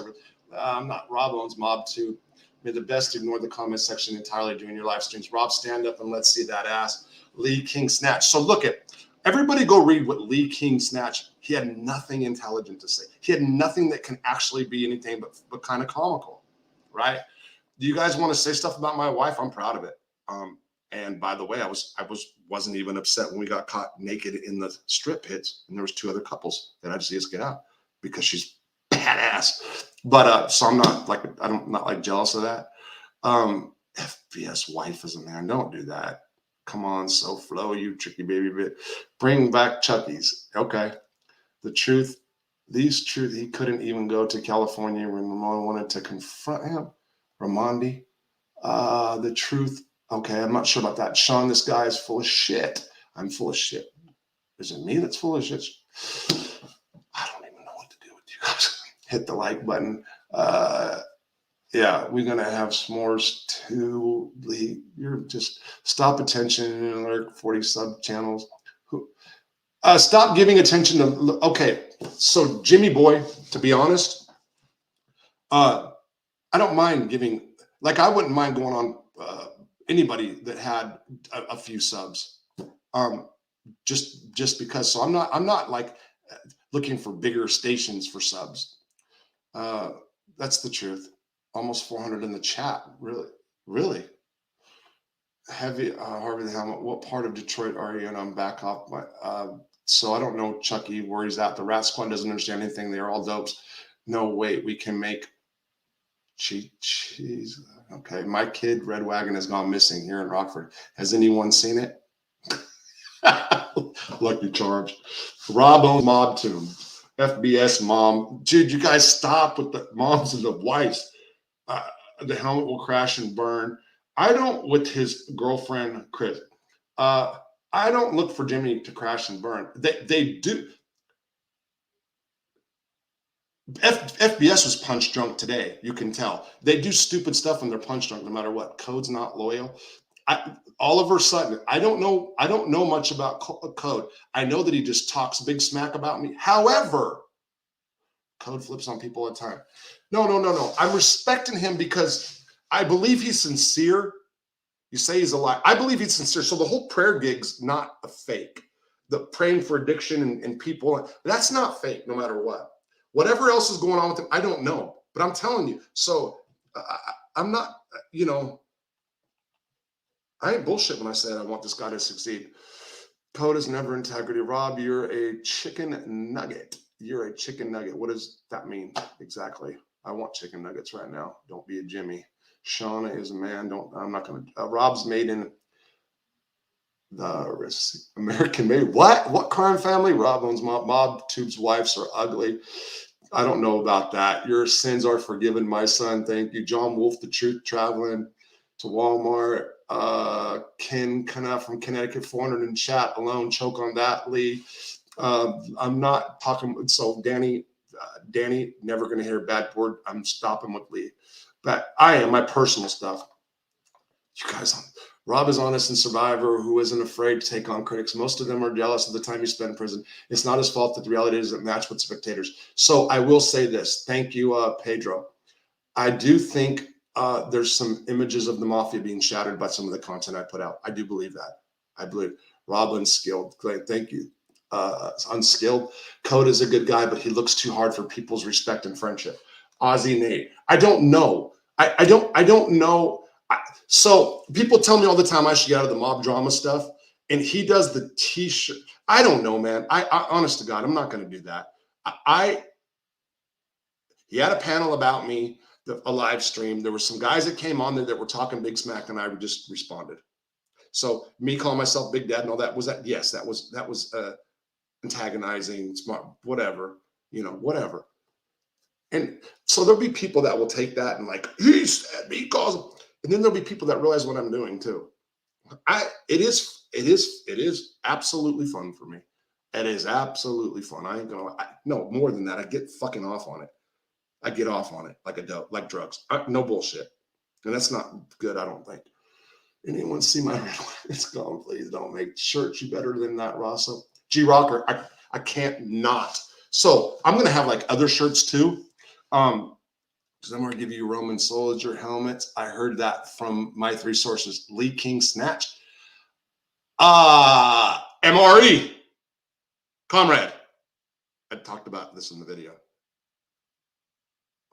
I'm not. Rob owns Mob 2. May the best ignore the comment section entirely during your live streams. Rob, stand up and let's see that ass. Lee King Snatch. So look at everybody go read what Lee King Snatch. He had nothing intelligent to say. He had nothing that can actually be anything but kind of comical, right? Do you guys want to say stuff about my wife? I'm proud of it. And by the way, I wasn't even upset when we got caught naked in the strip pits, and there was 2 other couples that I just see us get out because she's badass. But so I'm not like jealous of that. FBS wife is a man. Don't do that. Come on, so flow, you tricky baby bit. Bring back Chucky's. Okay. The truth, he couldn't even go to California when Ramon wanted to confront him. Ramondi. The truth. Okay, I'm not sure about that. Sean, this guy is full of shit. I'm full of shit. Is it me that's full of shit? I don't even know what to do with you guys. Hit the like button. Yeah, we're going to have s'mores too. Lee, you're just stop attention. Another 40 sub channels. Stop giving attention to. Okay, so Jimmy Boy, to be honest, I don't mind giving. Like, I wouldn't mind going on anybody that had a few subs, just because. So I'm not like looking for bigger stations for subs. That's the truth. Almost 400 in the chat. Really heavy. Harvey the Helmet. What part of Detroit are you in? I'm back off my. So I don't know, Chucky, where he's at. The Rat Squad doesn't understand anything. They're all dopes. No, wait, we can make cheese. Okay, my kid Red Wagon has gone missing here in Rockford. Has anyone seen it? Lucky Charge. Rob owns Mob Tomb. FBS mom. Dude, you guys stop with the moms and the wives. The helmet will crash and burn. I don't, with his girlfriend, Chris. I don't look for Jimmy to crash and burn. They do. FBS was punch drunk today. You can tell. They do stupid stuff when they're punch drunk, no matter what. Code's not loyal. Oliver Sutton. I don't know much about Code. I know that he just talks big smack about me. However, Code flips on people all the time. No. I'm respecting him because I believe he's sincere. You say he's a lie. I believe he's sincere. So the whole prayer gig's not a fake. The praying for addiction and people, that's not fake, no matter what. Whatever else is going on with him, I don't know. But I'm telling you. So I'm not, I ain't bullshit when I said I want this guy to succeed. Code is never integrity. Rob, you're a chicken nugget. You're a chicken nugget. What does that mean exactly? I want chicken nuggets right now. Don't be a Jimmy. Shauna is a man. I'm not going to. Rob's made in the American made. What crime family? Rob owns Mob Tube's wives are ugly. I don't know about that. Your sins are forgiven, my son. Thank you. John Wolf, the truth, traveling to Walmart. Ken Knapp from Connecticut, 400 in chat alone. Choke on that, Lee. I'm not talking. So Danny, never going to hear a bad word. I'm stopping with Lee. But I am my personal stuff. You guys, Rob is honest and survivor who isn't afraid to take on critics. Most of them are jealous of the time you spend in prison. It's not his fault that the reality doesn't match with spectators. So I will say this. Thank you, Pedro. I do think There's some images of the mafia being shattered by some of the content I put out. I do believe that. I believe Rob Unskilled. Great, thank you. Unskilled. Code is a good guy, but he looks too hard for people's respect and friendship. Ozzy Nate. I don't know. I don't know. So people tell me all the time I should get out of the mob drama stuff, and he does the t-shirt. I don't know, man. I honest to God, I'm not going to do that. He had a panel about me, a live stream. There were some guys that came on there that were talking big smack, and I just responded. So me calling myself Big Dad and all that, was that? Yes, that was antagonizing, smart, whatever, whatever. And so there'll be people that will take that and like, he said me, calls, and then there'll be people that realize what I'm doing too. It is absolutely fun for me. It is absolutely fun. I ain't gonna, no, more than that. I get fucking off on it. I get off on it like a dope, like drugs. No bullshit. And that's not good, I don't think. Anyone see my, it's gone, please don't make shirts you better than that, Rosso. G Rocker, I can't not. So I'm gonna have like other shirts too. Because I'm gonna give you Roman Soldier helmets. I heard that from my 3 sources. Lee King Snatch. MRE. Comrade. I talked about this in the video.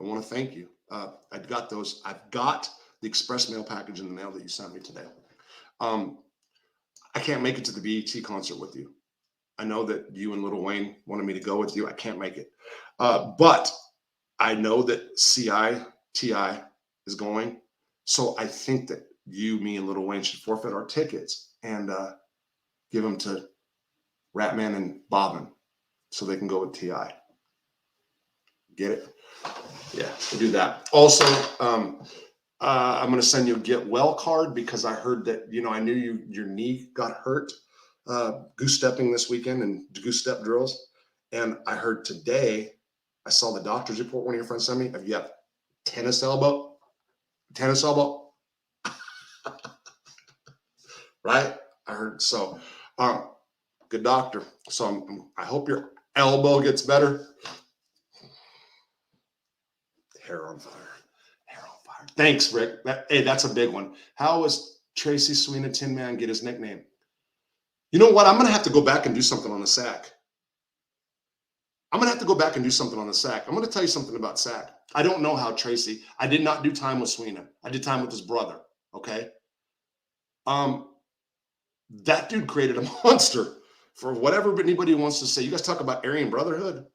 I want to thank you. I've got the express mail package in the mail that you sent me today. I can't make it to the BET concert with you. I know that you and Lil Wayne wanted me to go with you. I can't make it. But I know that CI is going. So I think that you, me, and Lil Wayne should forfeit our tickets and give them to Ratman and Bobbin so they can go with TI. Get it? Yeah, we'll do that. Also, I'm going to send you a get well card because I heard that, I knew your knee got hurt goose stepping this weekend and goose step drills. And I heard today, I saw the doctor's report one of your friends sent me. If you have tennis elbow, right? I heard so. Good doctor. So I hope your elbow gets better. Hair on fire. Thanks, Rick. Hey, that's a big one. How was Tracy Sweeney Tin Man get his nickname? You know what? I'm going to have to go back and do something on the sack. I'm going to tell you something about sack. I don't know how Tracy, I did not do time with Sweeney. I did time with his brother. Okay. That dude created a monster for whatever anybody wants to say. You guys talk about Aryan Brotherhood.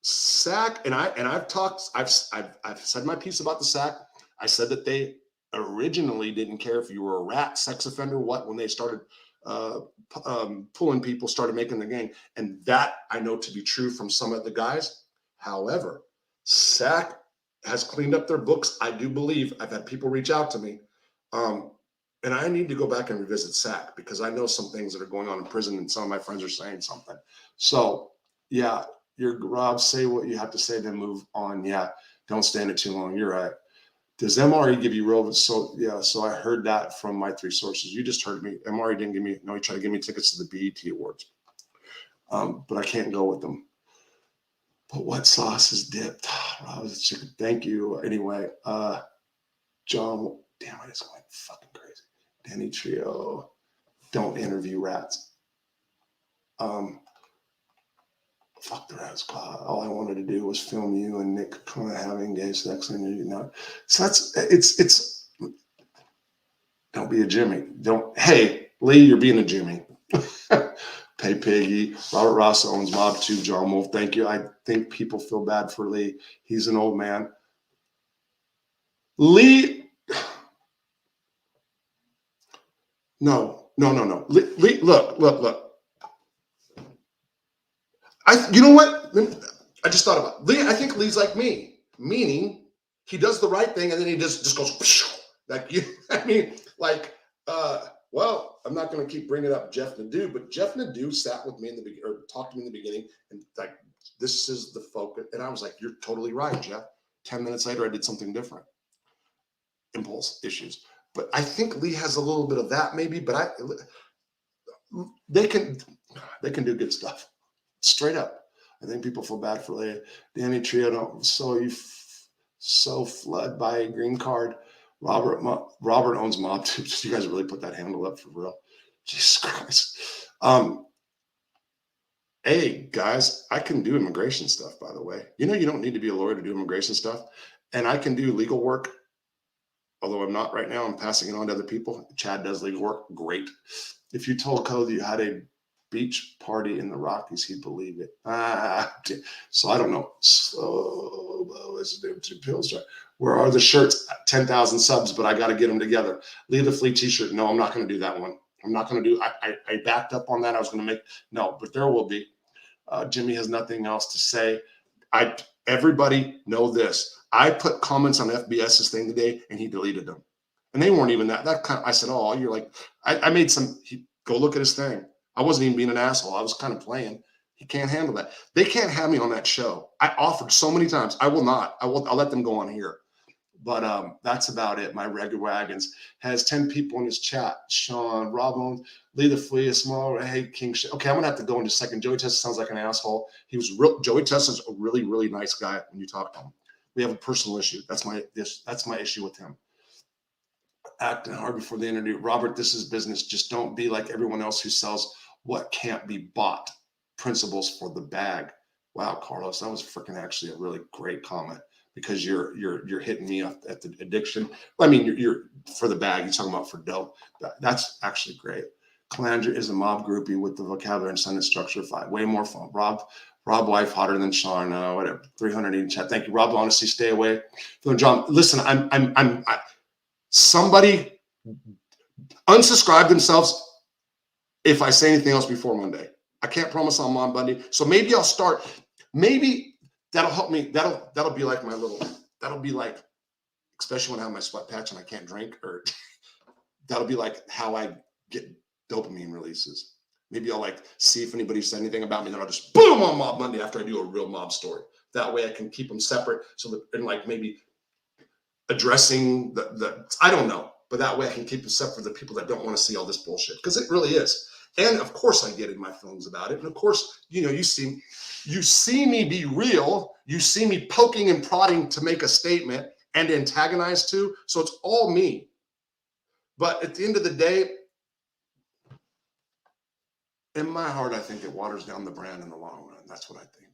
Sack, and I've said my piece about the sack. I said that they originally didn't care if you were a rat, sex offender, when they started pulling people, started making the gang. And that I know to be true from some of the guys. However, SAC has cleaned up their books. I do believe. I've had people reach out to me. And I need to go back and revisit SAC because I know some things that are going on in prison and some of my friends are saying something. So yeah, Rob, say what you have to say, then move on. Yeah, don't stand it too long. You're right. Does MRE give you roll? So yeah, so I heard that from my 3 sources. You just heard me. MRE didn't give me, no, he tried to give me tickets to the BET Awards. But I can't go with them. But what sauce is dipped? Rob is chicken. Thank you. Anyway, John, damn, I just went fucking crazy. Danny Trio, don't interview rats. Fuck the Rat Squad. All I wanted to do was film you and Nick kind of having gay sex and you know. So it's don't be a Jimmy. Hey, Lee, you're being a Jimmy. Pay Piggy. Robert Ross owns Mob 2, John Wolf. Thank you. I think people feel bad for Lee. He's an old man. Lee. No. Lee, look. You know what? I just thought about it. Lee. I think Lee's like me, meaning he does the right thing and then he just goes like you. I mean, like, well, I'm not going to keep bringing up Jeff Nadeau, but Jeff Nadeau sat with me in the beginning, or talked to me in the beginning, and like, this is the focus. And I was like, you're totally right, Jeff. 10 minutes later, I did something different. Impulse issues. But I think Lee has a little bit of that, maybe. But they can do good stuff. Straight up. I think people feel bad for Lee. Danny Trio, So flood by a green card. Robert owns Mob Tube. You guys really put that handle up for real. Jesus Christ. Hey guys, I can do immigration stuff, by the way. You know, you don't need to be a lawyer to do immigration stuff. And I can do legal work. Although I'm not right now, I'm passing it on to other people. Chad does legal work. Great. If you told Cole that you had a beach party in the Rockies, he'd believe it. So I don't know. So what's the difference between pills? Where are the shirts? 10,000 subs, but I got to get them together. Leave the flea t-shirt. No, I'm not going to do that one. I'm not going to do. I backed up on that. I was going to make but there will be. Jimmy has nothing else to say. Everybody know this. I put comments on FBS's thing today, and he deleted them, and they weren't even that kind of. I said, "Oh, you're like," I made some. Go look at his thing. I wasn't even being an asshole. I was kind of playing. He can't handle that. They can't have me on that show. I offered so many times. I will not. I'll let them go on here. But that's about it. My regular wagons has 10 people in his chat. Sean, Robin, Lee the Flea, a small, hey, King. Okay, I'm gonna have to go in a second. Joey Tessa sounds like an asshole. He was real. Joey Tessa's a really, really nice guy when you talk to him. We have a personal issue. That's my issue with him. Acting hard before the interview. Robert, this is business. Just don't be like everyone else who sells what can't be bought. Principles for the bag. Wow, Carlos, that was freaking actually a really great comment. Because you're hitting me up at the addiction. I mean, you're for the bag. You're talking about for dope. That's actually great. Calandra is a mob groupie with the vocabulary and sentence structure. Way more fun. Rob, wife hotter than Sean. Whatever. 300 in chat. Thank you, Rob. Honestly, stay away from John. Listen, somebody unsubscribe themselves if I say anything else before Monday. I can't promise on Monday. So maybe I'll start. Maybe. That'll help me. That'll be like that'll be like, especially when I have my sweat patch and I can't drink, or that'll be like how I get dopamine releases. Maybe I'll like see if anybody said anything about me, then I'll just boom on Mob Monday after I do a real mob story. That way I can keep them separate. So that, and like maybe addressing the I don't know, but that way I can keep them separate for the people that don't want to see all this bullshit, because it really is. And of course I get in my feelings about it. And of course, you see me be real. You see me poking and prodding to make a statement and antagonize too. So it's all me. But at the end of the day, in my heart, I think it waters down the brand in the long run. That's what I think.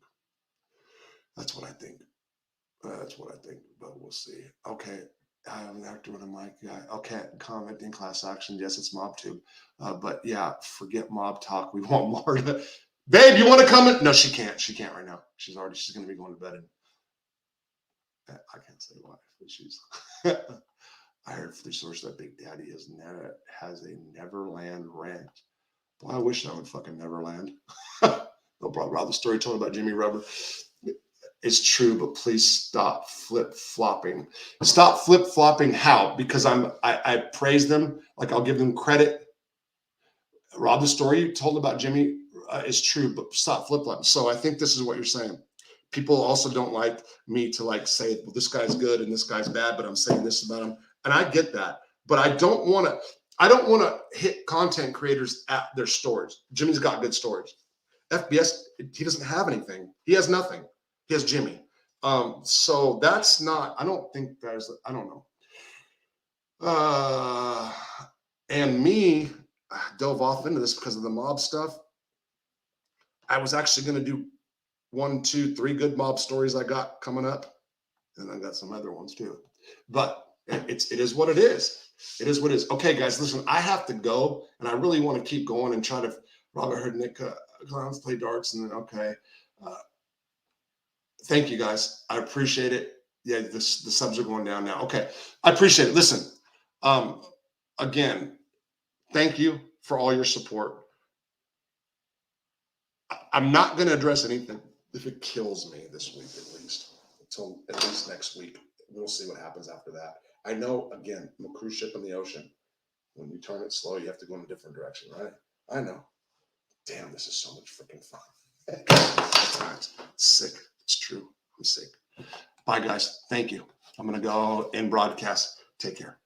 But we'll see. Okay. I am an actor with a mic guy. Okay, commenting class action. Yes, it's Mob Tube. But yeah, forget mob talk. We want more. Babe, you want to come in? No, she can't. She can't right now. She's going to be going to bed. And I can't say why. But she's. I heard through source that Big Daddy has a Neverland ranch. Boy, I wish I would fucking Neverland. No problem. Rob, the story told about Jimmy Rubber. It's true, but please stop flip-flopping. Stop flip-flopping how? Because I praise them, like I'll give them credit. Rob, the story you told about Jimmy is true, but stop flip-flopping. So I think this is what you're saying. People also don't like me to like say, well, this guy's good and this guy's bad, but I'm saying this about him. And I get that, but I don't want to hit content creators at their stories. Jimmy's got good stories. FBS, he doesn't have anything. He has nothing. He has Jimmy. So that's not, I don't think there's, I don't know. And me, I dove off into this because of the mob stuff. I was actually going to do 1, 2, 3 good mob stories I got coming up. And I got some other ones too. But it is what it is. It is what it is. Okay, guys, listen, I have to go. And I really want to keep going and try to, Robert heard Nick Clowns play darts. And then, okay. Thank you, guys. I appreciate it. Yeah, the subs are going down now. Okay, I appreciate it. Listen, again, thank you for all your support. I'm not going to address anything if it kills me this week, at least, until at least next week. We'll see what happens after that. I know, again, I'm a cruise ship in the ocean. When you turn it slow, you have to go in a different direction, right? I know. Damn, this is so much freaking fun. It's sick. It's true. I'm sick. Bye, guys. Thank you. I'm going to go and broadcast. Take care.